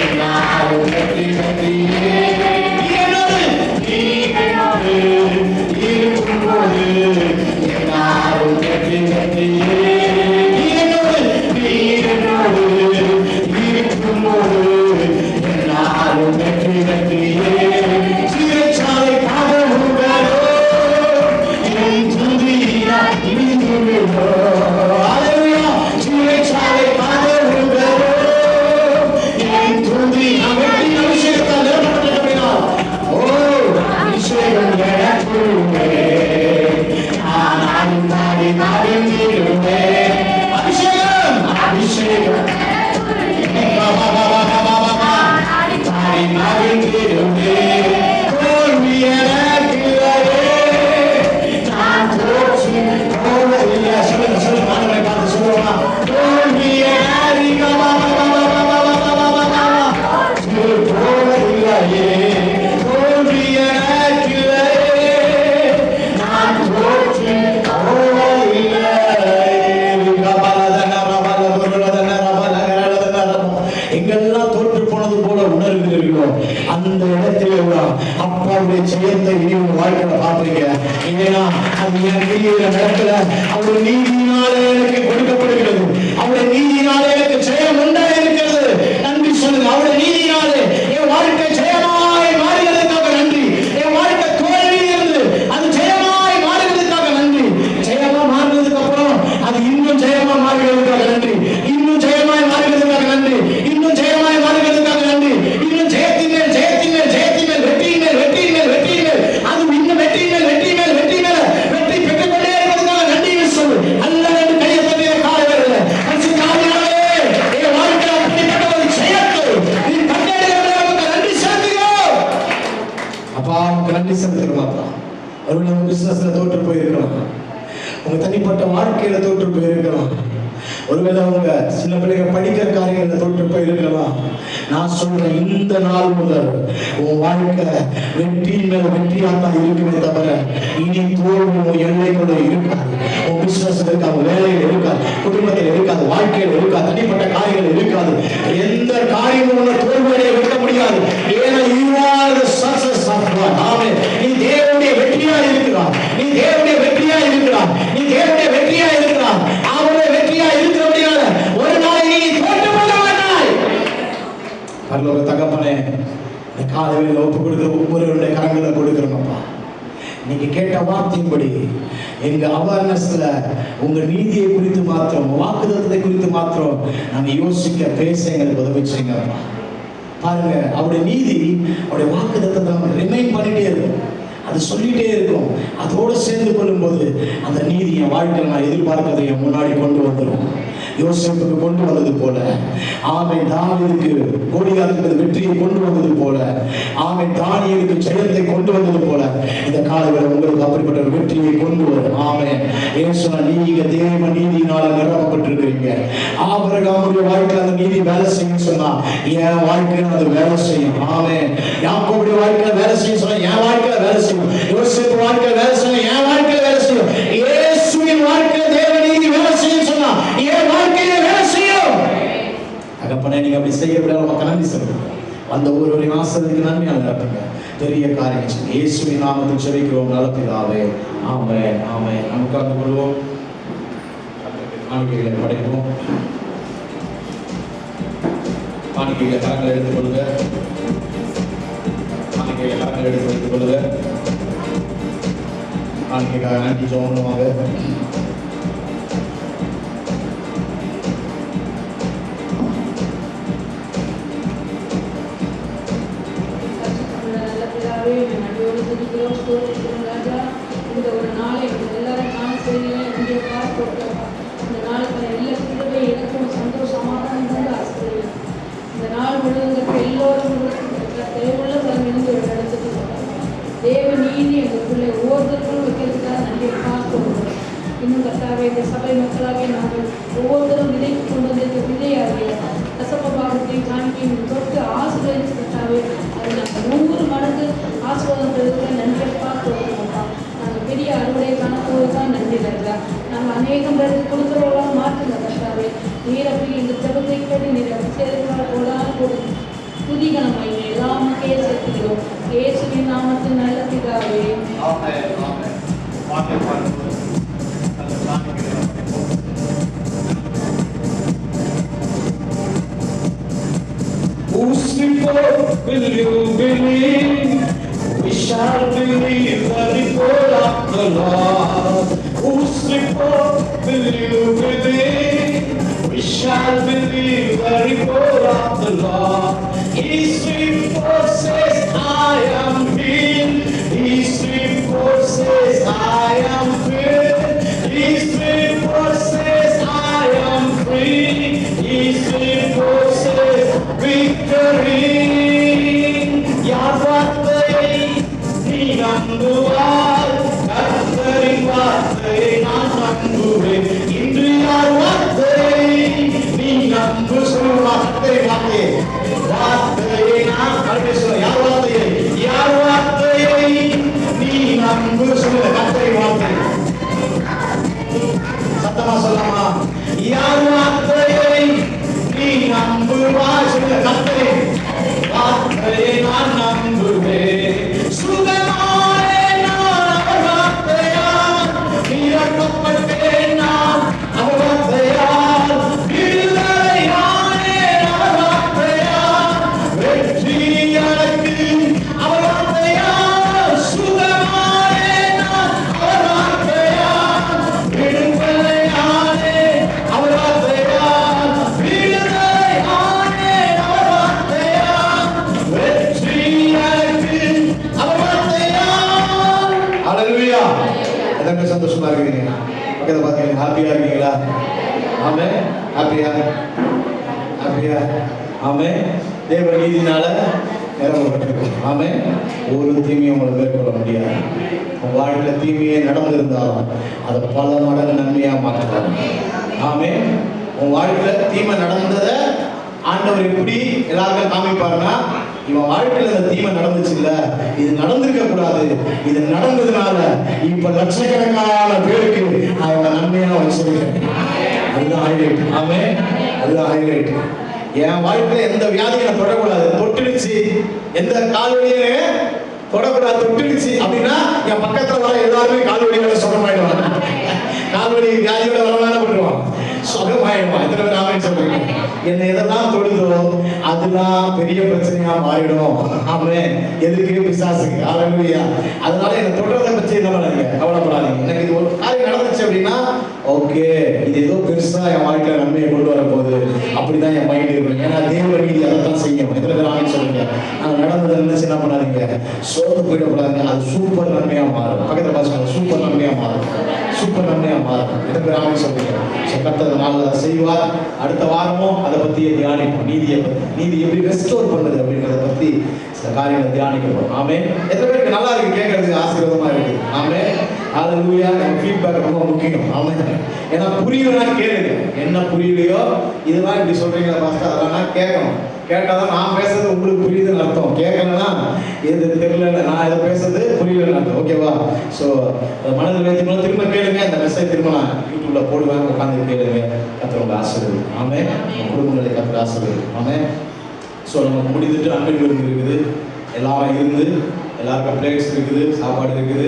என்னாலும் வெற்றி வெற்றியே. நீ என்னோடு இருக்கும்போது என்னாலும் வெற்றி வெற்றியே. நீ என்னோடு இருக்கும்போது என்னாலும் வெற்றி வெற்றியே. சிறைச்சாலை பாதமுங்களோ என் துதியா இனிதுவிடோ. ஹalleluya. சிறைச்சாலை பாதமுங்களோ என் துதி. நான் வெற்றி அபிஷேகத்தால் நிரப்பப்பட்டிருக்கிறேன். ஓ, அபிஷேகம் எனக்குள்ளே, நான் ஆடி மகிழ்ந்திடுவேன். அபிஷேகம் அபிஷேகம் தோல்வி எனக்கு இல்லையே, நான் தோற்று போவதில்லை. சொல்லுங்க சொல்லுங்க. ஆண்டவரை பார்த்து சொல்லுவோமா? தோல்வி எனக்கு போவதில்லையே, தோல்வி எனக்கு இல்லையே, நான் தோற்று போவதில்லை. எங்கெல்லாம் தோற்று போனது போல உணர்கிறீர்களோ அந்த இடத்திலே அப்பாவுடைய ஜெயத்தை இனி உங்க வாழ்க்கையில பாப்பீங்க. ஏன்னா அது என் கையில நடக்கல, அவருடைய நீதியினாலே எனக்கு கொடுக்கப்படுகிறது. அவருடைய நீதியினாலே எனக்கு ஜெயம் உண்டா இருக்கிறது. நன்றி சொல்லுங்க. அவருடைய நீதியினாலே என் வாழ்க்கை ஜெயமாய் மாறுகிறதுக்காக நன்றி. என் வாழ்க்கை தோல்வியில் இருந்து அது ஜெயமாய் மாறுகிறதுக்காக நன்றி. ஜெயமா மாறுறதுக்கு அப்புறம் அது இன்னும் ஜெயமா மாறுகிறதுக்காக நன்றி. இன்னும் ஜெயமாய் மாறுகிறதுக்காக நன்றி. இன்னும் ஜெயமாய் மாறுகிறதுக்காக நன்றி. இன்னும் ஜெயத்தின் மேல் ஜெயத்தின் மேல் ஜெயத்தின் மேல் வெற்றியின் மேல் வெற்றியின் மேல் வெற்றியின் மேல் அது இன்னும் வெற்றியின் மேல் வெற்றியின் மேல் தோற்று போயிருக்கலாம், உங்க தனிப்பட்ட வாழ்க்கையில தோற்று போயிருக்கலாம், ஒருவேளை அவங்க சின்ன பிள்ளைங்க படிக்கிற காரியங்களை தோற்று போயிருக்கலாம். நான் சொல்றேன், இந்த நாள் முதல் உன் வாழ்க்கை வெற்றியின் மேல வெற்றியாத்தான் இருக்குமே தவிர இனி தோல்வி உன் எல்லைக்குள்ள இருக்காது. உன் பிசினஸ் இருக்காது, வேலையில் இருக்காது, குடும்பத்தில் இருக்காது, வாழ்க்கையில் இருக்காது, தனிப்பட்ட காரியங்கள் இருக்காது. எந்த காரியமும் உன்னை தோல்வியடைய வைக்க முடியாது. ஏன்னா you are the success of God. ஆமென். நீ தேவனுடைய வெற்றியா இருக்கிறாய், நீ தேவனுடைய வெற்றியா இருக்கிறாய், நீ தேவனுடைய வெற்றியா இருக்கிறாய். அவருடைய வெற்றியா இருக்கிறபடியால ஒரு நாள் நீ தோற்று போக மாட்டாய். பரலோக தகப்பனே, இந்த காலையில் ஒப்பு கொடுக்கிற ஒவ்வொருவருடைய கரங்களை கொடுக்கிறோம்ப்பா. நீங்க கேட்ட வார்த்தையின்படி எங்க அவேர்னஸ்ல உங்க நீதியை குறித்து மாத்திரம், வாக்குத்தத்தத்தை குறித்து மாத்திரம் நாங்க யோசிக்க பேச எங்களுக்கு உதவி செய்யுங்கப்பா. பாருங்க, அவருடைய நீதி, அவருடைய வாக்குத்தத்தத்தை நம்ம ரிமைண்ட் பண்ணிட்டே இருக்கும், அது சொல்லிட்டே இருக்கும். அதோடு சேர்ந்து கொள்ளும்போது அந்த நீதி என் வாழ்க்கையில் நான் எதிர்பார்க்கறதை என் முன்னாடி கொண்டு வந்துடும். யோசேப்புக்கு கொண்டு வந்தது போல, ஆமென், தாவீதுக்கு கோலியாத்துக்கு வெற்றியை கொண்டு வந்தது போல, ஆமென், தானியேலுக்கு ஜெயத்தை கொண்டு வந்தது போல இந்த காலையில் உங்களுக்கு அப்படிப்பட்ட ஒரு வெற்றியை கொண்டு வரும். ஆமென். ஏசுனா நீங்க தேவ நீதியினால நிரப்பப்பட்டிருக்கிறீங்க. ஆபிரகாமுடைய வாழ்க்கையில் அந்த நீதி வேலை செய்யும் சொன்னா என் வாழ்க்கையில் அது வேலை செய்யும். ஆமென். யாக்கோபுடைய வாழ்க்கையில் வேலை செய்யும் சொன்னா என் வாழ்க்கையில் வேலை செய்யும். யோசேப்பு வாழ்க்கையில் வேலை செய்யும், என் வாழ்க்கையில் வேலை செய்யும். இயேசுவின் வாழ்க்கையில் தேவ நீதி வேலை செய்யும் சொன்னா என் வாழ்க்கையில வேலை செய்யும். தகப்பனே, நீங்க அப்படி செய்யப்பட நமக்கு நன்றி சொல்லுங்க. அந்த ஒருவரின் ஆசீர்வாதத்துக்கு நன்மையாக நடத்துங்க. பெரிய காரியம் இயேசுவின் நாமத்தில் ஜெபிக்கிறோம் நல்ல பிதாவே. ஆமென், ஆமென். நமக்கு அந்த கொள்வோம், காணிக்கைகளை படைப்போம். காணிக்கைகளை கரங்களை எடுத்துக் கொள்ளுங்க, காணிக்கைகளை கரங்களை எடுத்து வைத்துக் கொள்ளுங்க. காணிக்கைக்காக நன்றி ஜெபம். இந்த ஒரு நாளை எல்லாரும் காண செய்தியை இங்கே பார்க்க இந்த நாளுக்கு எல்லா கிட்டவே எனக்கும் சந்தோஷமாக ஆசிரியர் இந்த நாள் முழுவதற்கு எல்லோரும் தேவையுள்ள இருந்து ஒரு இடத்துக்கு தேவ நீதி எங்களுக்குள்ளே ஒவ்வொருத்தருக்கும் வைக்கிறதுக்காக நன்றி பார்க்கிறோம். இன்னும் கட்டாவே இந்த சபை மக்களாக நாங்கள் ஒவ்வொருத்தரும் விதைக்கு கொண்டு வந்திருக்க விதையாகிய ரசப்ப பாகத்தை காணிக்கையும் தொட்டு ஆசீர்வதித்து கட்டாவே அது நாங்கள் 100 மடங்கு ஆசீர்வாதம் பெறுவதற்கு நன்றி பார்க்கிறோம். நாங்கள் பெரிய அறுவடை காணப்போது தான் நன்றி தரலாம். நாங்கள் அநேகம் பேருக்கு கொடுக்குறவர்களாக மாற்றுங்க கட்டாவே. நீரப்பி இந்த ஜபத்தை கேட்டு நீர் சேர்க்கிறார் போலான்னு கொடுங்க. துதிகணமாய் எல்லாம் மக்களே சேர்த்துக்கிறோம். இயேசுவின் நாமத்தில் நல்ல பிதாவே. Whose report will you believe? We shall believe the report of the Lord. Whose report will you believe? We shall believe the report of the Lord. His report says I am healed. His report says I am filled. His report says I am free. His report says victory. யார் வார்த்தையை நீ நம்புவாய்? கர்த்தரின் வார்த்தையை நான் நம்புவேன். இன்று யார் வார்த்தையை நீ நம்பு? சொல்லுவா கர்த்தரின் வார்த்தையை நான் சொல்ல. யார் வார்த்தையை? யார் வார்த்தையை நீ நம்பு? சொல்ல கர்த்தரின் வார்த்தை. சத்தமா சொல்லமா? யார் வார்த்தையை நீ நம்புவாய்? சொல்ல கர்த்தரின் வார்த்தையை நான் நம்புவேன். சுகமானே நான் அவர் வார்த்தையால், நிரப்பப்பட்டேன் நான் அவர் வார்த்தையால், விடுதலையானே அவர் வார்த்தையால், வெற்றி எனக்கு அவர் வார்த்தையால். சுகமானே நான் அவர் வார்த்தையால், விடுதலையானே அவர் வார்த்தையால், விடுதலையானே அவர் வார்த்தையால், வெற்றி எனக்கு அவர் வார்த்தையால். ஹல்லேலூயா. எதற்கு சந்தோஷமா இருக்கீங்க? பக்கத்துல பாத்தீங்க, ஹாப்பியா இருக்கீங்களா? ஆமென். ஹாப்பியா? ஹாப்பியா? ஆமென். தேவ நீதினால நிரப்பப்பட்டிருக்கும். ஆமென். ஒரு தீமையும் உங்களை மேற்கொள்ள முடியாது. உங்க வாழ்க்கையில தீமையே நடந்திருந்தாலும் அதை பல மடங்கு நன்மையா மாற்றுவாங்க. ஆமென். உங்க வாழ்க்கையில தீமை நடந்ததை ஆண்டவர் எப்படி எல்லாருக்கும் காமிப்பாருன்னா, இவன் வாழ்க்கையில இந்த தீமை நடந்துச்சு இல்ல, இது நடந்திருக்க கூடாது, இது நடந்ததுனால இப்ப லட்சக்கணக்கான பேருக்கு நான் இவனை நன்மையா வச்சிருக்கேன். அதுதான் ஹைலைட். ஆமென். அதுதான் ஹைலைட். என் வாழ்க்கையில எந்த வியாதியை நான் தொடக்கூடாது, தொட்டுடுச்சு, எந்த கால்வழியே தொடக்கூடாது, தொட்டுடுச்சு அப்படின்னா என் பக்கத்துல வர எல்லாருமே கால்வழியோட சுகமாயிடுவாங்க. கால்வழி வியாதியோட வரலாறு பண்ணுவான், சுகமாயிடுவான். எத்தனை பேர் ஆமென் சொல்றீங்க? என்ன எதெல்லாம் தொடுதோ அதெல்லாம் பெரிய பிரச்சனையா மாறிடும். ஆமென். எதுக்கு? பிசாசுக்கு. ஹல்லேலூயா. அதனால என்ன தொடுறதை பற்றி என்ன பண்ணாதீங்க, கவலைப்படாதீங்க. எனக்கு இது ஒரு காரியம் நடந்துச்சு அப்படின்னா ஓகே, இது ஏதோ பெருசா என் வாழ்க்கையில நன்மையை கொண்டு வர போகுது, அப்படிதான் என் மைண்ட் இருக்கணும். ஏன்னா தேவ நீதி அதைத்தான் செய்யும். எத்தனை பேர் ஆமென் சொல்லுங்க? நாங்கள் நடந்ததை நினைச்சு என்ன பண்ணாதீங்க, சோர்ந்து போயிடக்கூடாதுங்க. அது சூப்பர் நன்மையா மாறும். பக்கத்துல பாருங்க, சூப்பர் நன்மையா மாறும், சூப்பர் நன்மையா மாறும். எத்தனை பேர் ஆமென் சொல்றீங்க? கர்த்தர் நாளில் அதை செய்வார். அடுத்த வாரமும் அதை பத்தி தியானிப்போம். நீதியை பத்தி, நீதி எப்படி ரெஸ்டோர் பண்ணுது அப்படின்றத பத்தி சில காரியங்களை தியானிக்கப்படும். ஆமென். எத்தனை பேருக்கு நல்லா இருக்கு, கேட்கறதுக்கு ஆசீர்வாதமா இருக்கு? ஆமென். ஹல்லேலூயா. நம்ம ஃபீட்பேக் ரொம்ப முக்கியம். ஆமென். ஏன்னா புரியலன்னா கேளுங்க, என்ன புரியலையோ இதெல்லாம் இப்படி சொல்றீங்களா பாஸ்டர், அதெல்லாம் கேட்கணும். கேட்டாதான் நான் பேசுறது உங்களுக்கு புரியுதுன்னு அர்த்தம். கேட்கலன்னா எது தெரியல, நான் எதை பேசுறது புரியலன்னு அர்த்தம். ஓகேவா? ஸோ மனதில் வைத்து திரும்ப கேளுங்க. இந்த மெசேஜ் திரும்ப நான் யூடியூப்ல போடுவேன், உட்காந்து கேளுங்க. கர்த்தரோட ஆசீர்வாதம். ஆமென். குடும்பங்களை கர்த்தர் ஆசீர்வாதம். ஆமென். ஸோ நமக்கு முடிந்துட்டு அன்பின் விருந்து இருக்குது, எல்லாரும் இருந்து எல்லாருக்கும் பிளேட்ஸ் இருக்குது, சாப்பாடு இருக்குது,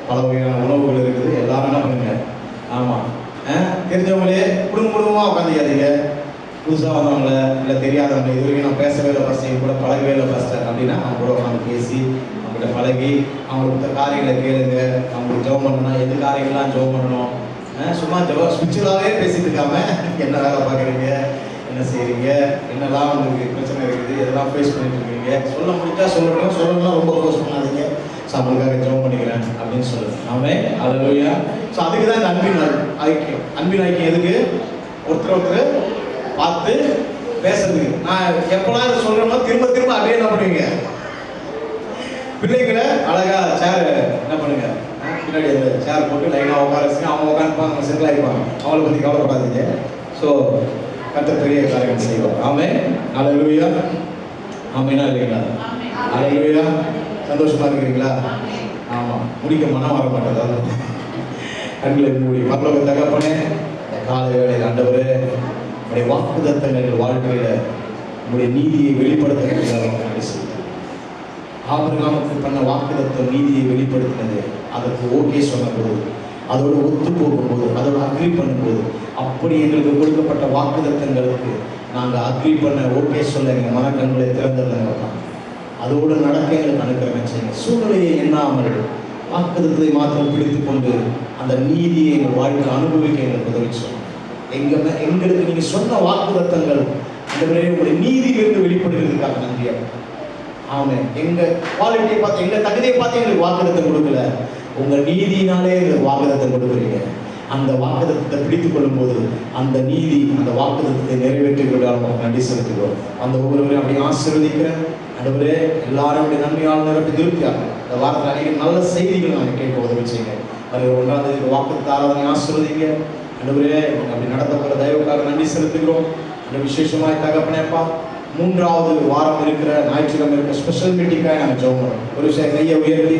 பல வகையான உணவுகள் இருக்குது. எல்லாரும் என்ன பண்ணுங்க, ஆமாம் தெரிஞ்சவங்களே குடும்பமாக உட்காந்துக்காதீங்க. புதுசாக வந்தவங்கள இல்லை தெரியாதவங்க, இது வரைக்கும் நான் பேசவே இல்லை ஃபஸ்ட்டு, கூட பழகவே இல்லை ஃபஸ்ட்டு அப்படின்னா அவங்க கூட உட்காந்து பேசி அவங்ககிட்ட பழகி அவங்களுக்கு காரியங்களை கேளுங்க. அவங்களுக்கு ஜெபம் பண்ணணும்னா எது காரியங்கள்லாம் ஜெபம் பண்ணணும், சும்மா ஸ்பிரிச்சுவலாகவே பேசிட்டு இருக்காம என்ன வேலை பார்க்குறீங்க, என்ன செய்கிறீங்க, என்னெல்லாம் உங்களுக்கு பிரச்சனை இருக்குது, எதெல்லாம் ஃபேஸ் பண்ணிட்டு இருக்கீங்க, சொல்ல முடிஞ்சா சொல்லணும், சொல்லணும்னா ரொம்ப ஃபோர்ஸ் பண்ணாதீங்க. ஸோ அவங்களுக்காக ஜெபம் பண்ணிக்கிறேன் அப்படின்னு சொல்லுவேன். ஆமென். ஹல்லேலூயா. ஸோ அதுக்கு தான் இந்த அன்பின் ஐக்கியம். அன்பின் ஐக்கியம் எதுக்கு? ஒருத்தர் பார்த்து பேசுறதுக்கு. நான் எப்பெல்லாம் இதை சொல்றேனோ திரும்ப திரும்ப அப்படியே என்ன பண்ணுவீங்க, பிள்ளைங்களை அழகா சேர் என்ன பண்ணுங்க, பின்னாடி அந்த சேர் போட்டு லைனாக உட்கார வச்சுங்க. அவங்க உட்காந்துப்பாங்க, அவங்க செட்டில் ஆகிப்பாங்க. அவங்கள பற்றி கவலைப்படாதீங்க. ஸோ கர்த்தர் பெரிய காரியங்கள் செய்வார். ஆமென். ஹல்லேலூயா. ஆமெனா இல்லைங்களா? ஹல்லேலூயா. சந்தோஷமா இருக்கிறீங்களா? ஆமாம். முடிக்க மனம் வர மாட்டேன். கண்களை மூடி பரலோக தகப்பனே, காலை வேளையில் ஆண்டவரே, உங்களுடைய வாக்குத்தத்தங்கள் வாழ்க்கையில உங்களுடைய நீதியை வெளிப்படுத்த ஆபிரகாமுக்கு பண்ண வாக்குத்தத்தம் நீதியை வெளிப்படுத்தினது, அதற்கு ஓகே சொன்னபோது, அதோட ஒத்து போகும்போது, அதோட அக்ரி பண்ணும்போது, அப்படி எங்களுக்கு கொடுக்கப்பட்ட வாக்குத்தத்தங்களுக்கு நாங்கள் அக்ரி பண்ண ஓகே சொல்ல எங்கள் மனக்கண்களை திறந்துள்ளங்க. அதோடு நடக்க எங்களுக்கு அனுக்கிரகம் செய்யுங்க. சூழ்நிலையை எண்ணாமல் வாக்குத்தத்தை மாத்திரம் பிடித்து கொண்டு அந்த நீதியை எங்கள் வாழ்க்கையில் அனுபவிக்க எங்களுக்கு உதவி சொல்லுங்க. எங்களுக்கு நீங்கள் சொன்ன வாக்குத்தத்தங்கள் உங்களுடைய நீதியிலிருந்து வெளிப்படுகிறதுக்காக நன்றியாக. ஆமாம். எங்கள் குவாலிட்டியை பார்த்து, எங்கள் தகுதியை பார்த்து எங்களுக்கு வாக்குத்தத்தம் கொடுக்கல, உங்கள் நீதியினாலே எங்களுக்கு வாக்குத்தத்தம் கொடுக்குறீங்க. அந்த வாக்குத்தத்தத்தை பிடித்துக் கொள்ளும் போது அந்த நீதி அந்த வாக்குத்தத்தத்தை நிறைவேற்றுகிறதால் நமக்கு நன்றி செலுத்துகிறோம். அந்த ஒவ்வொருவரையும் அப்படி ஆசீர்வதிக்கிறேன். ஆண்டவரே, எல்லாரும் அப்படி நன்மையால் நிரப்பி திருப்தியாக இந்த வாரத்தில் அநேக நல்ல செய்திகள் நாங்கள் கேட்க உதவி செய்யுங்க. அது 1ஆம் தேதி வாக்குத்தத்த ஆராதனை ஆசீர்வதிங்க. ஆண்டவரே, அப்படி நடத்த போகிற தயவுக்காக நன்றி செலுத்துகிறோம். அந்த விசேஷமாய் தகப்பனேப்பா, 3வது வாரம் இருக்கிற ஞாயிற்றுக்கிழமை இருக்கிற ஸ்பெஷல் மீட்டிங்காக நாங்கள் ஜெபம் பண்ணுறோம். ஒரு விஷயம் கையை உயர்த்தி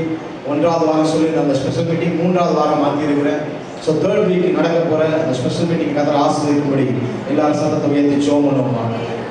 1வது வாரம் சொல்லி அந்த ஸ்பெஷல் மீட்டிங் 3வது வாரம் மாற்றி இருக்கிறேன். ஸோ 3rd வீக் நடக்க போகிற அந்த ஸ்பெஷல் மீட்டிங் கதை ஆசிரியருக்கும்படி எல்லாரும் சத்தத்தை உயர்த்தி ஜெபம் பண்ணுவோமா.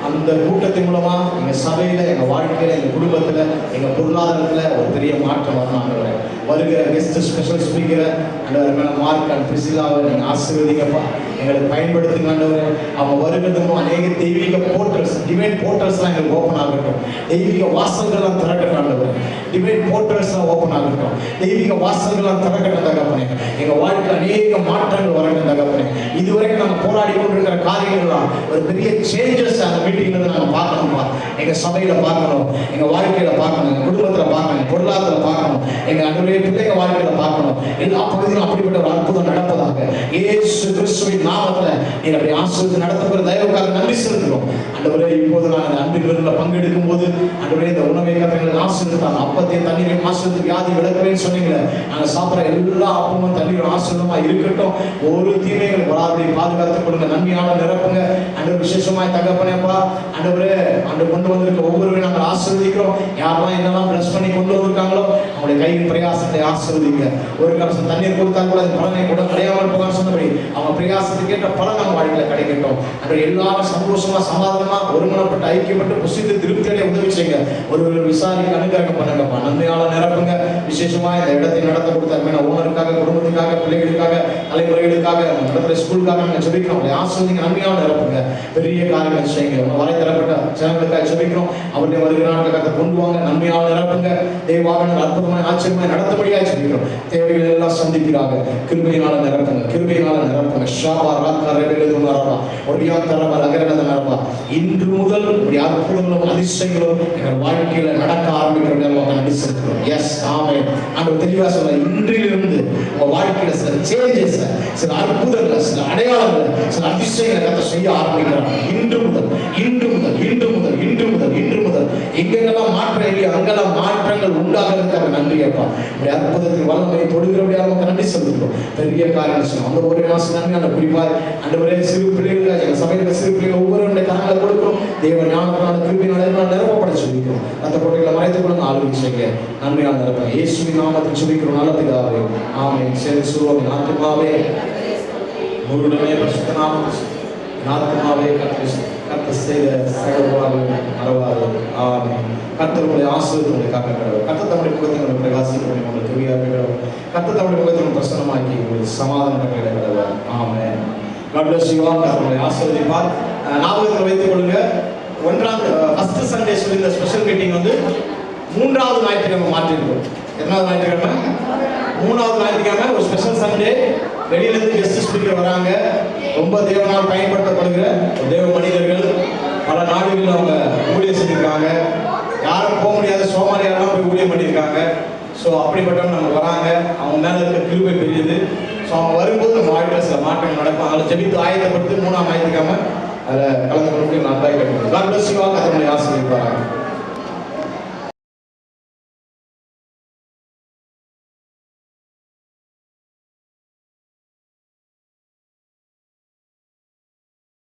அந்த கூட்டத்தின் மூலமாக எங்கள் சபையில், எங்கள் வாழ்க்கையில், எங்கள் குடும்பத்தில், எங்கள் பொருளாதாரத்தில் ஒரு பெரிய மாற்றம் வரணும். வருகிற கெஸ்ட் ஸ்பெஷல் ஸ்பீக்கரை அந்த மார்க் அண்ட் பிரிசிலாவை நீங்கள் ஆசீர்வதிங்கப்பா, எங்களுக்கு பயன்படுத்துங்க ஆண்டவரே. அவங்க வருகிறதும் அநேக தெய்வீக போர்ட்டல்ஸ், டிவைன் போர்ட்டல்ஸ்லாம் எங்களுக்கு ஓப்பன் ஆகட்டும். தெய்வீக வாசல்கள்லாம் திறக்கட்டும் ஆண்டவரே. டிவைன் போர்ட்டல்ஸ்லாம் ஓப்பன் ஆகட்டும். தெய்வீக வாசல்கள்லாம் திறக்கட்டும் தகப்பனே. எங்கள் வாழ்க்கையில் அநேக மாற்றங்கள் வரட்டும் தகப்பனே. இதுவரைக்கும் நாங்கள் போராடி கொண்டிருக்கிற காரியங்கள்லாம் ஒரு பெரிய சேஞ்சஸ் அந்த மீட்டிங்ல நாங்கள் பார்க்கணும்ப்பா. எங்கள் சபையில் பார்க்கணும், எங்கள் வாழ்க்கையில் பார்க்கணும், எங்கள் குடும்பத்தில் பார்க்கணும், பொருளாதாரத்தில் பார்க்கணும், எங்கள் அன்றைய பிள்ளைங்க வாழ்க்கையில் பார்க்கணும். எல்லா பகுதியிலும் அப்படிப்பட்ட ஒரு அற்புதம் நடப்பதாக இயேசு கிறிஸ்துவின் நாமத்தில் நீங்க அப்படி ஆசீர்வதித்து நடத்தப்படுற தயவுக்காக நன்றி செலுத்துகிறோம். ஆண்டவரே, இப்போது நான் அந்த அன்பின் விருந்தில் பங்கெடுக்கும் போது ஆண்டவரே, இந்த உணவை கத்தங்களை ஆசீர்வதித்தாங்க. அப்பத்தையும் தண்ணீரையும் ஆசீர்வதித்து வியாதி விளக்குவேன்னு சொன்னீங்களே, நாங்கள் சாப்பிட்ற எல்லா அப்பமும் தண்ணீரும் ஆசீர்வாதமா இருக்கட்டும். ஒரு தீமைகள் வராதபடி பாதுகாத்துக் கொடுங்க. நன்மையான நிரப்புங்க ஆண்டவர். விசேஷமாய் தகப்பனேப்பா ஆண்டவரே, ஆண்டு கொண்டு வந்திருக்க ஒவ்வொருவரையும் நாங்கள் ஆசீர்வதிக்கிறோம். யாரெல்லாம் என்னெல்லாம் பிளஸ் பண்ணி கொண்டு வந்திருக்காங்களோ அவங்களுடைய கையின் பிரயாசத்தை ஆசீர்வதிங்க. ஒரு கலசம் தண்ணீர் கொடுத்தா கூட அந்த பலனை கூட கிடையாமல் போகான்னு சொன்னபடி அவங்க பிரயாசத்துக்கு ஏற்ற பலன் நம்ம வாழ்க்கையில கிடைக்கட்டும். அப்புறம் எல்லாரும் சந்தோஷமா சமாதானமா ஒருமனப்பட்டு ஐக்கியப்பட்டு புசித்து திருப்தி அடைய உதவி செய்யுங்க. ஒரு விசாரிக்க அனுகிரகம் பண்ணுங்கப்பா. நன்மையால நிரப்புங்க. விசேஷமா இந்த இடத்தை நடத்த கொடுத்த ஓனருக்காக, குடும்பத்துக்காக, பிள்ளைகளுக்காக, தலைமுறைகளுக்காக, நடத்துகிற ஸ்கூலுக்காக நாங்கள் ஜெபிக்கிறோம். அவங்களை ஆசீர்வதிங்க. நன்மையால நிரப்புங்க. பெரிய காரியங்கள் செய்யுங்க. வரை தரப்பட்ட சேனலுக்காக ஜெபிக்கிறோம். அவருடைய வருகிறாங்க கொண்டு வாங்க. நன்மையால நிரப்புங்க. தேவாவினர் அற்புதமாய் ஆச்சரியமாய் நடத்தபடியாக ஜெபிக்கிறோம். தேவைகள் எல்லாம் சந்திக்கிறாங்க. கிருபையினால நிரப்புங்க. கிருபையினால நிரப்புங்க. ஷாபா ராக்கா ரெபெலது மரபா ஒடியா தரபா லகரத மரபா. இன்று முதல் உடைய அற்புதங்களும் அதிசயங்களும் எங்கள் வாழ்க்கையில நடக்க ஆரம்பிக்கிறோம். நன்றி செலுத்துகிறோம். எஸ், ஆமென். ஆண்டவர் தெளிவா சொல்ல, இன்றிலிருந்து உங்க வாழ்க்கையில சில சேஞ்சஸ், சில அற்புதங்கள், சில அடையாளங்கள், சில அதிசயங்களை கத்த செய்ய ஆரம்பிக்கிறாங்க. இன்று முதல் இன்று முதல் இன்று முதல் இன்று முதல் இன்று முதல் எங்கெல்லாம் மாற்றம் இல்லையோ அங்கெல்லாம் மாற்றங்கள் உண்டாகிறதுக்காக நன்றி அப்பா. உடைய அற்புதத்தின் வல்லமையை தொடுகிறபடியாக நன்றி செலுத்துகிறோம். பெரிய காரியம் செய்யும். அந்த ஒரு மாசம் நன்மையான குறிப்பாய் ஆண்டவரே, சிறு பிள்ளைகள் எங்கள் சபையில் சிறு பிள்ளைகள் ஒவ்வொருவருடைய கரங்களை கொடுக்கிறோம். தேவ ஞானத்தினால கிருபையினால நிரப்பப்பட சொல்லிக்கிறோம். அந்த கோட்டைகளை மறைத்துக் கொண்டு ஆளுகை செய்ய நன்மையாக நிரப்ப இயேசுவின் நாமத்தில் சொல்லிக்கிறோம். நல்ல பிதாவே, ஆமென். சரி சொல்லுவோம். ஆத்துமாவே முழுடனே பரிசுத்த நாமத்தில் ஆத்துமாவே கர்த்தர் செய்த சகலவாறு மறவாது. ஆமென். கர்த்தர் உங்களை ஆசீர்வதித்து காக்கிறார். கர்த்தர் தம்முடைய முகத்தை உங்களை பிரகாசிக்க உங்களுக்கு துணியாக்குகிறார். கர்த்தர் தம்முடைய முகத்தை பிரசன்னமாக்கி உங்களுக்கு சமாதானம் கிடைக்கிறார். ஆமென். God bless you all. உங்களை ஆசீர்வதிப்பார். ஞாபகத்தில் வைத்துக் கொள்ளுங்க, ஃபர்ஸ்ட் சண்டே சொல்லி இந்த ஸ்பெஷல் மீட்டிங் வந்து 3வது ஞாயிற்றுக்கிழமை மாற்றிருக்கோம். எத்தனாவது ஞாயிற்றுக்கிழமை? 3வது ஞாயிற்றுக்கிழமை ஒரு ஸ்பெஷல் சண்டே. வெளியிலிருந்து கெஸ்ட் ஸ்பீக்கர் வராங்க. ரொம்ப தேவனால் பயன்படுத்தப்படுகிற தேவ மனிதர்கள் பல நாடுகளில் அவங்க ஊழியம் செஞ்சிருக்காங்க. யாரும் போக முடியாத சோமாரியாரெல்லாம் போய் ஊழியம் பண்ணியிருக்காங்க. ஸோ அப்படிப்பட்டவங்க நம்ம வராங்க. அவங்க மேலே இருக்க கிருபை பெரியது. ஸோ அவங்க வரும்போது நம்ம வாழ்க்கையில் சில மாற்றங்கள் நடக்கும். அதில் ஜெபித்து ஆயத்தப்படுத்தி 3ஆம் ஞாயிற்றுக்கிழமை அதில் கலந்து கொண்டு நான் தான் கேட்கணும். God bless you all.